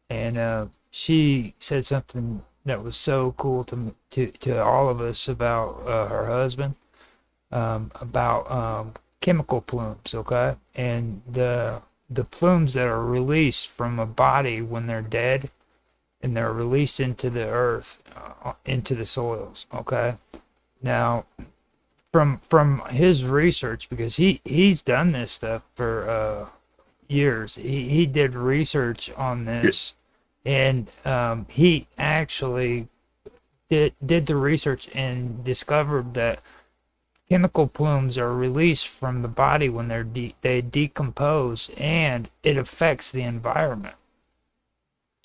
and she said something that was so cool to all of us about her husband, about chemical plumes, okay, and the plumes that are released from a body when they're dead, and they're released into the earth, into the soils, okay. Now, from his research, because he's done this stuff for years. He did research on this, and he actually did the research and discovered that chemical plumes are released from the body when they decompose, and it affects the environment.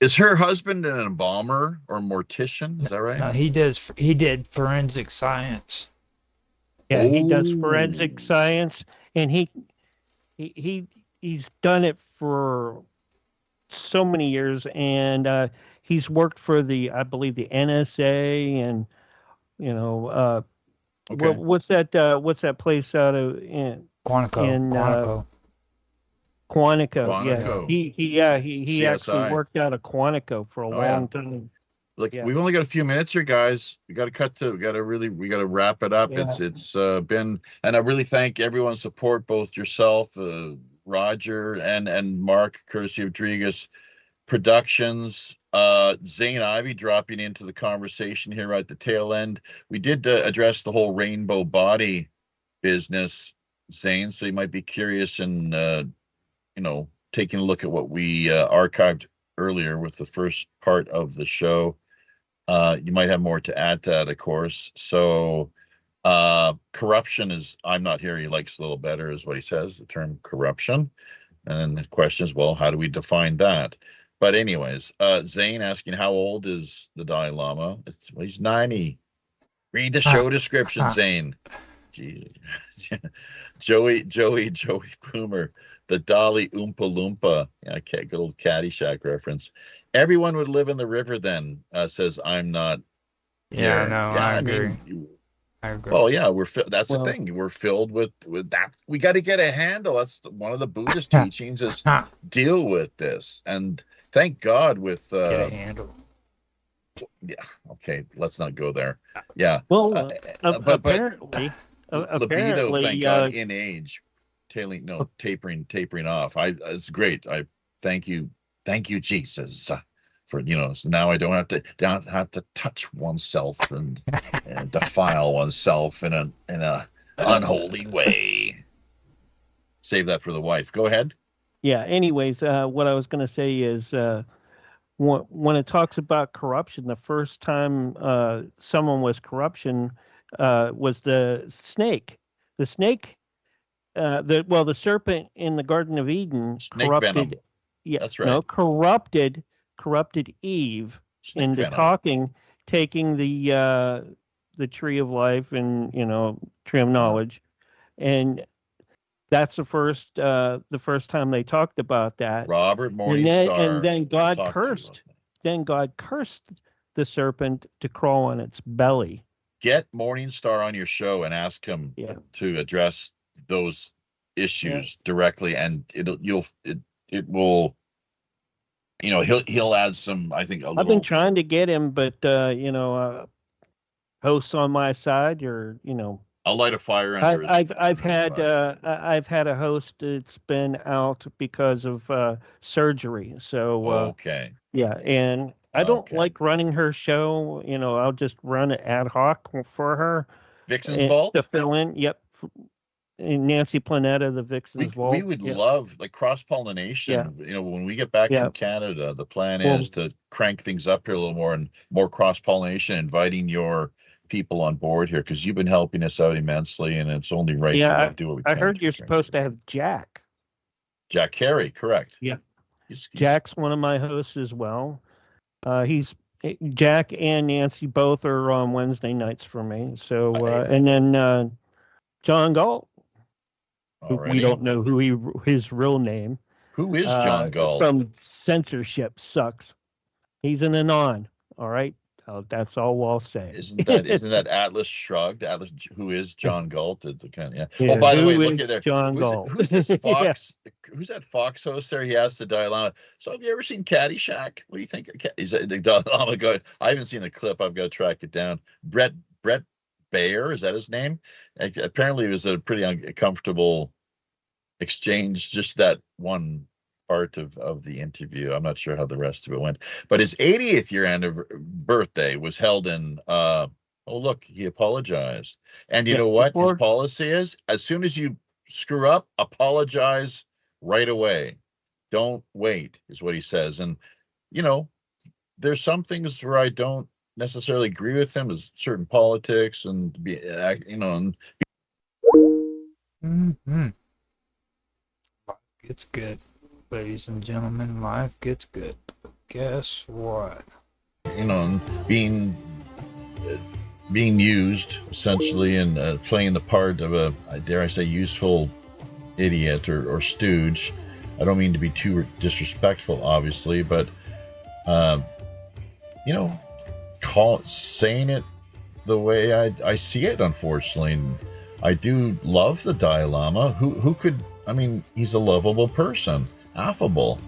Is her husband an embalmer or mortician? Is that right? No, he did forensic science. Yeah, he does forensic science, and he's done it for so many years, and he's worked for I believe the NSA, and Okay. What's that place out of in Quantico. Quantico? Yeah, Quantico. he actually CSI. worked out of Quantico for a Oh, yeah. long time. Look, Yeah. we've only got a few minutes here, guys. We got to wrap it up. Yeah. It's been, and I really thank everyone's support, both yourself, Roger, and Mark, courtesy of Rodriguez Productions. Zane Ivy dropping into the conversation here at the tail end. We did address the whole rainbow body business, Zane, so you might be curious and taking a look at what we archived earlier with the first part of the show. You might have more to add to that, of course. So corruption is, I'm not here, he likes a little better, is what he says, the term corruption. And then the question is, well, how do we define that? But anyways, Zane asking, how old is the Dalai Lama? He's 90. Read the show description, Zane. Jeez. Joey Boomer, the Dolly Oompa Loompa. Yeah, good old Caddyshack reference. Everyone would live in the river then, says I'm not. Yeah, no, I agree. I agree. Well, yeah, that's the thing. We're filled with that. We got to get a handle. That's one of the Buddhist teachings is deal with this. And thank God with get a handle. Yeah. Okay. Let's not go there. Yeah. Well, apparently, libido, thank God, in age, tapering off. It's great. I thank you, Jesus, for so now I don't have to touch oneself and defile oneself in a unholy way. Save that for the wife. Go ahead. Yeah. Anyways, what I was going to say is when it talks about corruption, the first time someone was corruption was the snake. The snake, the serpent in the Garden of Eden snake corrupted. Venom. Yeah, that's right. No, corrupted Eve snake into venom. taking the tree of life and tree of knowledge, and that's the first time they talked about that. Robert Morningstar. And then God cursed. Then God cursed the serpent to crawl on its belly. Get Morningstar on your show and ask him to address those issues directly, and it will. He'll add some. I think I've been trying to get him, but hosts on my side, or I'll light a fire under I've had a host that's been out because of surgery. So okay. Yeah, and I don't like running her show. I'll just run it ad hoc for her. Vixen's Vault to fill in. Yep. And Nancy Planetta, the Vixen's Vault. We would love like cross-pollination. Yeah. When we get back from Canada, the plan is to crank things up here a little more and more cross-pollination, inviting your people on board here, because you've been helping us out immensely, and it's only right to do what we can. I heard you're supposed to have Jack Carey, correct? Yeah, Jack's one of my hosts as well. Jack and Nancy both are on Wednesday nights for me. So and then John Galt. We don't know his real name. Who is John Galt? From Censorship Sucks. He's an anon. All right. That's all I'll say. Isn't that Atlas Shrugged? Atlas, who is John Galt? The kind of, Oh, by the way, look at there. John Galt. Who's this Fox? Who's that Fox host there? He asked the Dalai Lama. So, have you ever seen Caddyshack? What do you think? Is that the Dalai Lama? Go ahead. I haven't seen the clip. I've got to track it down. Brett Baer, is that his name? Apparently, it was a pretty uncomfortable exchange. Just that one part of the interview. I'm not sure how the rest of it went, but his 80th year birthday was held in look, he apologized. And you know what his policy is? As soon as you screw up, apologize right away. Don't wait, is what he says. And there's some things where I don't necessarily agree with him, as certain politics and It's good. Ladies and gentlemen, life gets good. But guess what? Being used essentially and playing the part of a, dare I say, useful idiot or stooge. I don't mean to be too disrespectful, obviously, but saying the way I see it, unfortunately. I do love the Dalai Lama. Who could, I mean, he's a lovable person, affable.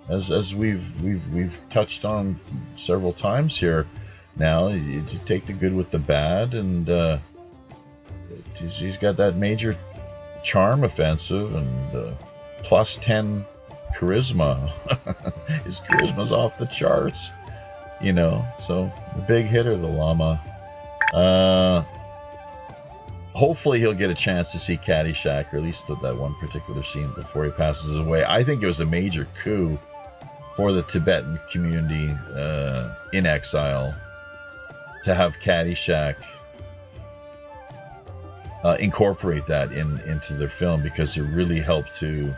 As we've touched on several times here now, you take the good with the bad, and he's got that major charm offensive and plus 10 charisma. His charisma's off the charts, you know, so a big hitter, the Lama. Hopefully he'll get a chance to see Caddyshack, or at least that one particular scene before he passes away. I think it was a major coup for the Tibetan community in exile to have Caddyshack incorporate that into their film, because it really helped to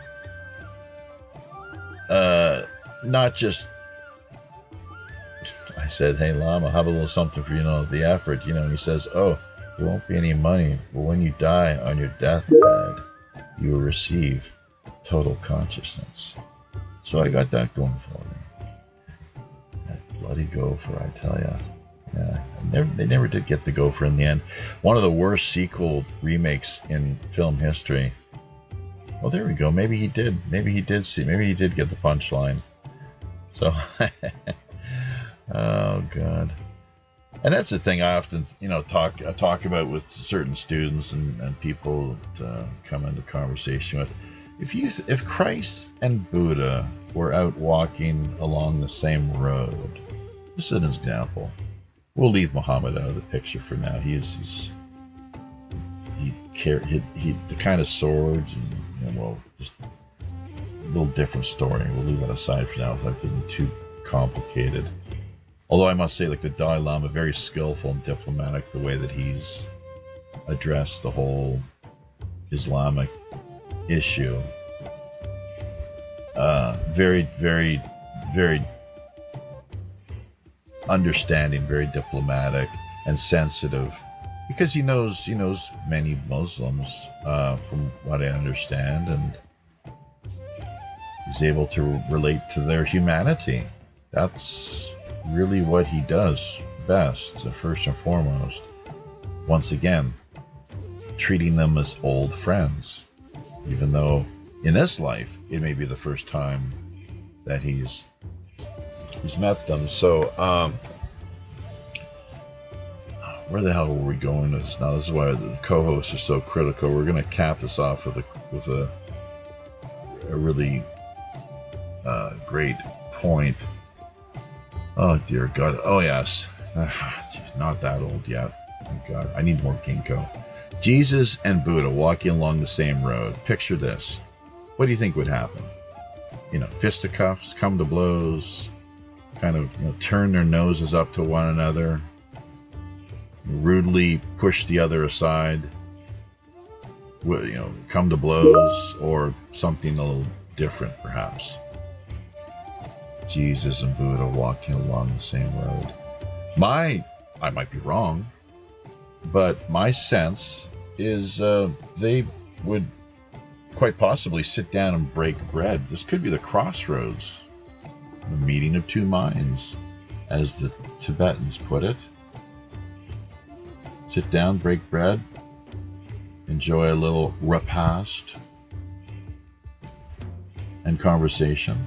not just, I said, hey Lama, how about a little something for, you know, the effort, you know, and he says, oh, there won't be any money, but when you die on your deathbed, you will receive total consciousness. So I got that going for me. That bloody gopher, I tell ya. Yeah, they never did get the gopher in the end. One of the worst sequel remakes in film history. Well, there we go. Maybe he did. Maybe he did get the punchline. So, oh God. And that's the thing I often, you know, talk about with certain students and people that come into conversation with. If Christ and Buddha were out walking along the same road, just as an example, we'll leave Muhammad out of the picture for now. He the kind of swords, and well, just a little different story. We'll leave that aside for now without getting too complicated. Although I must say, like, the Dalai Lama, very skillful and diplomatic the way that he's addressed the whole Islamic issue. Very, very, very understanding, very diplomatic and sensitive, because he knows many Muslims, from what I understand, and he's able to relate to their humanity. That's really what he does best, first and foremost. Once again, treating them as old friends, even though in this life it may be the first time that he's met them. So where the hell were we going with this now? This is why the co-hosts are so critical. We're going to cap this off with a really great point. Oh dear God. Oh yes. Geez, not that old yet. Oh God, I need more ginkgo. Jesus and Buddha walking along the same road. Picture this. What do you think would happen? You know, fisticuffs, come to blows, kind of, you know, turn their noses up to one another, rudely push the other aside, you know, come to blows, or something a little different perhaps. Jesus and Buddha walking along the same road. I might be wrong, but my sense is they would quite possibly sit down and break bread. This could be the crossroads, the meeting of two minds, as the Tibetans put it. Sit down, break bread, enjoy a little repast and conversation.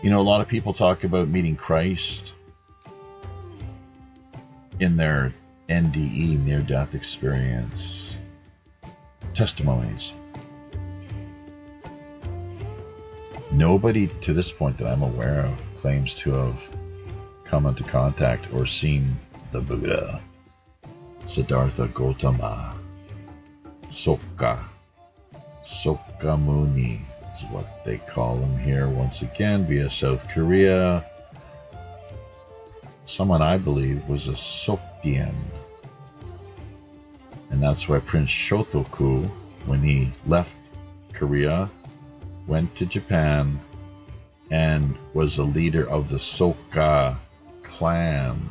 You know, a lot of people talk about meeting Christ in their NDE, near-death experience testimonies. Nobody to this point that I'm aware of claims to have come into contact or seen the Buddha, Siddhartha Gautama, Soka Muni is what they call him here, once again via South Korea. Someone I believe was a Sokdien, and that's why Prince Shotoku, when he left Korea, went to Japan and was a leader of the Soka clan.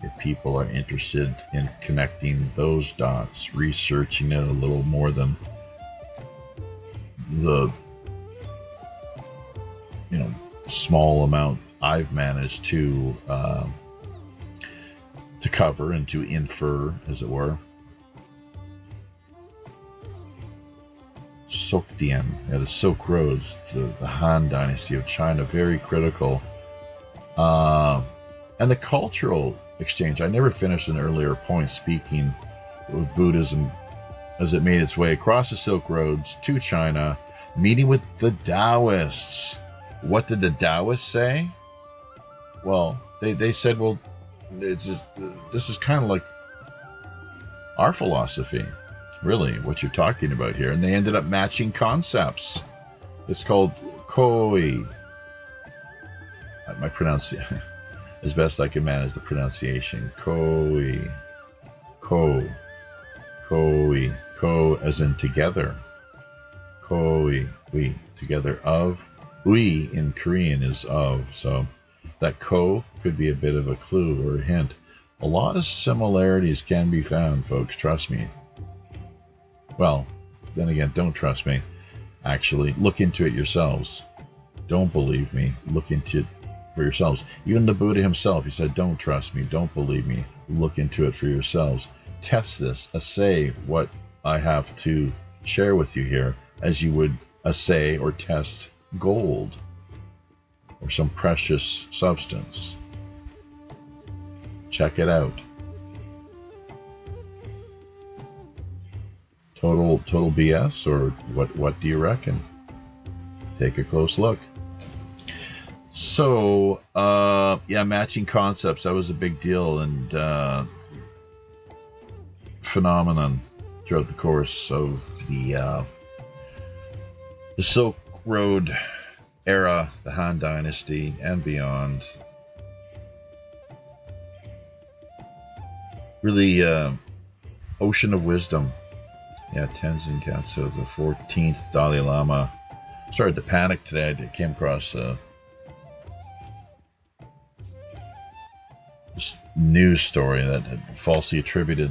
If people are interested in connecting those dots, researching it a little more than the small amount I've managed to cover and to infer, as it were. Sogdian, the Silk Roads, the Han Dynasty of China, very critical. And the cultural exchange. I never finished an earlier point speaking of Buddhism as it made its way across the Silk Roads to China, meeting with the Taoists. What did the Taoists say? Well, they said, well, it's just, this is kind of like our philosophy, really, what you're talking about here. And they ended up matching concepts. It's called koi. My pronunciation, as best I can manage the pronunciation. Koi. Ko. Koi. Ko as in together. Koi. We. Together of. We in Korean is of. So that ko could be a bit of a clue or a hint. A lot of similarities can be found, folks. Trust me. Well, then again, don't trust me. Actually, look into it yourselves. Don't believe me. Look into it for yourselves. Even the Buddha himself, he said, don't trust me. Don't believe me. Look into it for yourselves. Test this. Assay what I have to share with you here as you would assay or test gold or some precious substance. Check it out. Total BS, or what do you reckon? Take a close look. So, yeah, matching concepts, that was a big deal and phenomenon throughout the course of the Silk Road era, the Han Dynasty, and beyond. Really, ocean of wisdom. Yeah, Tenzin Gyatso, the 14th Dalai Lama. Started to panic today. I came across this news story that had falsely attributed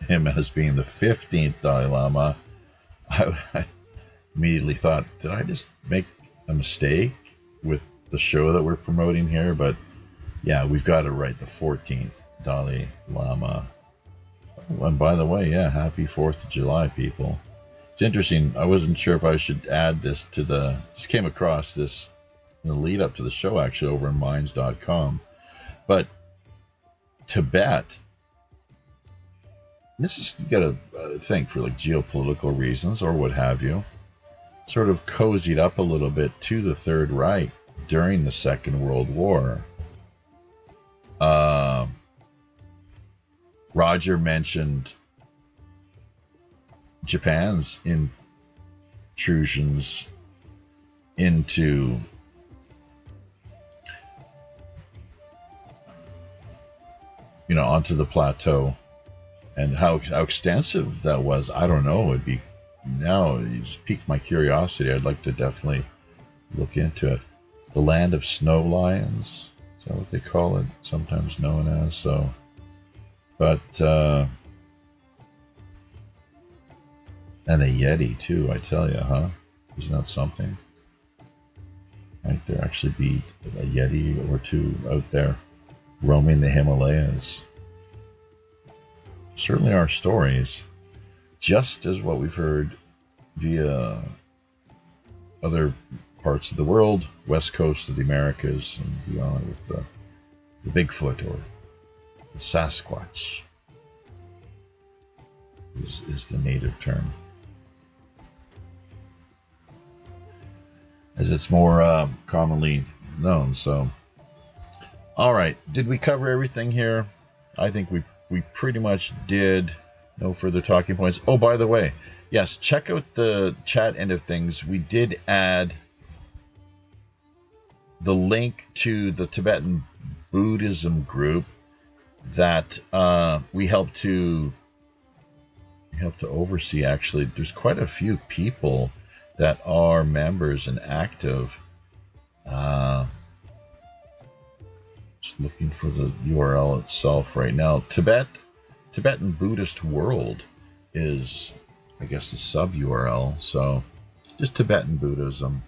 him as being the 15th Dalai Lama. I immediately thought, did I just make a mistake with the show that we're promoting here? But yeah, we've got it right, the 14th Dalai Lama. And by the way, yeah, happy 4th of July, people. It's interesting. I wasn't sure if I should add this to just came across this in the lead up to the show, actually, over in minds.com. But Tibet, this is, you gotta think, for like geopolitical reasons or what have you, sort of cozied up a little bit to the Third Reich during the Second World War. Roger mentioned Japan's intrusions into onto the plateau, and how extensive that was. I don't know. It'd be, now you just piqued my curiosity. I'd like to definitely look into it. The land of snow lions, is that what they call it? Sometimes known as so. But and a Yeti too, I tell you, huh? Isn't that something? Might there actually be a Yeti or two out there roaming the Himalayas? Certainly are stories, just as what we've heard via other parts of the world, west coast of the Americas and beyond, with the Bigfoot or the Sasquatch is the native term, as it's more commonly known. So, all right, did we cover everything here? I think we pretty much did. No further talking points. Oh, by the way, yes, check out the chat end of things. We did add the link to the Tibetan Buddhism group that we help to oversee. Actually, there's quite a few people that are members and active. Just looking for the URL itself right now. Tibetan Buddhist World is, I guess, the sub URL. So just Tibetan Buddhism.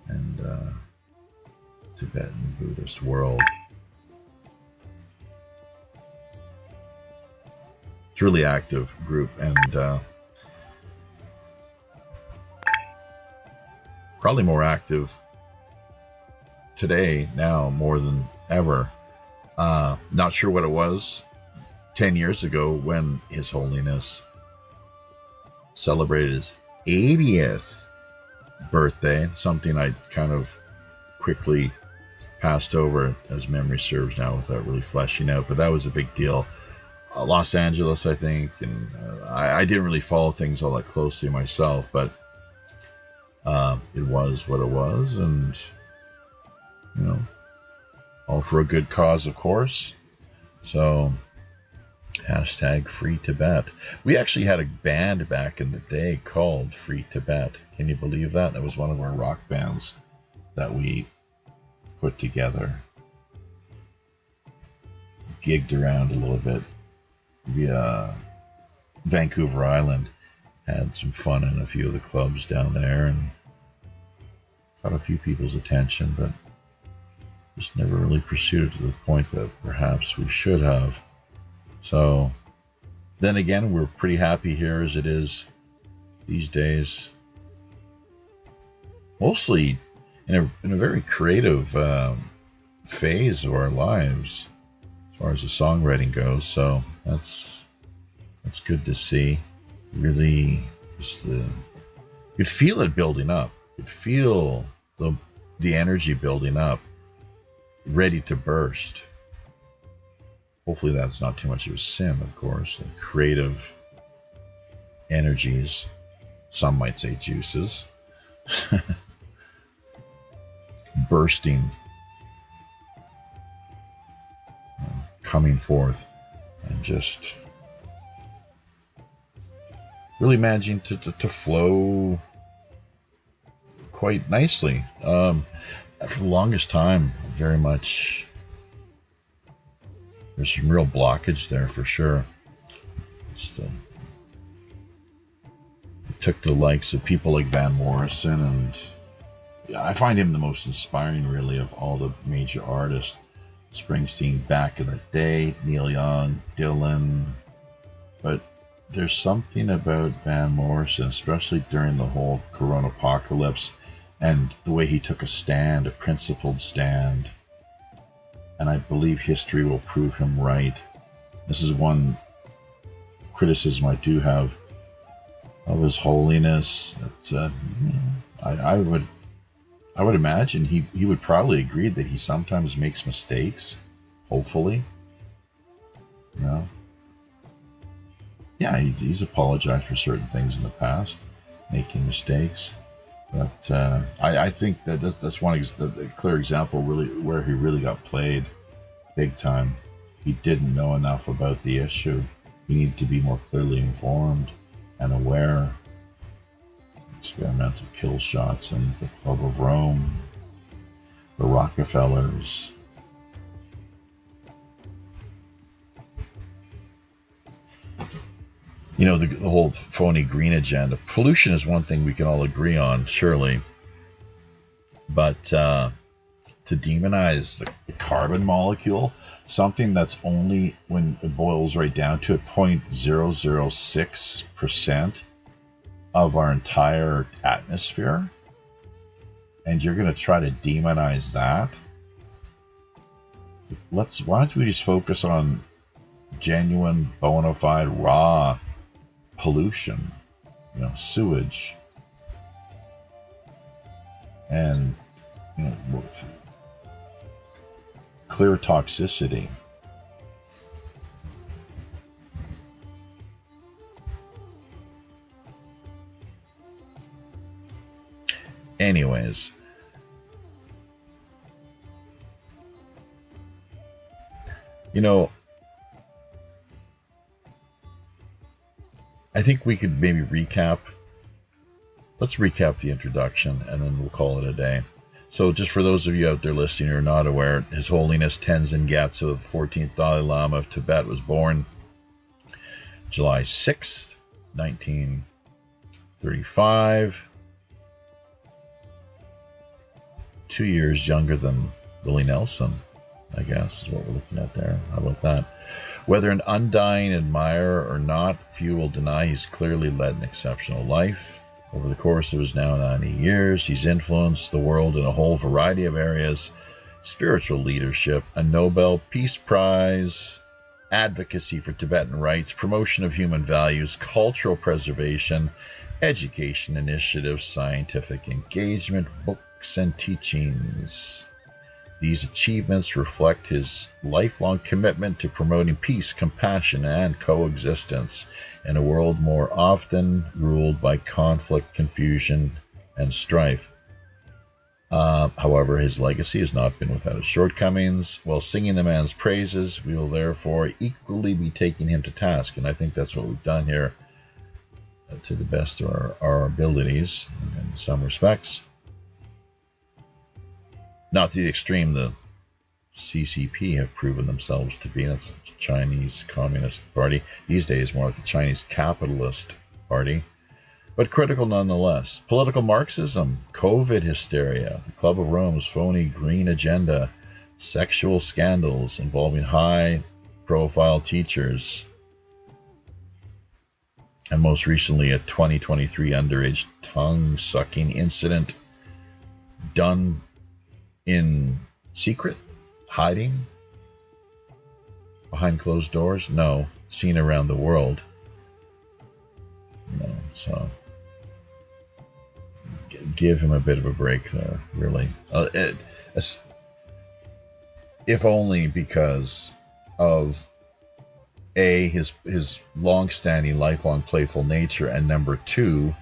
and Tibetan Buddhist world. It's a really active group, and probably more active today now more than ever. Not sure what it was 10 years ago when His Holiness celebrated his 80th birthday, something I kind of quickly passed over as memory serves now without really fleshing out, but that was a big deal. Los Angeles, I think, and I didn't really follow things all that closely myself, but it was what it was, and you know, all for a good cause, of course. So hashtag Free Tibet. We actually had a band back in the day called Free Tibet. Can you believe that? That was one of our rock bands that we put together. Gigged around a little bit via Vancouver Island. Had some fun in a few of the clubs down there and got a few people's attention, but just never really pursued it to the point that perhaps we should have. So then again, we're pretty happy here as it is these days. Mostly in a very creative phase of our lives as far as the songwriting goes. So that's good to see. Really, you'd feel it building up. You'd feel the energy building up, ready to burst. Hopefully that's not too much of a sin, of course. The creative energies, some might say juices, bursting, coming forth, and just really managing to flow quite nicely. For the longest time, very much, there's some real blockage there for sure. It took the likes of people like Van Morrison, and I find him the most inspiring, really, of all the major artists. Springsteen back in the day, Neil Young, Dylan, but there's something about Van Morrison, especially during the whole Corona apocalypse, and the way he took a stand, a principled stand. And I believe history will prove him right. This is one criticism I do have of His Holiness. That I would imagine he would probably agree that he sometimes makes mistakes. Hopefully, you know. Yeah, he's apologized for certain things in the past, making mistakes. But I think that's one a clear example, really, where he really got played big time. He didn't know enough about the issue. He needed to be more clearly informed and aware. Experimental kill shots in the Club of Rome, the Rockefellers. You know, the whole phony green agenda. Pollution is one thing we can all agree on, surely. But to demonize the carbon molecule, something that's only, when it boils right down to it, 0.006% of our entire atmosphere, and you're going to try to demonize that? Why don't we just focus on genuine, bona fide, raw pollution, you know, sewage, and, you know, clear toxicity. Anyways, you know, I think we could maybe recap. Let's recap the introduction, and then we'll call it a day. So just for those of you out there listening who are not aware, His Holiness Tenzin Gyatso, the 14th Dalai Lama of Tibet, was born July 6th, 1935. 2 years younger than Willie Nelson, I guess, is what we're looking at there. How about that? Whether an undying admirer or not, few will deny he's clearly led an exceptional life. Over the course of his now 90 years, he's influenced the world in a whole variety of areas: spiritual leadership, a Nobel Peace Prize, advocacy for Tibetan rights, promotion of human values, cultural preservation, education initiatives, scientific engagement, books and teachings. These achievements reflect his lifelong commitment to promoting peace, compassion, and coexistence in a world more often ruled by conflict, confusion, and strife. However, his legacy has not been without its shortcomings. While singing the man's praises, we will therefore equally be taking him to task, and I think that's what we've done here to the best of our abilities in some respects. Not to the extreme the CCP have proven themselves to be. That's the Chinese Communist Party. These days, more like the Chinese Capitalist Party. But critical nonetheless. Political Marxism, COVID hysteria, the Club of Rome's phony green agenda, sexual scandals involving high-profile teachers, and most recently a 2023 underage tongue-sucking incident done in secret, hiding, behind closed doors? No, seen around the world. No, so give him a bit of a break there, really. If only because of A, his long-standing, lifelong playful nature, and number two,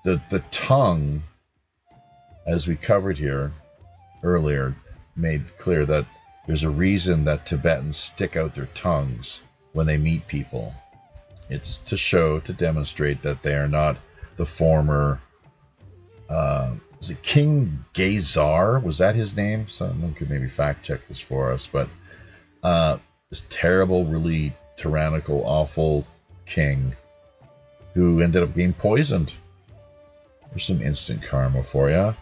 the tongue, as we covered here earlier, made clear that there's a reason that Tibetans stick out their tongues when they meet people. It's to demonstrate that they are not the former, was it King Gazar? Was that his name? Someone could maybe fact check this for us, but this terrible, really tyrannical, awful king who ended up getting poisoned. There's some instant karma for you.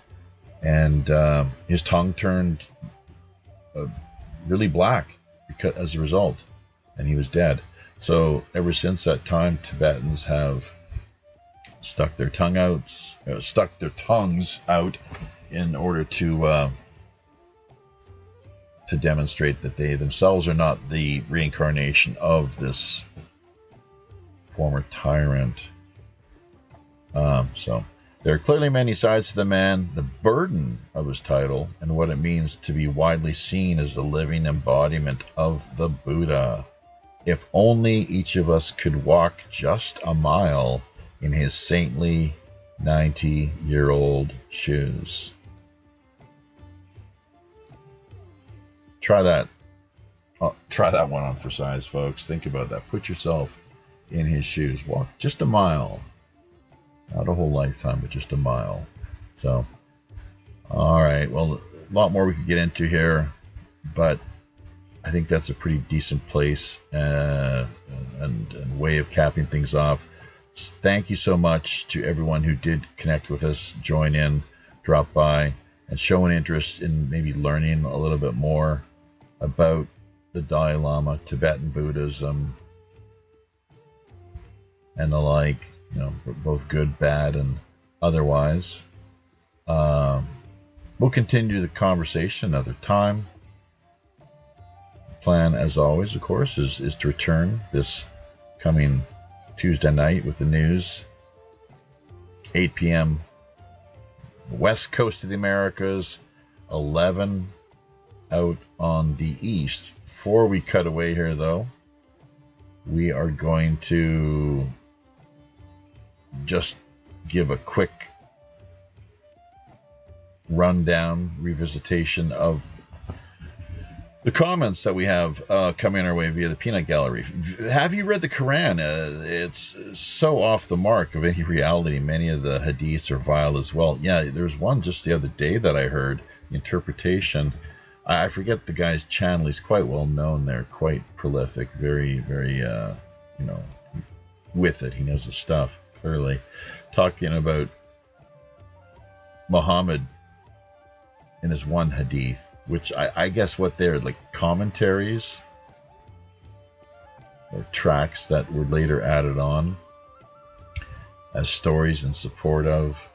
And his tongue turned really black as a result, and he was dead. So ever since that time, Tibetans have stuck their tongues out in order to demonstrate that they themselves are not the reincarnation of former tyrant. So there are clearly many sides to the man, the burden of his title, and what it means to be widely seen as the living embodiment of the Buddha. If only each of us could walk just a mile in his saintly 90-year-old shoes. Try that. Try that one on for size, folks. Think about that. Put yourself in his shoes. Walk just a mile. Not a whole lifetime, but just a mile. So, all right. Well, a lot more we could get into here, but I think that's a pretty decent place and way of capping things off. Thank you so much to everyone who did connect with us, join in, drop by, and show an interest in maybe learning a little bit more about the Dalai Lama, Tibetan Buddhism, and the like. You know, both good, bad, and otherwise. We'll continue the conversation another time. The plan, as always, of course, is to return this coming Tuesday night with the news. 8 p.m. West Coast of the Americas, 11 out on the East. Before we cut away here, though, we are going to just give a quick rundown, revisitation of the comments that we have coming our way via the Peanut Gallery. Have you read the Quran? It's so off the mark of any reality. Many of the hadiths are vile as well. Yeah, there's one just the other day that I heard, the interpretation. I forget the guy's channel. He's quite well known there, quite prolific, very, very, with it. He knows his stuff. Clearly, talking about Muhammad in his one hadith, which I guess what they're like commentaries or tracks that were later added on as stories in support of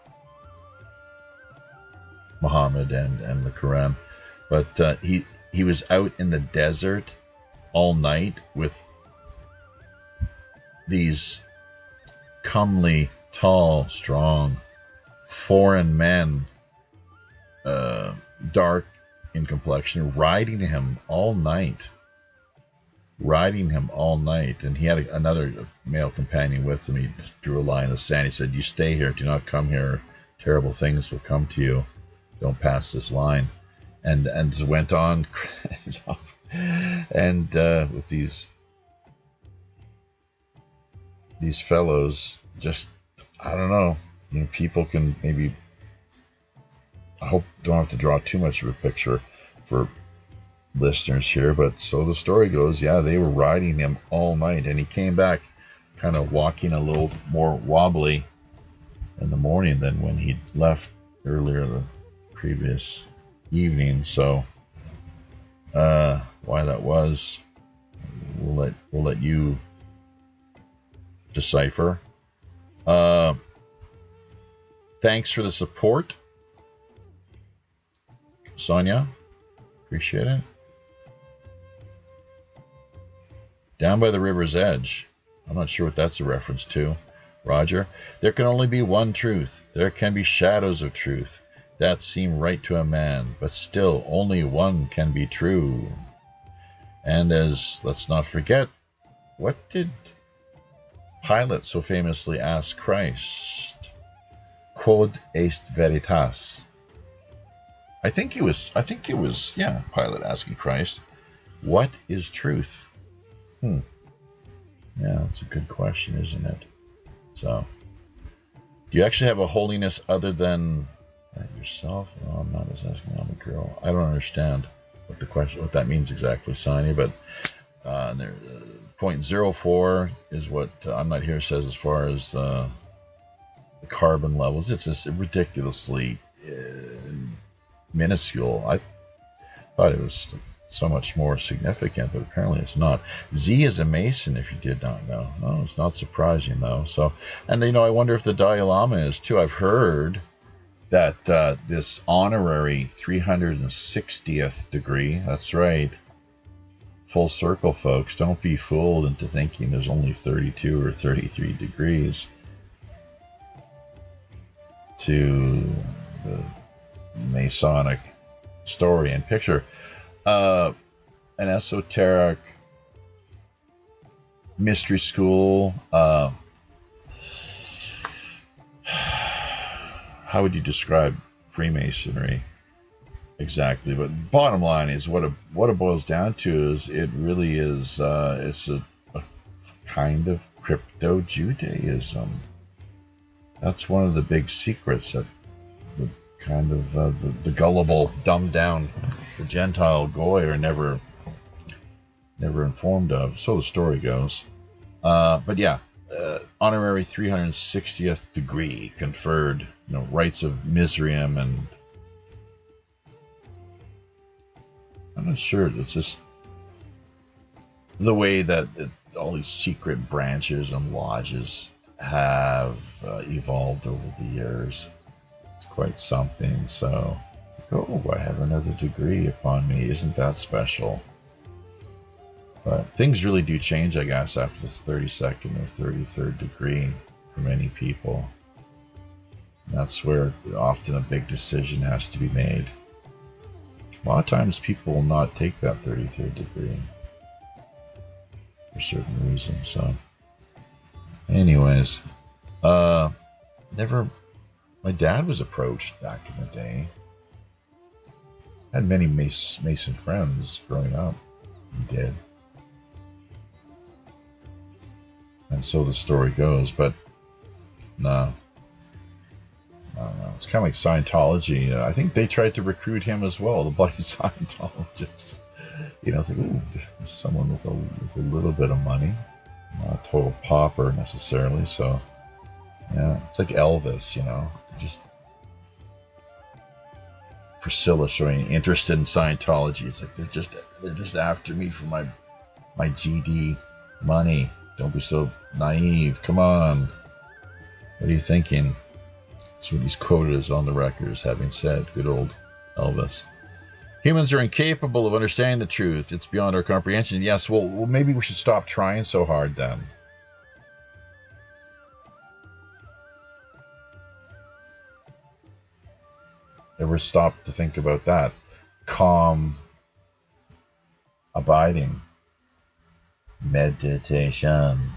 Muhammad and the Quran. But he was out in the desert all night with these comely, tall, strong, foreign men, dark in complexion, riding him all night. And he had another male companion with him. He drew a line in the sand. He said, "You stay here. Do not come here. Terrible things will come to you. Don't pass this line." And went on. And with these fellows, just, I don't know, people can maybe, I hope don't have to draw too much of a picture for listeners here, but so the story goes, yeah, they were riding him all night, and he came back kind of walking a little more wobbly in the morning than when he'd left earlier the previous evening. So why that was, we'll let you decipher. Thanks for the support, Sonia. Appreciate it. Down by the river's edge. I'm not sure what that's a reference to. Roger. There can only be one truth. There can be shadows of truth that seem right to a man, but still only one can be true. And let's not forget, what did Pilate so famously ask Christ? Quod est veritas? I think it was, Pilate asking Christ, what is truth? Yeah, that's a good question, isn't it? So, do you actually have a holiness other than yourself? No, I'm not as asking. I'm a girl. I don't understand what that means exactly, Sonia. But there, 0.04 is what I'm Not Here says as far as the carbon levels. It's just ridiculously minuscule. I thought it was so much more significant, but apparently it's not. Z is a Mason, if you did not know. No, it's not surprising though. So, and I wonder if the Dalai Lama is too. I've heard that this honorary 360th degree, that's right, full circle, folks, don't be fooled into thinking there's only 32 or 33 degrees to the Masonic story and picture. An esoteric mystery school. How would you describe Freemasonry exactly? But bottom line is, what it boils down to is, it really is it's a kind of crypto Judaism. That's one of the big secrets that the kind of the gullible, dumbed down, the Gentile goy are never informed of. So the story goes. But yeah, honorary 360th degree conferred, rights of Mizraim, and I'm not sure. It's just the way that all these secret branches and lodges have evolved over the years. It's quite something. So, I have another degree upon me. Isn't that special? But things really do change, I guess, after the 32nd or 33rd degree for many people. And that's where often a big decision has to be made. A lot of times people will not take that 33rd degree for certain reasons. So, anyways, my dad was approached back in the day. I had many Mason friends growing up. He did. And so the story goes, but no. I don't know. It's kind of like Scientology. I think they tried to recruit him as well, the bloody Scientologists. It's like, ooh, someone with a little bit of money. Not a total pauper necessarily. So, yeah, it's like Elvis, just Priscilla showing interest in Scientology. It's like they're just after me for my GD money. Don't be so naive. Come on. What are you thinking? That's what he's quoted as on the record as having said. Good old Elvis. Humans are incapable of understanding the truth. It's beyond our comprehension. Yes, well, maybe we should stop trying so hard then. Ever stop to think about that? Calm, abiding, meditation,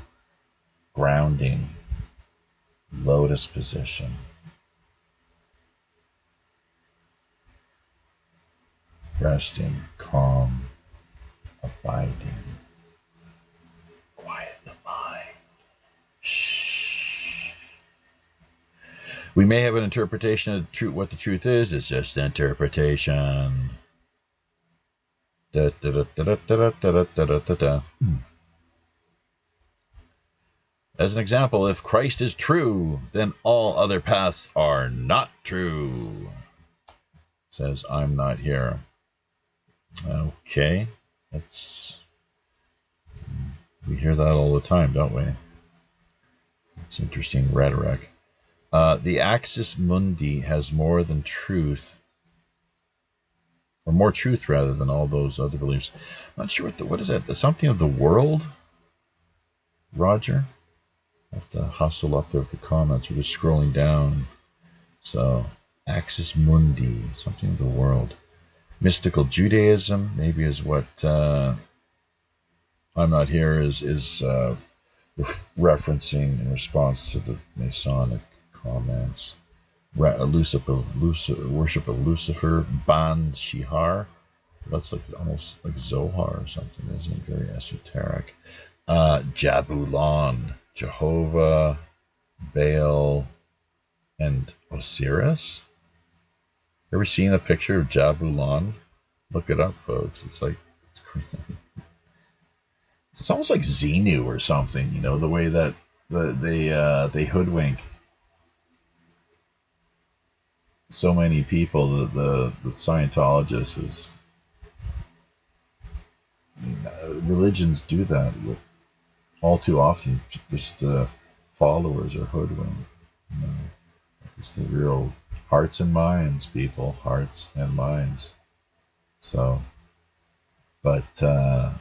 grounding, lotus position. Resting, calm, abiding. Quiet the mind. Shh. We may have an interpretation of what the truth is. It's just interpretation. Da, da, da, da, da, da, da, da, da, da. As an example, if Christ is true, then all other paths are not true. Says, I'm not here. Okay. We hear that all the time, don't we? It's interesting rhetoric. The axis mundi has more than truth, or more truth rather than all those other beliefs. I'm not sure what is that? Something of the world, Roger? I have to hustle up there with the comments. We're just scrolling down. So, axis mundi, something of the world. Mystical Judaism, maybe is what I'm not here is referencing in response to the Masonic comments. Worship of Lucifer, Ban Shihar. That's like almost like Zohar or something, isn't it? Very esoteric. Jabulon, Jehovah, Baal, and Osiris. Ever seen a picture of Jabulon? Look it up, folks. It's crazy. It's almost like Xenu or something, you know, the way that they hoodwink so many people. The Scientologists is, religions do that all too often. Just the followers are hoodwinked. You know, it's the real hearts and minds, people. Hearts and minds. So, but the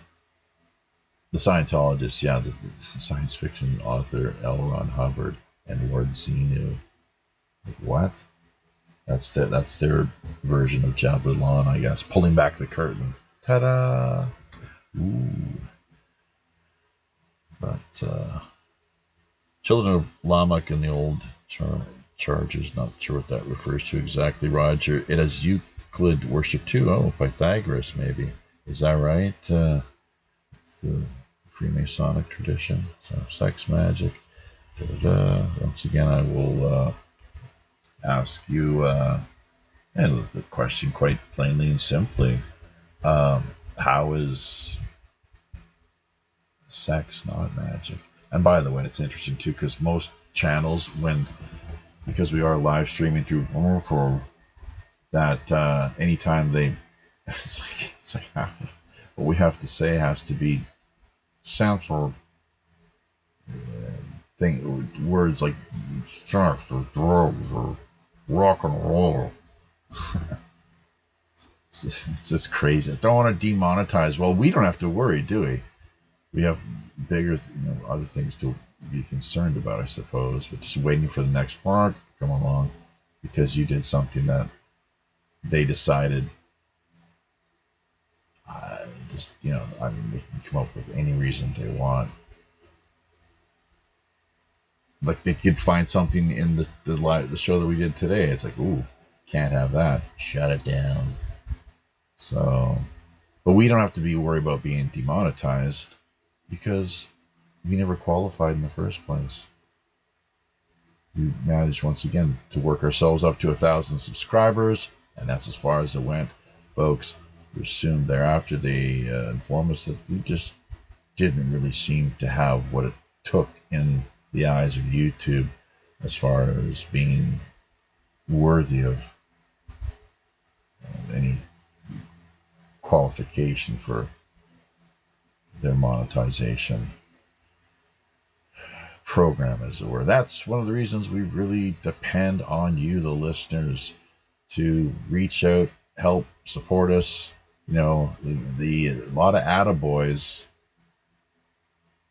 Scientologists, yeah, the science fiction author L. Ron Hubbard and Lord Xenu. Like, what? That's their version of Jabulon, I guess. Pulling back the curtain. Ta-da! Ooh. But Children of Lamech and the Old Charges, not sure what that refers to exactly, Roger. It has Euclid worship too. Oh, Pythagoras, maybe. Is that right? The Freemasonic tradition. So, sex magic. Once again, I will ask you the question quite plainly and simply. How is sex not magic? And by the way, it's interesting too, because most channels, because we are live streaming through Wprpn, that anytime it's like what we have to say has to be sample words like sex or drugs or rock and roll. It's just crazy. I don't want to demonetize. Well, we don't have to worry, do we? We have bigger, other things to be concerned about, I suppose. But just waiting for the next part to come along because you did something that they decided. They can come up with any reason they want. Like they could find something in the show that we did today. It's like, ooh, can't have that. Shut it down. So, but we don't have to be worried about being demonetized because we never qualified in the first place. We managed once again to work ourselves up to 1,000 subscribers, and that's as far as it went, folks. Soon thereafter, they informed us that we just didn't really seem to have what it took in the eyes of YouTube as far as being worthy of any qualification for their monetization program, as it were. That's one of the reasons we really depend on you, the listeners, to reach out, help, support us. You know, the a lot of attaboys.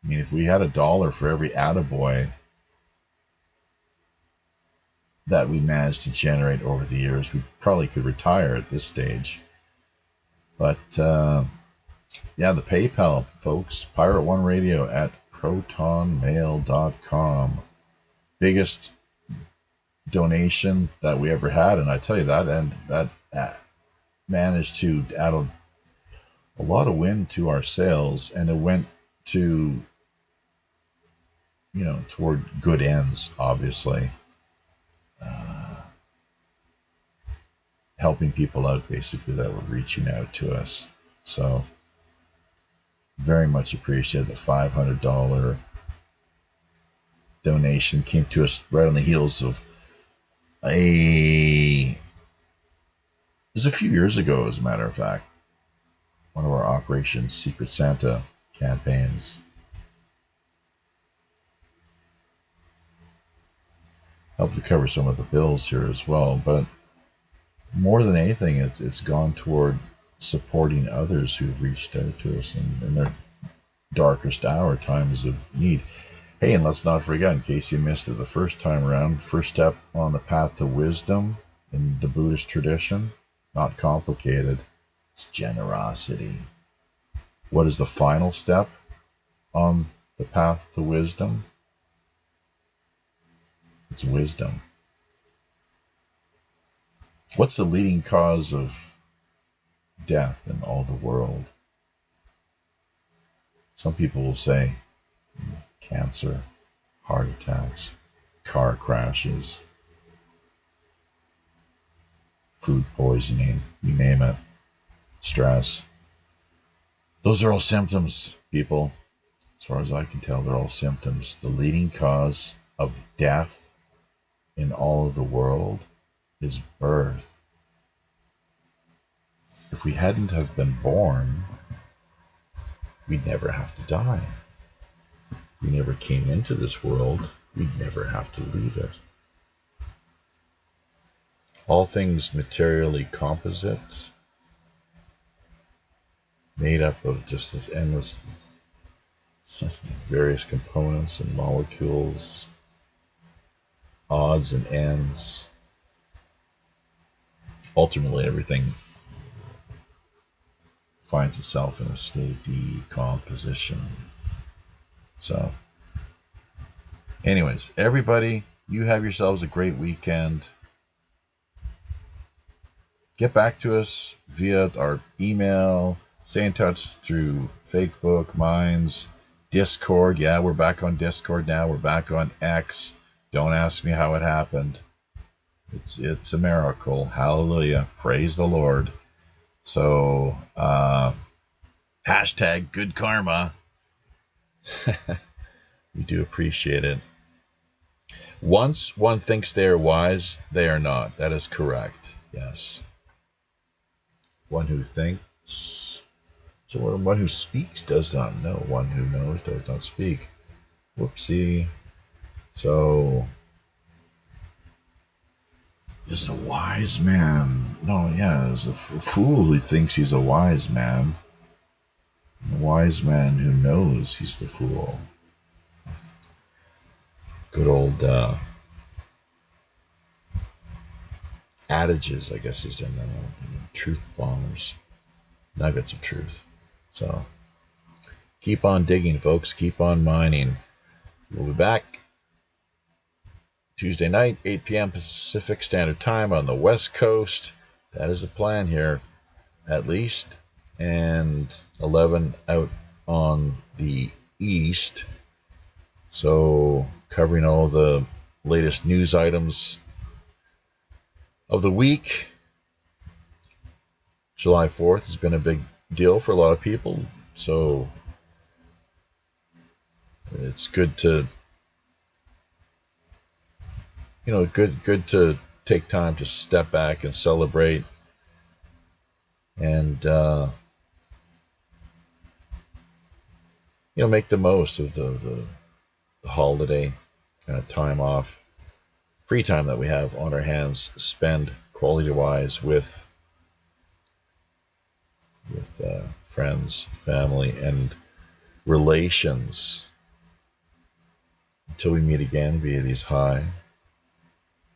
I mean, if we had $1 for every attaboy that we managed to generate over the years, we probably could retire at this stage. But yeah, the PayPal, folks, Pirate One Radio at protonmail.com. Biggest donation that we ever had, and I tell you that, and that managed to add a lot of wind to our sails, and it went to, you know, toward good ends, obviously. Helping people out, basically, that were reaching out to us. So, very much appreciate the $500 donation. Came to us right on the heels of it was a few years ago, as a matter of fact, one of our Operation Secret Santa campaigns. Helped to cover some of the bills here as well, but more than anything, it's gone toward supporting others who've reached out to us in their darkest hour, times of need. Hey, and let's not forget, in case you missed it the first time around, first step on the path to wisdom in the Buddhist tradition, not complicated, it's generosity. What is the final step on the path to wisdom? It's wisdom. What's the leading cause of death in all the world? Some people will say cancer, heart attacks, car crashes, food poisoning, you name it, stress. Those are all symptoms, people. As far as I can tell, they're all symptoms. The leading cause of death in all of the world is birth. If we hadn't have been born, we'd never have to die. We never came into this world, we'd never have to leave it. All things materially composite, made up of just this endless various components and molecules, odds and ends. Ultimately, everything finds itself in a state of decomposition. So, anyways, everybody, you have yourselves a great weekend. Get back to us via our email, stay in touch through Facebook, Minds, Discord. Yeah, we're back on Discord now. We're back on X. Don't ask me how it happened. It's a miracle. Hallelujah. Praise the Lord. So, hashtag good karma. We do appreciate it. Once one thinks they are wise, they are not. That is correct. Yes. One who thinks, so one who speaks does not know. One who knows does not speak. Whoopsie. So, is a wise man. No, yeah, is a fool who thinks he's a wise man. A wise man who knows he's the fool. Good old adages, I guess, is in truth bombs. Nuggets of truth. So, keep on digging, folks. Keep on mining. We'll be back Tuesday night, 8 p.m. Pacific Standard Time on the West Coast. That is the plan here, at least. And 11 out on the East. So, covering all the latest news items of the week. July 4th has been a big deal for a lot of people. So, it's good to, good to take time to step back and celebrate and make the most of the holiday kind of time off, free time that we have on our hands. Spend quality-wise with friends, family, and relations. Until we meet again via these high,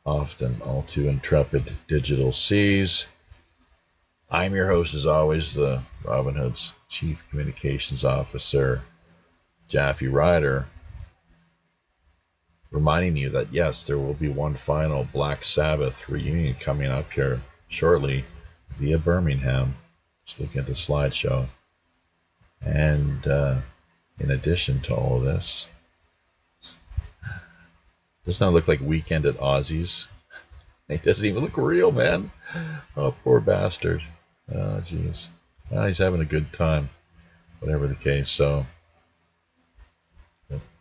often all too intrepid digital seas. I'm your host, as always, the Robin Hood's Chief Communications Officer, Jaffe Ryder, reminding you that, yes, there will be one final Black Sabbath reunion coming up here shortly via Birmingham. Just looking at the slideshow. And in addition to all of this, doesn't that look like Weekend at Ozzy's? It doesn't even look real, man. Oh, poor bastard. Oh, jeez. Well, he's having a good time, whatever the case. So,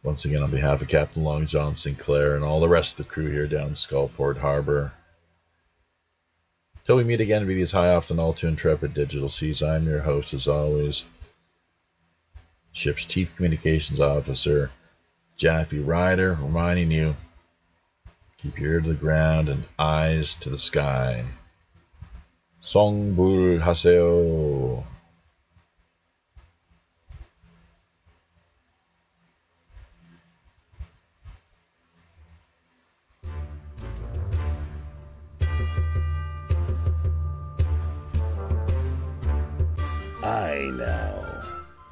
once again, on behalf of Captain Long John Sinclair and all the rest of the crew here down Skullport Harbor, till we meet again via these high, often all too intrepid digital seas, I'm your host, as always, ship's Chief Communications Officer, Jaffe Ryder, reminding you, keep your ear to the ground and eyes to the sky. Songbul Haseo. Aye now,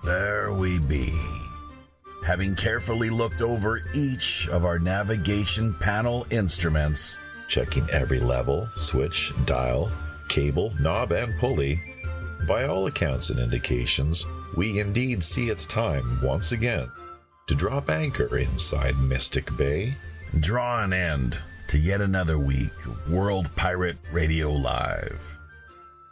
there we be. Having carefully looked over each of our navigation panel instruments, Checking every level, switch, dial, cable, knob, and pulley, by all accounts and indications, we indeed see it's time, once again, to drop anchor inside Mystic Bay. draw an end to yet another week of World Pirate Radio Live.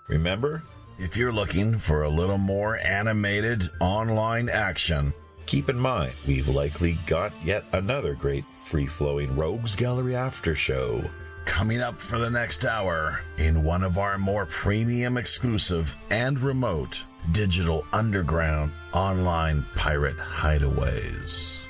Remember, If you're looking for a little more animated online action, keep in mind, we've likely got yet another great free-flowing Rogues Gallery after show coming up for the next hour in one of our more premium, exclusive, and remote digital underground online pirate hideaways.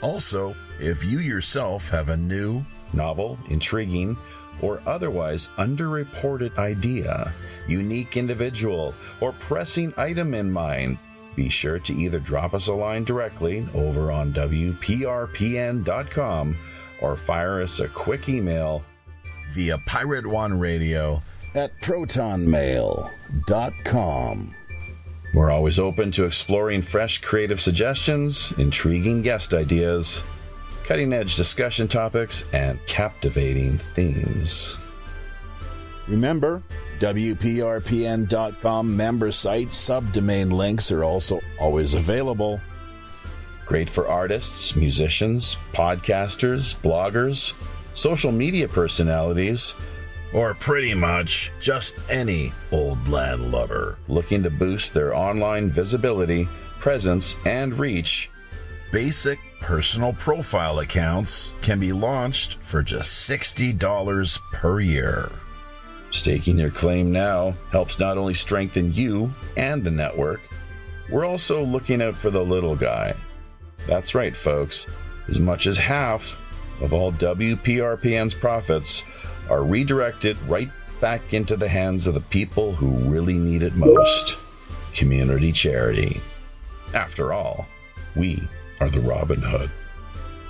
Also, if you yourself have a new, novel, intriguing, or otherwise underreported idea, unique individual, or pressing item in mind, be sure to either drop us a line directly over on Wprpn.com or fire us a quick email via Pirate One Radio at protonmail.com. We're always open to exploring fresh creative suggestions, intriguing guest ideas, cutting-edge discussion topics, and captivating themes. Remember, WPRPN.com member site subdomain links are also always available. Great for artists, musicians, podcasters, bloggers, social media personalities, Or pretty much just any old land lover looking to boost their online visibility, presence, and reach. Basic personal profile accounts can be launched for just $60 per year. Staking your claim now helps not only strengthen you and the network, we're also looking out for the little guy. That's right, folks. As much as half of all WPRPN's profits are redirected right back into the hands of the people who really need it most. Community charity. After all, we are the Robin Hood.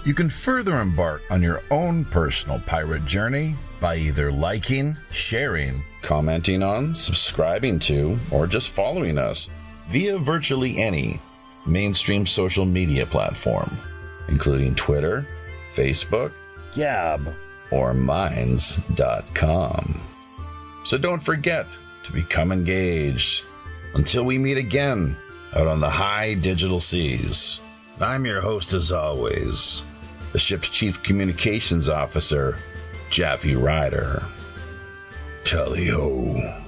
You can further embark on your own personal pirate journey by either liking, sharing, Commenting on, subscribing to, or just following us via virtually any mainstream social media platform, including Twitter, Facebook, Gab, or Minds.com. So don't forget to become engaged. Until we meet again out on the high digital seas, I'm your host as always, the ship's Chief Communications Officer, Jaffe Ryder. Tally-ho.